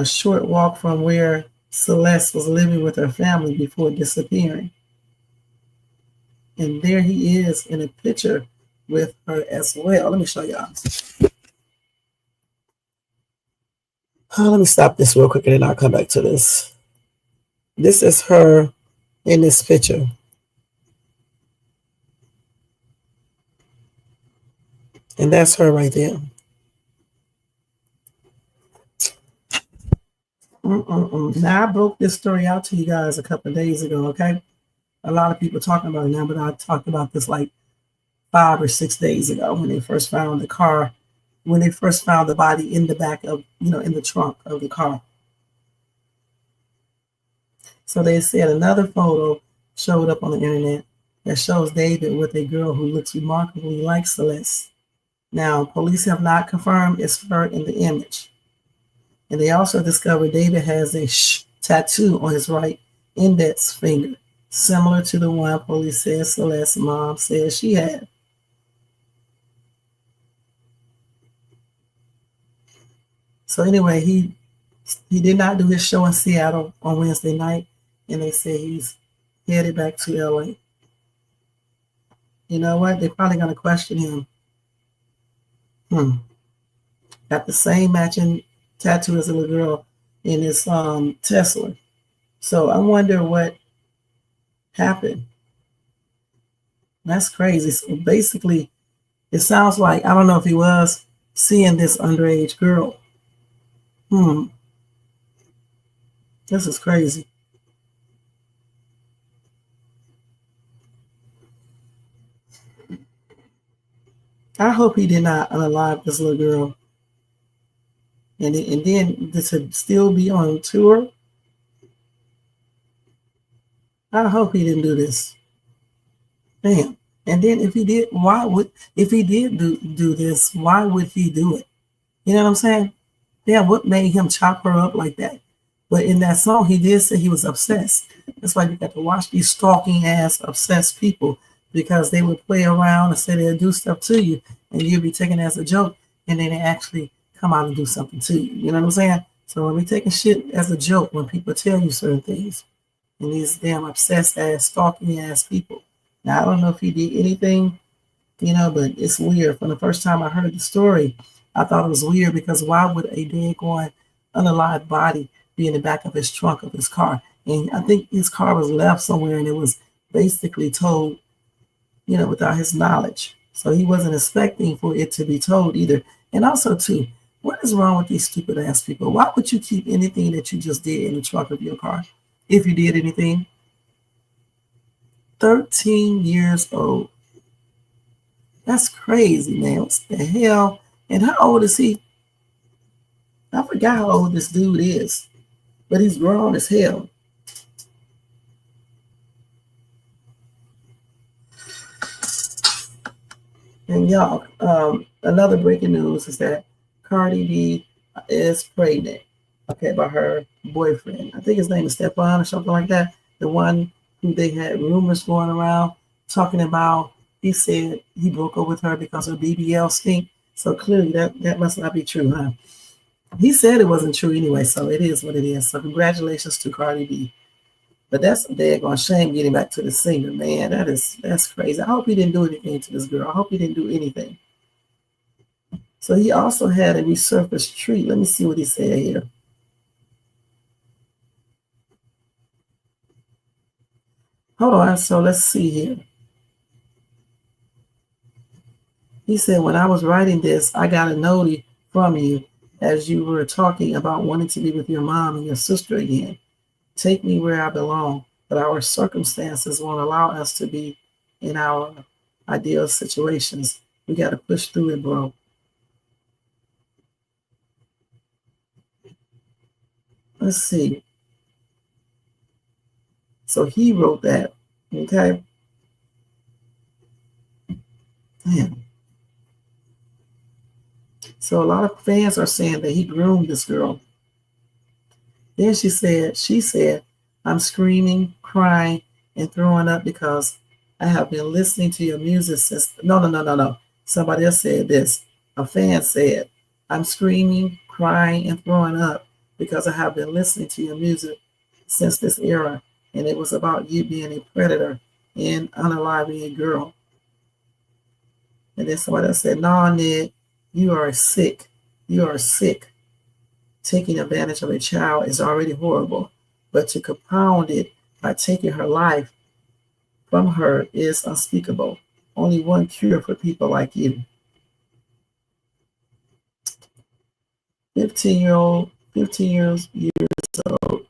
short walk from where Celeste was living with her family before disappearing. And there he is in a picture with her as well. Let me show y'all. Let me stop this real quick and then I'll come back to this. This is her in this picture. And that's her right there. Now, I broke this story out to you guys a couple of days ago, okay? A lot of people talking about it now, but I talked about this like 5 or 6 days ago when they first found the car, when they first found the body in the back of, in the trunk of the car. So they said another photo showed up on the internet that shows David with a girl who looks remarkably like Celeste. Now, police have not confirmed it's her in the image. And they also discovered David has a tattoo on his right index finger, similar to the one police said Celeste's mom said she had. So anyway, he did not do his show in Seattle on Wednesday night, and they say he's headed back to LA. You know what? They're probably going to question him. Got the same matching tattoo as a little girl in his Tesla. So I wonder what happened. That's crazy. So basically, it sounds like, I don't know if he was seeing this underage girl. This is crazy. I hope he did not unalive this little girl. And then to still be on tour. I hope he didn't do this. Damn. And then if he did, if he did do this, why would he do it? You know what I'm saying? Yeah, what made him chop her up like that? But in that song, he did say he was obsessed. That's why you got to watch these stalking ass obsessed people, because they would play around and say they'll do stuff to you, and you'll be taken as a joke, and then they actually come out and do something to you. You know what I'm saying? So when we taking shit as a joke, when people tell you certain things, and these damn obsessed ass stalking ass people. Now I don't know if he did anything, but it's weird. From the first time I heard the story, I thought it was weird, because why would a daggone unalive body be in the back of his trunk of his car? And I think his car was left somewhere, and it was basically towed, without his knowledge. So he wasn't expecting for it to be towed either. And also, too, what is wrong with these stupid ass people? Why would you keep anything that you just did in the trunk of your car? If you did anything. 13 years old. That's crazy, man. What the hell? And how old is he? I forgot how old this dude is, but he's grown as hell. And y'all, another breaking news is that Cardi B is pregnant, by her boyfriend. I think his name is Stephon or something like that. The one who they had rumors going around talking about. He said he broke up with her because her BBL stink. So clearly that must not be true, huh? He said it wasn't true anyway, so it is what it is. So congratulations to Cardi B. But that's a daggone shame getting back to the singer, man. That's crazy. I hope he didn't do anything to this girl. I hope he didn't do anything. So he also had a resurfaced treat. Let me see what he said here. Hold on. So let's see here. He said, when I was writing this, I got a note from you as you were talking about wanting to be with your mom and your sister again. Take me where I belong, but our circumstances won't allow us to be in our ideal situations. We got to push through it, bro. Let's see. So he wrote that, okay? Man. So a lot of fans are saying that he groomed this girl. Then she said, I'm screaming, crying, and throwing up because I have been listening to your music since. No. Somebody else said this. A fan said, I'm screaming, crying, and throwing up because I have been listening to your music since this era. And it was about you being a predator and unaliving a girl. And then somebody else said, no, Ned, you are sick. You are sick. Taking advantage of a child is already horrible, but to compound it by taking her life from her is unspeakable. Only one cure for people like you. 15 years old.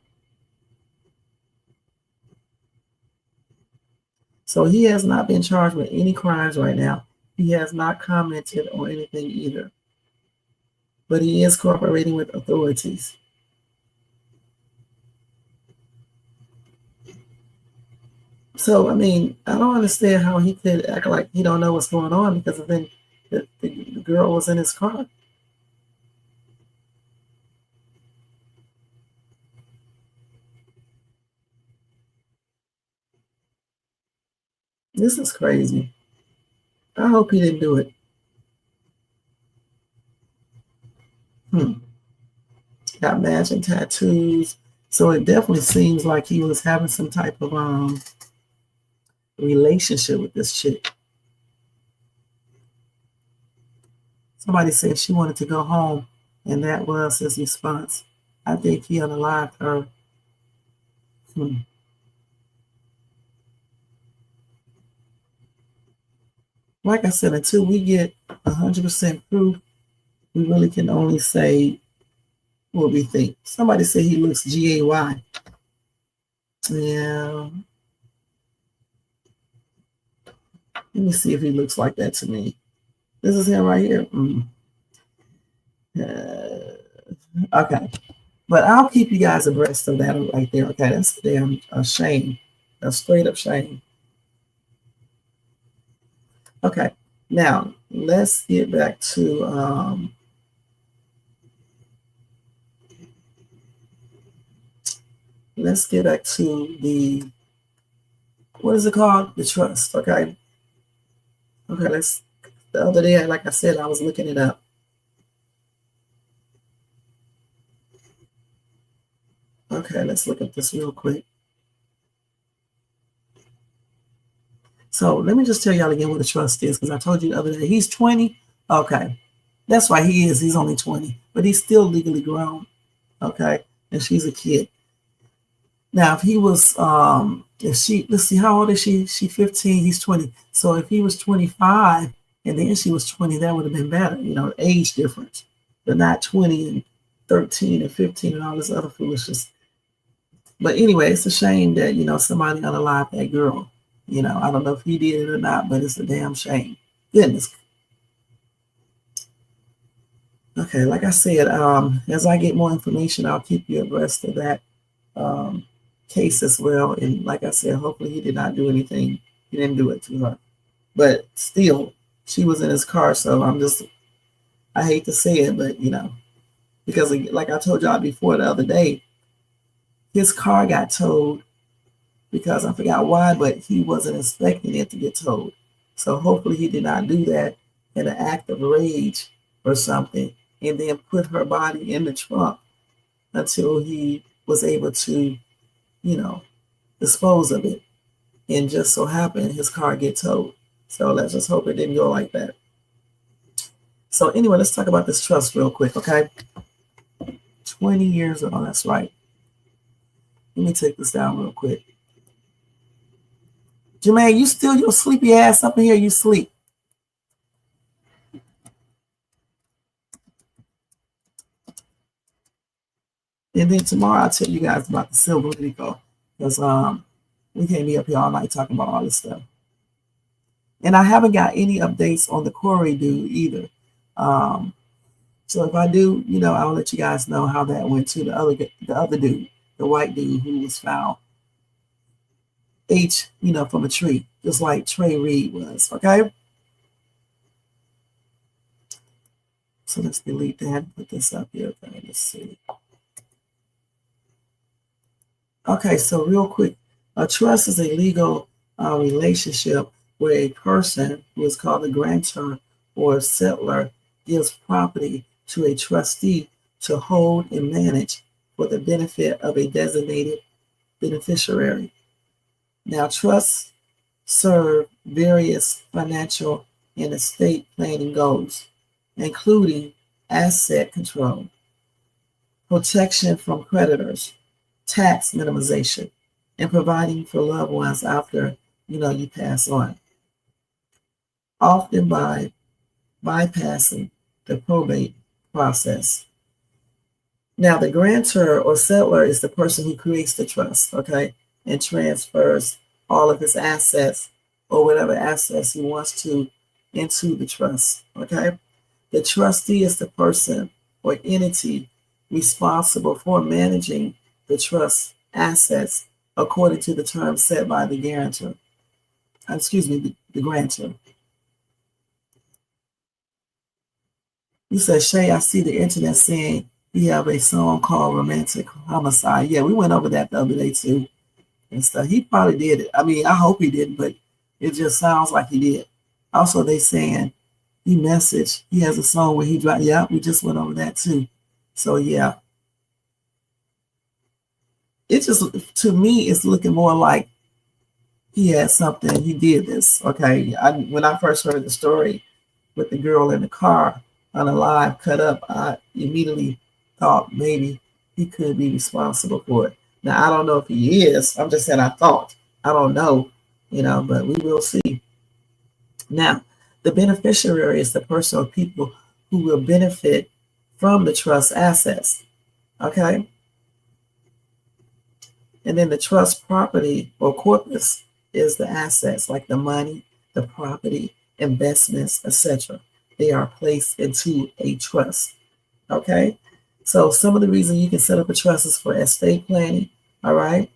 So he has not been charged with any crimes right now. He has not commented on anything either. But he is cooperating with authorities. So, I mean, I don't understand how he could act like he don't know what's going on, because then the girl was in his car. This is crazy. I hope he didn't do it. Got matching tattoos. So it definitely seems like he was having some type of relationship with this chick. Somebody said she wanted to go home, and that was his response. I think he unalived her. like I said, until we get 100% proof, we really can only say what we think. Somebody said he looks gay. Yeah. Let me see if he looks like that to me. This is him right here. Okay. But I'll keep you guys abreast of that right there. Okay, that's damn a shame. A straight up shame. Okay. Now, let's get back to the, what is it called? The trust. Okay. Okay, the other day, like I said, I was looking it up. Okay, let's look at this real quick. So let me just tell y'all again what a trust is, because I told you the other day, he's 20. Okay. That's why he is. He's only 20, but he's still legally grown. Okay. And she's a kid. Now, if he was, let's see, how old is she? She 15, he's 20. So if he was 25 and then she was 20, that would have been better, age difference, but not 20 and 13 and 15 and all this other foolishness. But anyway, it's a shame that, somebody unalived that girl. I don't know if he did it or not, but it's a damn shame. Goodness. Okay, like I said, as I get more information, I'll keep you abreast of that case as well. And like I said, hopefully he did not do anything. He didn't do it to her. But still, she was in his car, so I hate to say it, but because like I told y'all before the other day, his car got towed because I forgot why, but he wasn't expecting it to get towed. So hopefully he did not do that in an act of rage or something, and then put her body in the trunk until he was able to, dispose of it. And just so happened his car get towed. So let's just hope it didn't go like that. So anyway, let's talk about this trust real quick, okay? 20 years old, that's right. Let me take this down real quick. Jermaine, you still your sleepy ass up in here, you sleep. And then tomorrow I'll tell you guys about the silver rico, because we can't be up here all night talking about all this stuff. And I haven't got any updates on the Corey dude either. So if I do, I'll let you guys know how that went to the other dude, the white dude who was found from a tree, just like Trey Reed was, okay? So let's delete that and put this up here. Okay, let's see. Okay, so real quick, a trust is a legal relationship where a person who is called a grantor or a settler gives property to a trustee to hold and manage for the benefit of a designated beneficiary. Now, trusts serve various financial and estate planning goals, including asset control, protection from creditors, tax minimization, and providing for loved ones after you pass on, often by bypassing the probate process. Now, the grantor or settler is the person who creates the trust, okay, and transfers all of his assets or whatever assets he wants to into the trust, okay? The trustee is the person or entity responsible for managing the trust assets according to the terms set by the guarantor. The grantor. You said, Shay, I see the internet saying you have a song called Romantic Homicide. Yeah, we went over that the other day too. And stuff. He probably did it. I mean, I hope he didn't, but it just sounds like he did. Also, they saying he has a song where he dropped. Yeah, we just went over that too. So yeah. It just, to me, it's looking more like he had something, he did this. Okay. When I first heard the story with the girl in the car unalive, cut up, I immediately thought maybe he could be responsible for it. Now, I don't know if he is. I'm just saying I thought. I don't know, but we will see. Now, The beneficiary is the person or people who will benefit from the trust assets. Okay? And then the trust property or corpus is the assets like the money, the property, investments, etc. They are placed into a trust. Okay? So some of the reasons you can set up a trust is for estate planning, all right?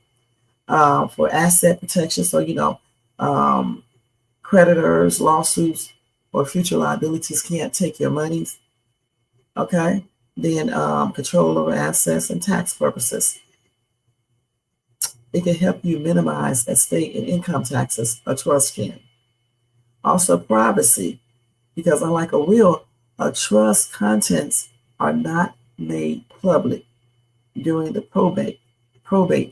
For asset protection, so creditors, lawsuits, or future liabilities can't take your monies. Okay? Then control over assets and tax purposes. It can help you minimize estate and income taxes, a trust can. Also privacy, because unlike a will, a trust contents are not made public during the probate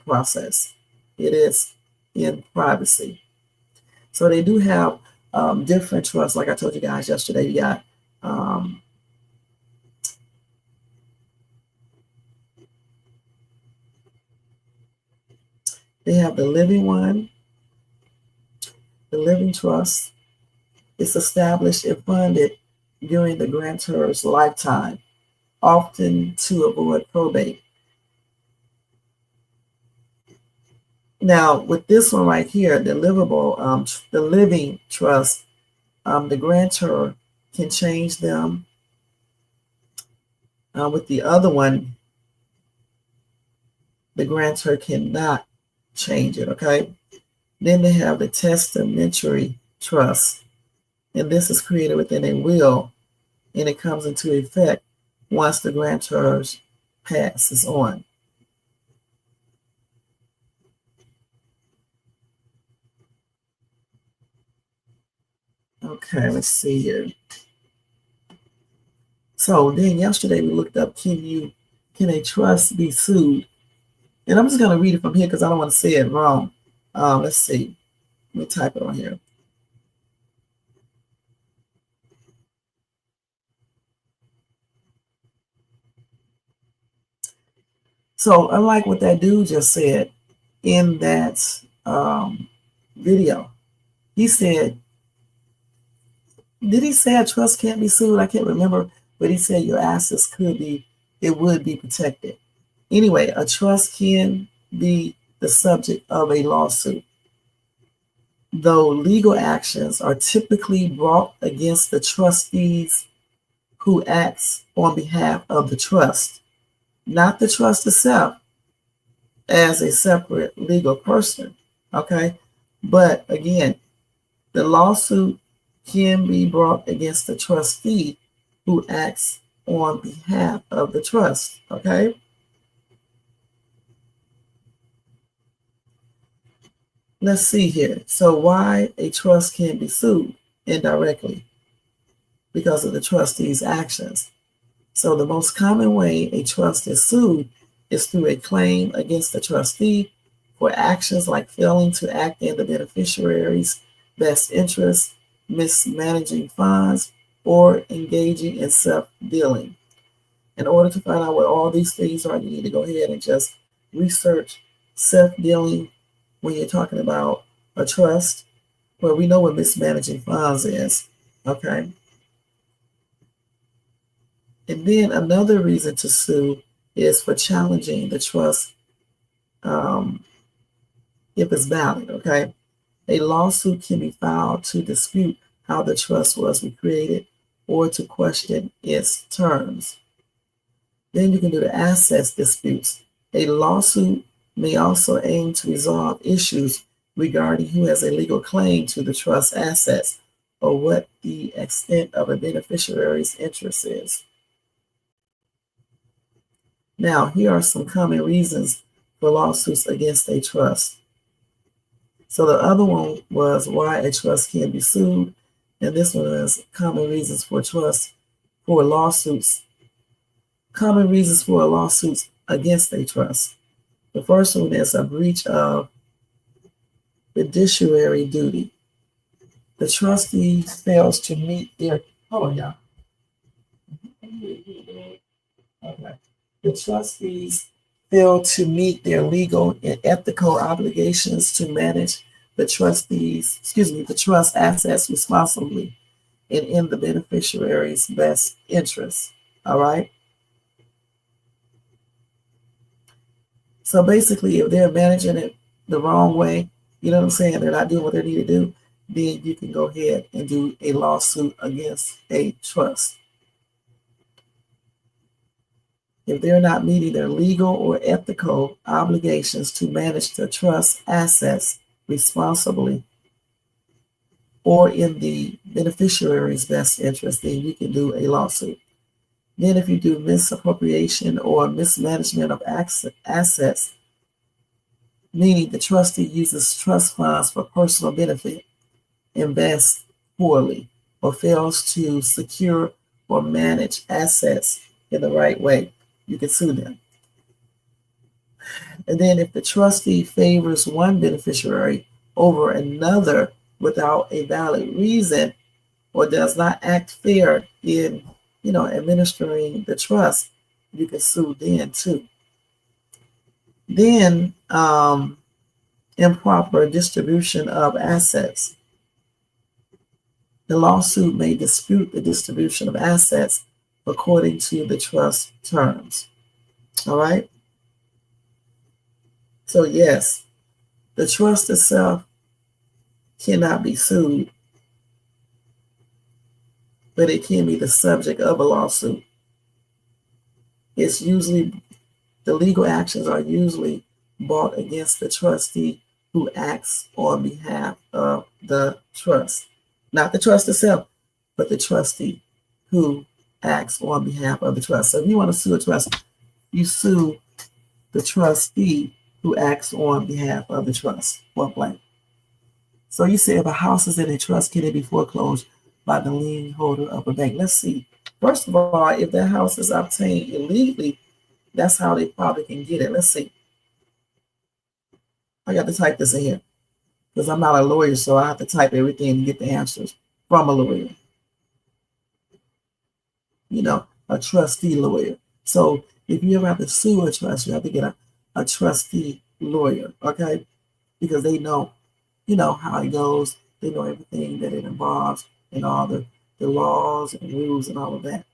process. It is in privacy. So they do have different trusts. Like I told you guys yesterday, you got they have the living one, the living trust. It's established and funded during the grantor's lifetime, often to avoid probate. Now, with this one right here, the living trust, the grantor can change them. With the other one, the grantor cannot change it, okay? Then they have the testamentary trust, and this is created within a will, and it comes into effect once the grantor's passes on. Okay, let's see here. So then yesterday we looked up, can a trust be sued? And I'm just going to read it from here because I don't want to say it wrong. Let's see. Let me type it on here. So unlike what that dude just said in that video, he said, did he say a trust can't be sued? I can't remember, but he said your assets would be protected. Anyway, a trust can be the subject of a lawsuit, though legal actions are typically brought against the trustees who acts on behalf of the trust, not the trust itself as a separate legal person, okay? But again, the lawsuit can be brought against the trustee who acts on behalf of the trust, okay? Let's see here. So why a trust can be sued indirectly? Because of the trustee's actions. So the most common way a trust is sued is through a claim against the trustee for actions like failing to act in the beneficiary's best interest, mismanaging funds, or engaging in self-dealing. In order to find out what all these things are, you need to go ahead and just research self-dealing when you're talking about a trust. Well, we know what mismanaging funds is, okay? And then another reason to sue is for challenging the trust if it's valid, okay? A lawsuit can be filed to dispute how the trust was recreated or to question its terms. Then you can do the assets disputes. A lawsuit may also aim to resolve issues regarding who has a legal claim to the trust assets or what the extent of a beneficiary's interest is. Now, here are some common reasons for lawsuits against a trust. So the other one was why a trust can be sued, and this one is common reasons for lawsuits. Common reasons for lawsuits against a trust. The first one is a breach of fiduciary duty. The trustee fails to meet their Okay. The trustees fail to meet their legal and ethical obligations to manage the trust assets responsibly. and in the beneficiary's best interest. All right. So basically, if they're managing it the wrong way, you know what I'm saying, they're not doing what they need to do, then you can go ahead and do a lawsuit against a trust. If they're not meeting their legal or ethical obligations to manage the trust assets responsibly or in the beneficiary's best interest, then you can do a lawsuit. Then if you do misappropriation or mismanagement of assets, meaning the trustee uses trust funds for personal benefit, invests poorly, or fails to secure or manage assets in the right way, you can sue them. And then if the trustee favors one beneficiary over another without a valid reason or does not act fair in, administering the trust, you can sue then too. Then improper distribution of assets. The lawsuit may dispute the distribution of assets according to the trust terms. All right. So yes, the trust itself cannot be sued, but it can be the subject of a lawsuit. It's usually, the legal actions are usually brought against the trustee who acts on behalf of the trust. Not the trust itself, but the trustee who acts on behalf of the trust. So if you want to sue a trust, you sue the trustee who acts on behalf of the trust, point blank. So you say if a house is in a trust, can it be foreclosed by the lien holder of a bank? Let's see. First of all, if that house is obtained illegally, that's how they probably can get it. Let's see. I got to type this in here because I'm not a lawyer, so I have to type everything and get the answers from a lawyer. A trustee lawyer. So if you ever have to sue a trust, you have to get a trustee lawyer, okay? Because they know, how it goes. They know everything that it involves and all the laws and rules and all of that.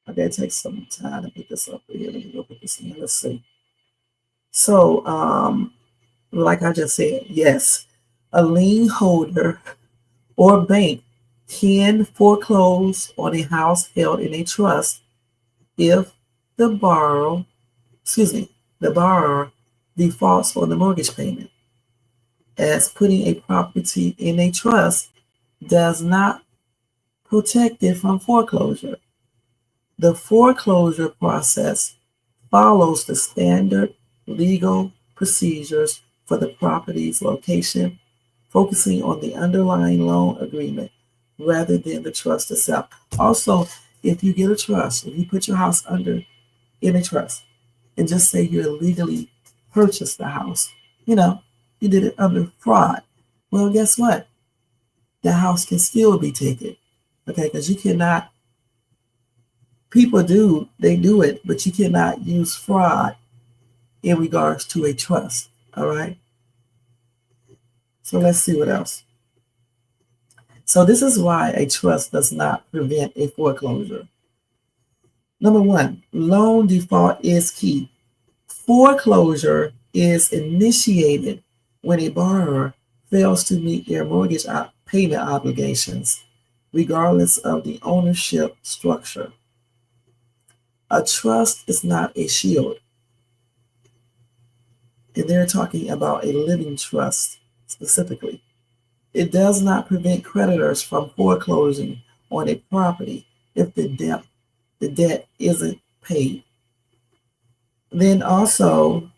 I gotta take some time to put this up here. Let me go put this in. Let's see. So, like I just said, yes, a lien holder or bank can foreclose on a house held in a trust if the borrower defaults on the mortgage payment, as putting a property in a trust does not protect it from foreclosure. The foreclosure process follows the standard legal procedures for the property's location, focusing on the underlying loan agreement rather than the trust itself. Also, if you get a trust, if you put your house in a trust, and just say you illegally purchased the house, you did it under fraud. Well, guess what? The house can still be taken, okay? Because you cannot. People do it, but you cannot use fraud in regards to a trust, all right? So let's see what else. So this is why a trust does not prevent a foreclosure. Number one, loan default is key. Foreclosure is initiated when a borrower fails to meet their mortgage payment obligations, regardless of the ownership structure. A trust is not a shield. And they're talking about a living trust specifically. It does not prevent creditors from foreclosing on a property if the debt isn't paid. Then also,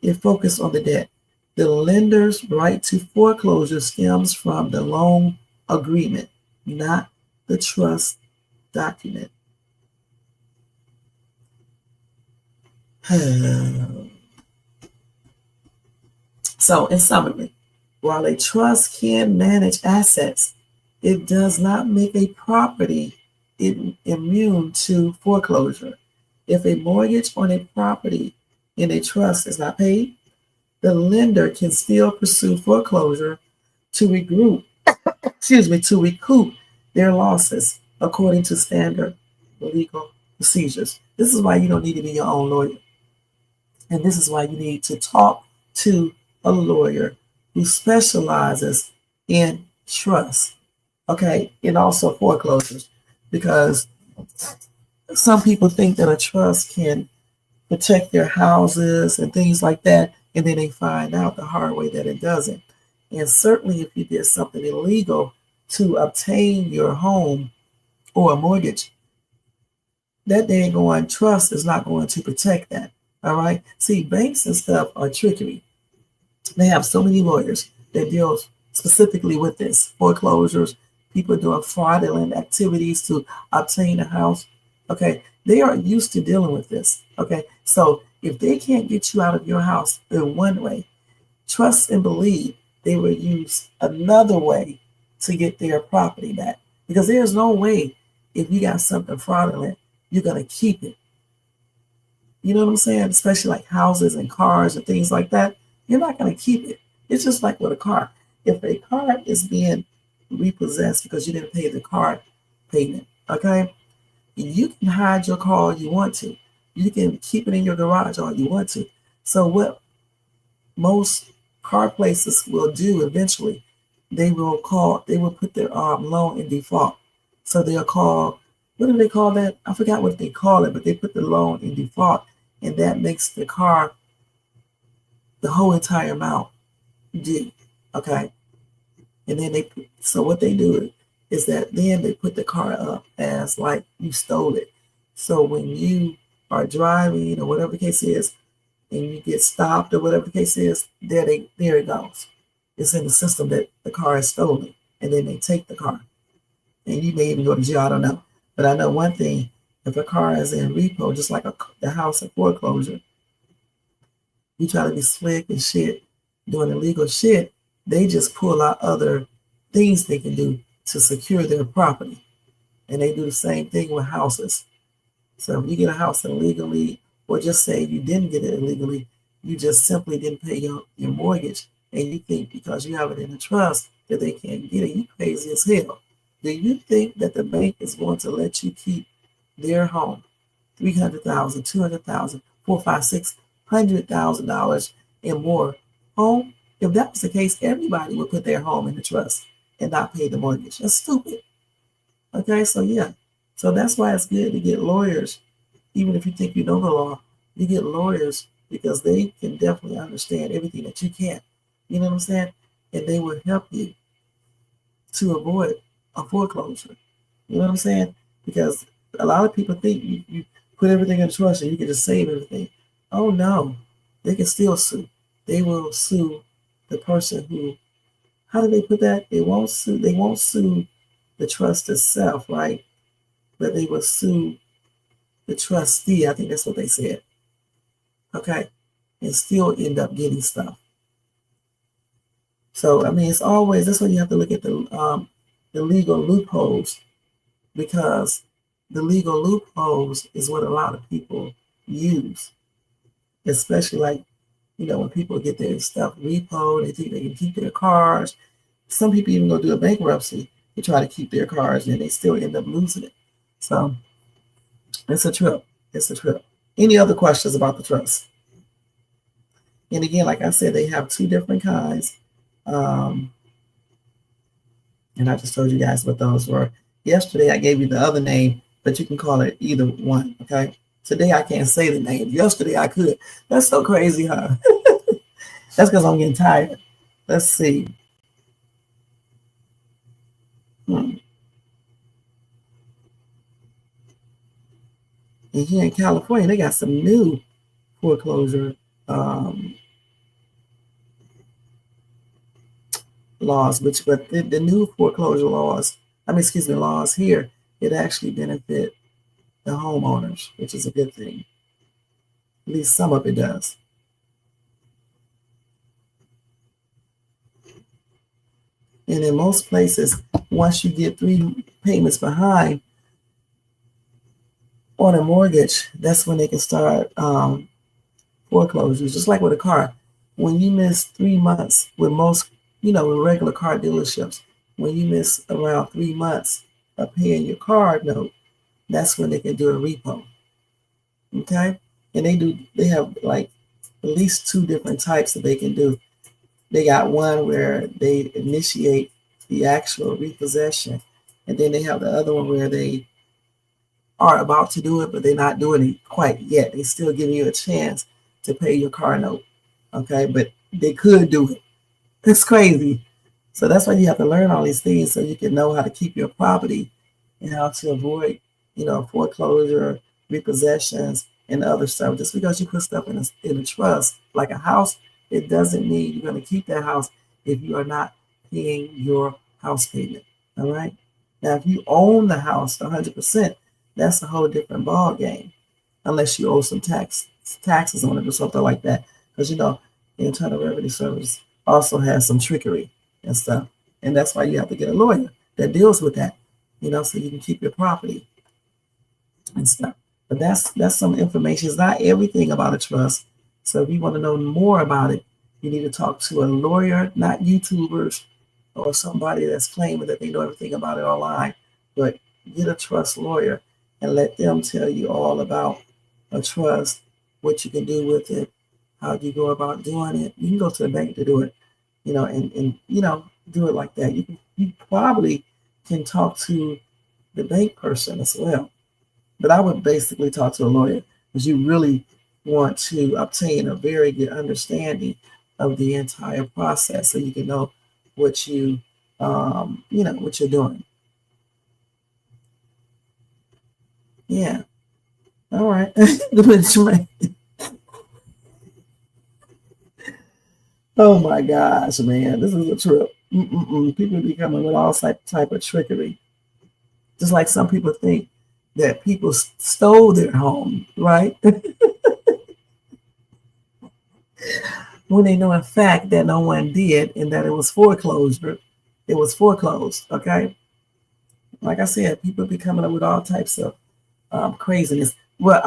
it focuses on the debt. The lender's right to foreclosure stems from the loan agreement, not the trust document. So, in summary, while a trust can manage assets, it does not make a property immune to foreclosure. If a mortgage on a property in a trust is not paid, the lender can still pursue foreclosure to recoup their losses according to standard legal procedures. This is why you don't need to be your own lawyer. And this is why you need to talk to a lawyer who specializes in trust, okay, and also foreclosures, because some people think that a trust can protect their houses and things like that, and then they find out the hard way that it doesn't. And certainly if you did something illegal to obtain your home or a mortgage, that dang on trust is not going to protect that. All right. See, banks and stuff are trickery. They have so many lawyers that deal specifically with this foreclosures, people doing fraudulent activities to obtain a house. Okay. They are used to dealing with this. Okay. So if they can't get you out of your house in one way, trust and believe they will use another way to get their property back. Because there's no way if you got something fraudulent, you're going to keep it. You know what I'm saying? Especially like houses and cars and things like that. You're not going to keep it. It's just like with a car. If a car is being repossessed because you didn't pay the car payment, okay, you can hide your car all you want to. You can keep it in your garage all you want to. So what most car places will do eventually, they will put their loan in default. So they'll call, what do they call that? I forgot what they call it, but they put the loan in default, and that makes the car the whole entire amount due. Okay. And then so what they do is that then they put the car up as like you stole it. So when you are driving or whatever the case is, and you get stopped or whatever the case is, there it goes. It's in the system that the car is stolen, and then they take the car. And you may even go to jail, I don't know. But I know one thing, if a car is in repo, just like the house in foreclosure, you try to be slick and shit, doing illegal shit, they just pull out other things they can do to secure their property. And they do the same thing with houses. So if you get a house illegally, or just say you didn't get it illegally, you just simply didn't pay your mortgage, and you think because you have it in a trust that they can't get it, you crazy as hell. Do you think that the bank is going to let you keep their home, $300,000, $200,000, $400,000, $500,000, $600,000 and more home? If that was the case, everybody would put their home in the trust and not pay the mortgage. That's stupid. Okay, so yeah. So that's why it's good to get lawyers. Even if you think you know the law, you get lawyers because they can definitely understand everything that you can't. You know what I'm saying? And they will help you to avoid a foreclosure. You know what I'm saying? Because a lot of people think you put everything in trust and you can just save everything. Oh no, they can still sue. They will sue the person who, how do they put that? They won't sue the trust itself, right? But they will sue the trustee. I think that's what they said. Okay. And still end up getting stuff. So I mean, it's always, that's why you have to look at the legal loopholes, because the legal loopholes is what a lot of people use, especially like, you know, when people get their stuff repoed, they think they can keep their cars. Some people even go do a bankruptcy to try to keep their cars, and they still end up losing it. So it's a trip. It's a trip. Any other questions about the trust? And again, like I said, they have two different kinds. And I just told you guys what those were. Yesterday, I gave you the other name, but you can call it either one, okay? Today, I can't say the name. Yesterday, I could. That's so crazy, huh? That's because I'm getting tired. Let's see. And here in California, they got some new foreclosure laws, but the new foreclosure laws, laws here, it actually benefit the homeowners, which is a good thing. At least some of it does. And in most places, once you get 3 payments behind on a mortgage, that's when they can start foreclosures. Just like with a car, when you miss 3 months with most, with regular car dealerships, when you miss around 3 months of paying your car note, that's when they can do a repo. Okay, and they have like at least 2 different types that they can do. They got one where they initiate the actual repossession, and then they have the other one where they are about to do it, but they're not doing it quite yet. They're still giving you a chance to pay your car note. Okay, but they could do it. It's crazy. So that's why you have to learn all these things so you can know how to keep your property and how to avoid, foreclosure, repossessions, and other stuff. Just because you put stuff in a trust, like a house, it doesn't mean you're going to keep that house if you are not paying your house payment. All right. Now, if you own the house 100%, that's a whole different ball game, unless you owe some taxes on it or something like that. Because the Internal Revenue Service also has some trickery and stuff, and that's why you have to get a lawyer that deals with that, so you can keep your property and stuff. But that's some information. It's not everything about a trust. So if you want to know more about it, you need to talk to a lawyer, not YouTubers or somebody that's claiming that they know everything about it online. But get a trust lawyer and let them tell you all about a trust, what you can do with it, how you go about doing it. You can go to the bank to do it, and do it like that. You probably can talk to the bank person as well. But I would basically talk to a lawyer because you really want to obtain a very good understanding of the entire process so you can know what what you're doing. Yeah. All right. Oh my gosh, man. This is a trip. People be coming with all type of trickery. Just like some people think that people stole their home, right? When they know in fact that no one did and that it was foreclosed. It was foreclosed, okay? Like I said, people be coming up with all types of craziness. Well,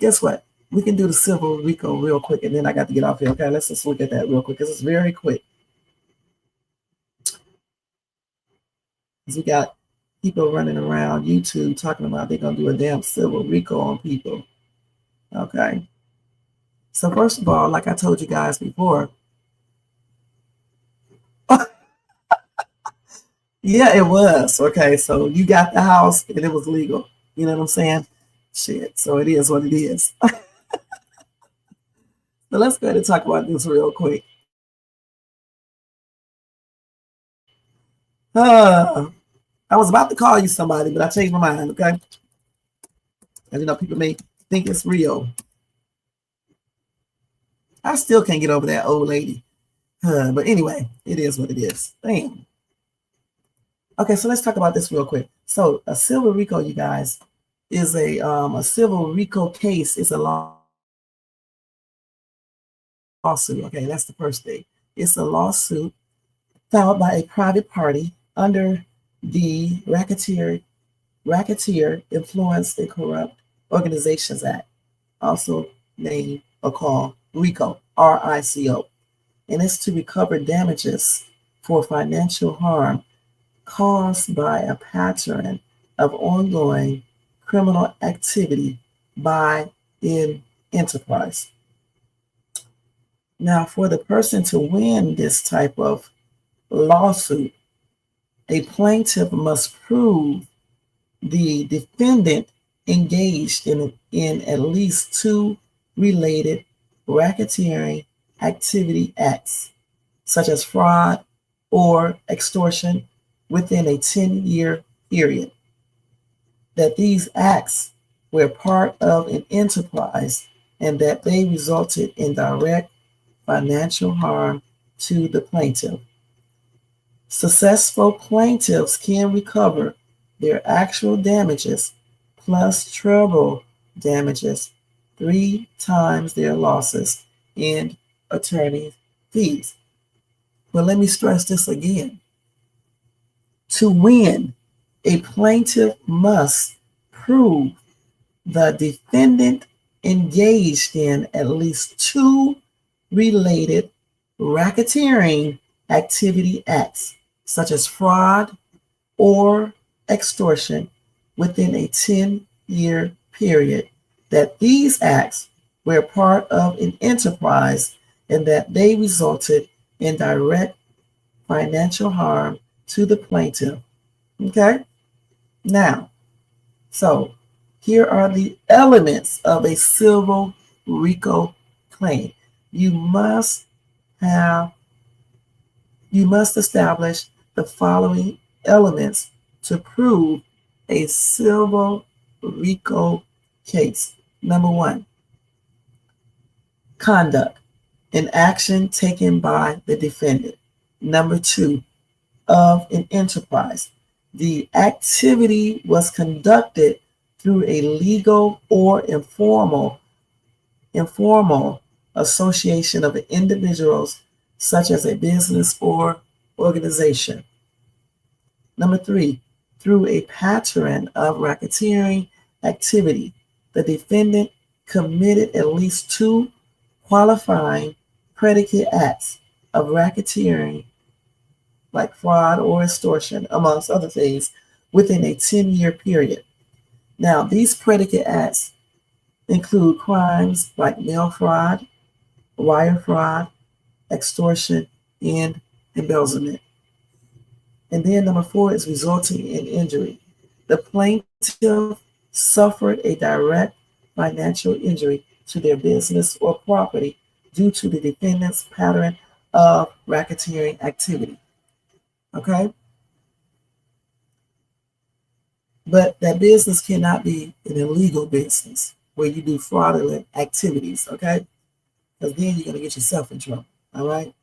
guess what? We can do the civil RICO real quick, and then I got to get off here. Okay, let's just look at that real quick because it's very quick. Because we got people running around YouTube talking about they're going to do a damn civil RICO on people. Okay. So first of all, like I told you guys before, yeah, it was. Okay, so you got the house and it was legal. You know what I'm saying? Shit. So it is what it is. So let's go ahead and talk about this real quick. I was about to call you somebody, but I changed my mind, okay? And people may think it's real. I still can't get over that old lady. But anyway, it is what it is. Damn. Okay, so let's talk about this real quick. So a civil RICO, you guys, is a civil RICO case is a lawsuit. Okay, that's the first thing. It's a lawsuit filed by a private party under the Racketeer, Influence, and Corrupt Organizations Act, also named or called RICO, RICO. And it's to recover damages for financial harm caused by a pattern of ongoing criminal activity by an enterprise. Now, for the person to win this type of lawsuit, a plaintiff must prove the defendant engaged in at least 2 related racketeering activity acts, such as fraud or extortion, within a 10-year period, that these acts were part of an enterprise and that they resulted in direct financial harm to the plaintiff. Successful plaintiffs can recover their actual damages plus treble damages 3 times their losses in attorney fees. But let me stress this again. To win, a plaintiff must prove the defendant engaged in at least two related racketeering activity acts, such as fraud or extortion, within a 10-year period, that these acts were part of an enterprise and that they resulted in direct financial harm to the plaintiff. Okay? Now, so here are the elements of a civil RICO claim. You must establish the following elements to prove a civil RICO case. Number one, conduct, an action taken by the defendant. Number two, of an enterprise. The activity was conducted through a legal or informal association of individuals, such as a business or organization. Number three, through a pattern of racketeering activity, the defendant committed at least two qualifying predicate acts of racketeering, like fraud or extortion, amongst other things, within a 10-year period. Now, these predicate acts include crimes like mail fraud, wire fraud, extortion, and embezzlement. And then number four is resulting in injury. The plaintiff suffered a direct financial injury to their business or property due to the defendant's pattern of racketeering activity. Okay? But that business cannot be an illegal business where you do fraudulent activities, okay? Because then you're going to get yourself in trouble, all right?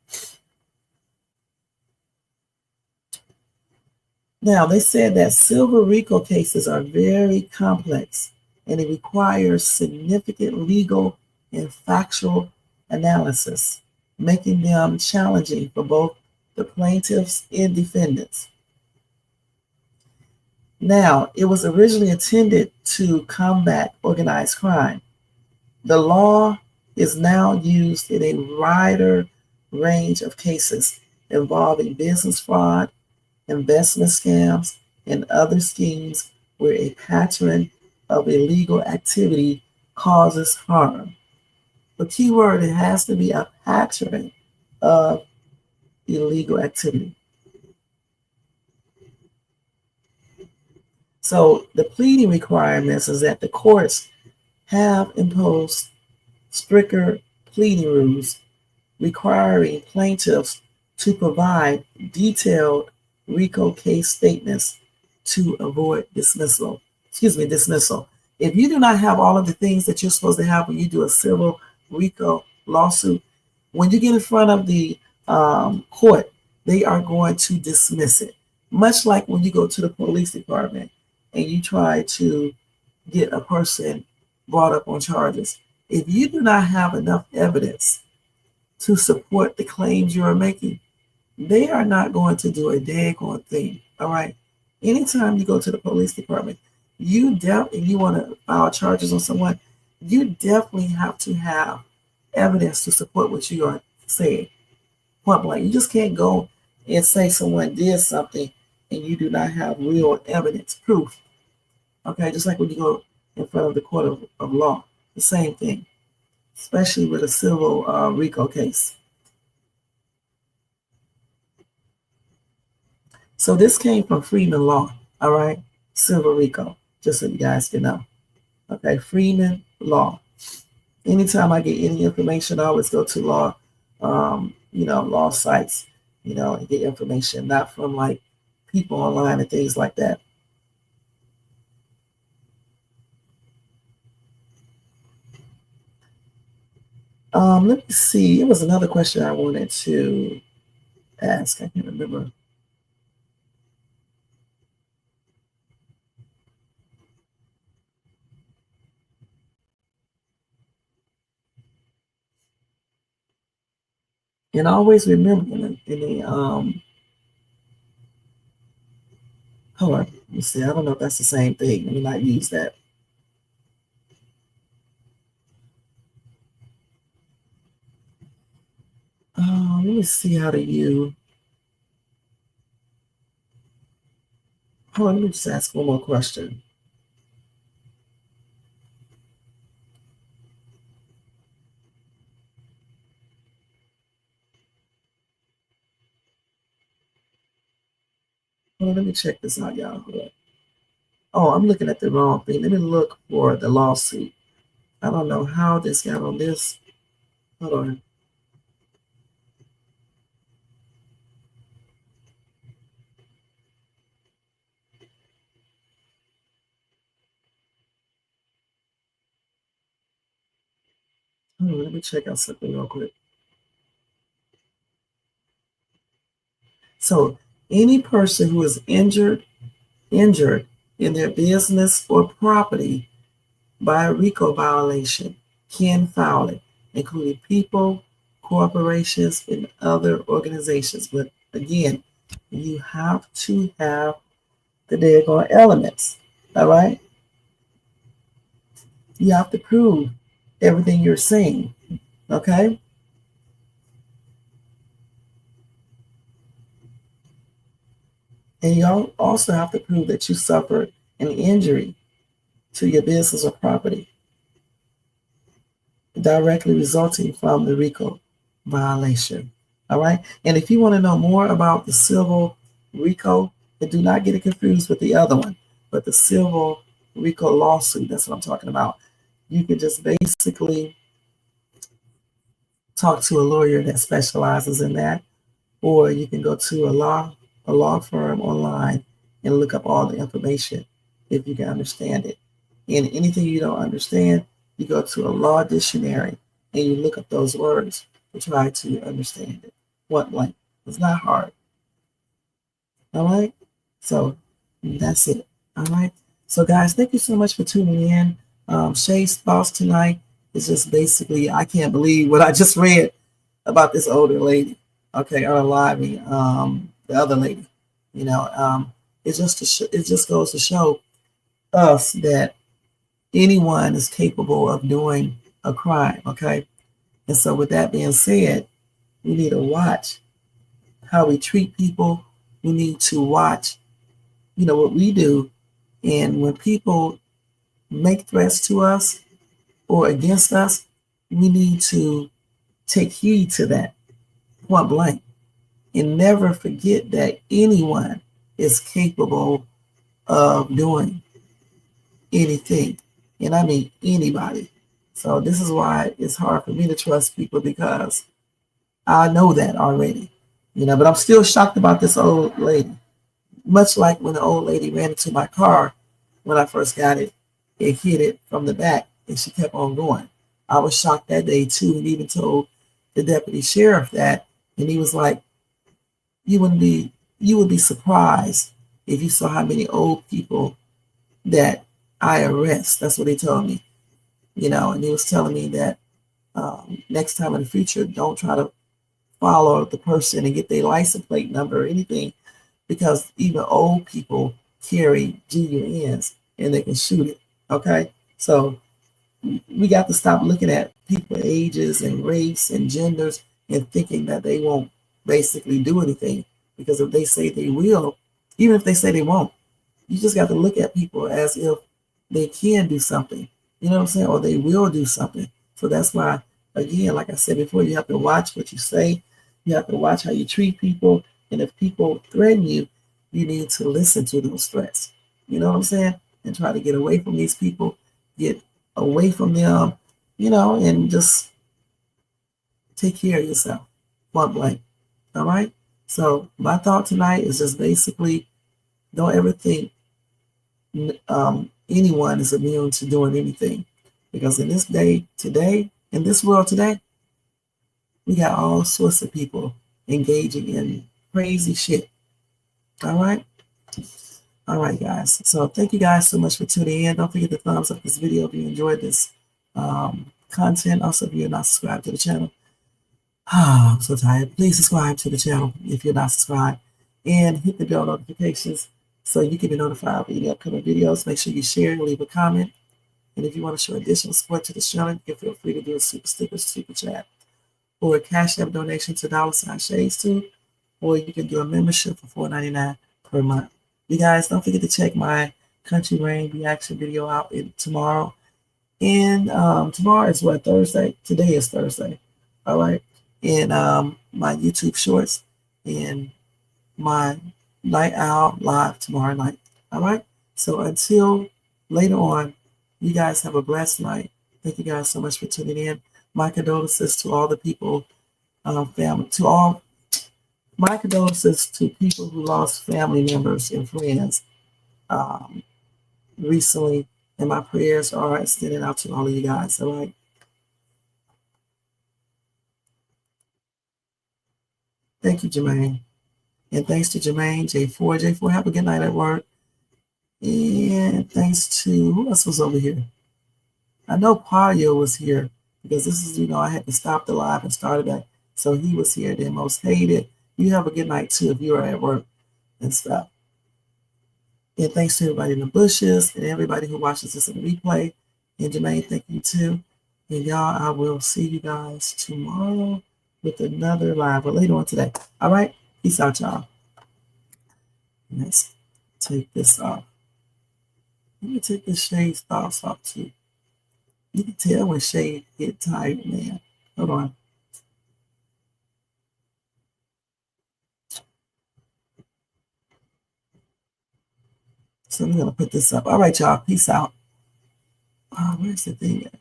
Now, they said that civil RICO cases are very complex and it requires significant legal and factual analysis, making them challenging for both the plaintiffs and defendants. Now, it was originally intended to combat organized crime. The law is now used in a wider range of cases involving business fraud, investment scams, and other schemes where a pattern of illegal activity causes harm. The key word, it has to be a pattern of illegal activity. So the pleading requirements is that the courts have imposed stricter pleading rules requiring plaintiffs to provide detailed RICO case statements to avoid dismissal. If you do not have all of the things that you're supposed to have when you do a civil RICO lawsuit, when you get in front of the court, they are going to dismiss it. Much like when you go to the police department and you try to get a person brought up on charges. If you do not have enough evidence to support the claims you are making, they are not going to do a daggone thing, all right? Anytime you go to the police department, and you want to file charges on someone, you definitely have to have evidence to support what you are saying. Point blank. You just can't go and say someone did something and you do not have real evidence, proof. Okay, just like when you go in front of the court of law, the same thing, especially with a civil RICO case. So this came from Freeman Law, all right? Civil RICO, just so you guys can know. Okay, Freeman Law. Anytime I get any information, I always go to law, law sites, and get information, not from like people online and things like that. Let me see. It was another question I wanted to ask. I can't remember. And always remember in Hold on. Let me see. I don't know if that's the same thing. Let me not use that. Let me see how to use. Hold on, let me just ask one more question. Hold on, let me check this out, y'all. Hold on. Oh, I'm looking at the wrong thing. Let me look for the lawsuit. I don't know how this got on this. Hold on. Hold on, let me check out something real quick. So any person who is injured in their business or property by a RICO violation can file it, including people, corporations, and other organizations. But again, you have to have the daggone elements. All right? You have to prove everything you're saying. Okay? And you also have to prove that you suffered an injury to your business or property directly resulting from the RICO violation. All right. And if you want to know more about the civil RICO, and do not get it confused with the other one, but the civil RICO lawsuit, that's what I'm talking about. You can just basically talk to a lawyer that specializes in that, or you can go to a law firm online and look up all the information if you can understand it. And anything you don't understand, you go to a law dictionary and you look up those words to try to understand it. What blank? It's not hard. All right. So that's it. All right. So guys, thank you so much for tuning in. Shay's thoughts tonight is just basically, I can't believe what I just read about this older lady. Okay, or Lively, the other lady. You know, it just goes to show us that anyone is capable of doing a crime. Okay, and so with that being said, we need to watch how we treat people. We need to watch, what we do, and when people make threats to us or against us, we need to take heed to that, point blank, and never forget that anyone is capable of doing anything. And I mean anybody. So this is why it's hard for me to trust people, because I know that already. But I'm still shocked about this old lady. Much like when the old lady ran into my car when I first got it, it hit it from the back and she kept on going. I was shocked that day too, and even told the deputy sheriff that, and he was like, you would be surprised if you saw how many old people that I arrest. That's what he told me. And he was telling me that next time in the future, don't try to follow the person and get their license plate number or anything, because even old people carry GUNs and they can shoot it. Okay, so we got to stop looking at people's ages and race and genders and thinking that they won't basically do anything, because if they say they will, even if they say they won't, you just got to look at people as if they can do something, you know what I'm saying, or they will do something. So that's why, again, like I said before, you have to watch what you say. You have to watch how you treat people. And if people threaten you, you need to listen to those threats. You know what I'm saying? And try to get away from these people, get away from them, and just take care of yourself. Point blank. All right? So my thought tonight is just basically, don't ever think anyone is immune to doing anything. Because in this day today, in this world today, we got all sorts of people engaging in crazy shit. All right? All right, guys. So thank you guys so much for tuning in. Don't forget to thumbs up this video if you enjoyed this content. Also, if you're not subscribed to the channel, I'm so tired. Please subscribe to the channel if you're not subscribed, and hit the bell notifications so you can be notified of any upcoming videos. Make sure you share and leave a comment. And if you want to show additional support to the channel, you can feel free to do a super sticker, super chat, or a Cash App donation to $Shades2, or you can do a membership for $4.99 per month. You guys, don't forget to check my Country Rain reaction video out tomorrow. And tomorrow is what, Thursday? Today is Thursday. All right. And my YouTube shorts and my Night Owl live tomorrow night. All right. So until later on, you guys have a blessed night. Thank you guys so much for tuning in. My condolences to all the people, family, my condolences to people who lost family members and friends recently, and my prayers are extended out to all of you guys. All right. Thank you, Jermaine. And thanks to Jermaine, J4. J4, have a good night at work. And thanks to, who else was over here? I know Pario was here because this is, I had to stop the live and start it back. So he was here. Then Most Hated. You have a good night too if you are at work and stuff. And thanks to everybody in the bushes and everybody who watches this in the replay. And Jermaine, thank you too. And y'all, I will see you guys tomorrow with another live, or later on today. All right? Peace out, y'all. Let's take this off. Let me take this shade thoughts off too. You can tell when shade get tired, man. Hold on. So I'm gonna put this up. All right, y'all. Peace out. Oh, where's the thing at?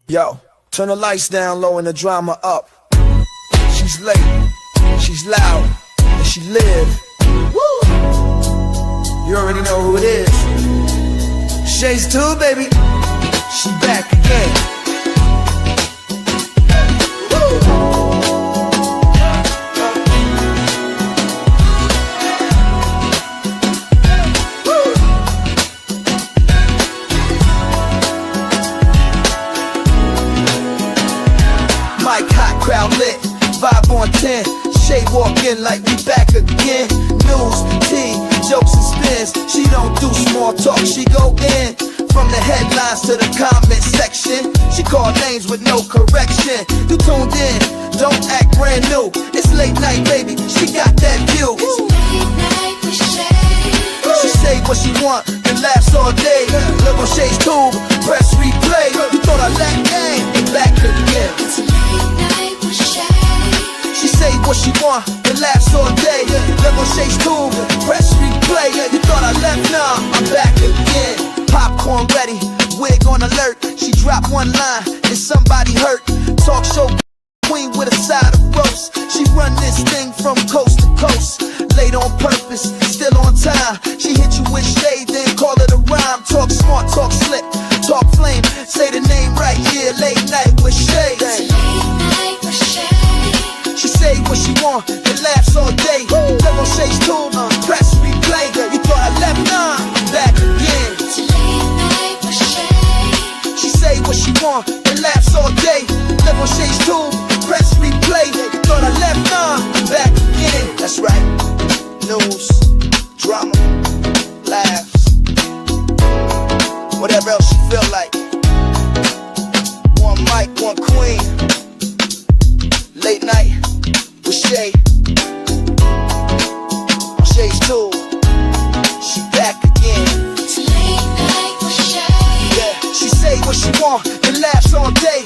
Yo, turn the lights down low and the drama up. She's late, she's loud, and she live. Woo! You already know who it is. Shades 2, baby. She back again. Mic hot, crowd lit, vibe on 10. Shade walk in like we back again. News, tea, jokes and spins. She don't do small talk, she go in. From the headlines to the comment section, she call names with no correction. You tuned in, don't act brand new. It's late night, baby, she got that view. She say what she want and laughs all day. Look on Shades Tube, press replay. You thought I lacked game, and back again. She say what she want and laughs all day. Look on Shades Tube, press replay. You thought I left, nah, I'm back again. Popcorn ready, wig on alert. She dropped one line and somebody hurt. Talk show queen with a side of roast. She run this thing from coast to coast. Late on purpose, still on time. She hit you with shade, then call it a rhyme. Talk smart, talk slick, talk flame. Say the name right here, late night with shade. She say what she want and laughs all day. Look on Shades Tube, press replay. You thought I left, nah, I'm back again. She say what she want and laughs all day. Look on Shades Tube, press replay. You thought I left, nah, I'm back again. That's right. News, drama, laughs, whatever else you feel like. One mic, one queen. Late night with Shade. On Shades 2, she back again. Yeah, she say what she want and laughs all day.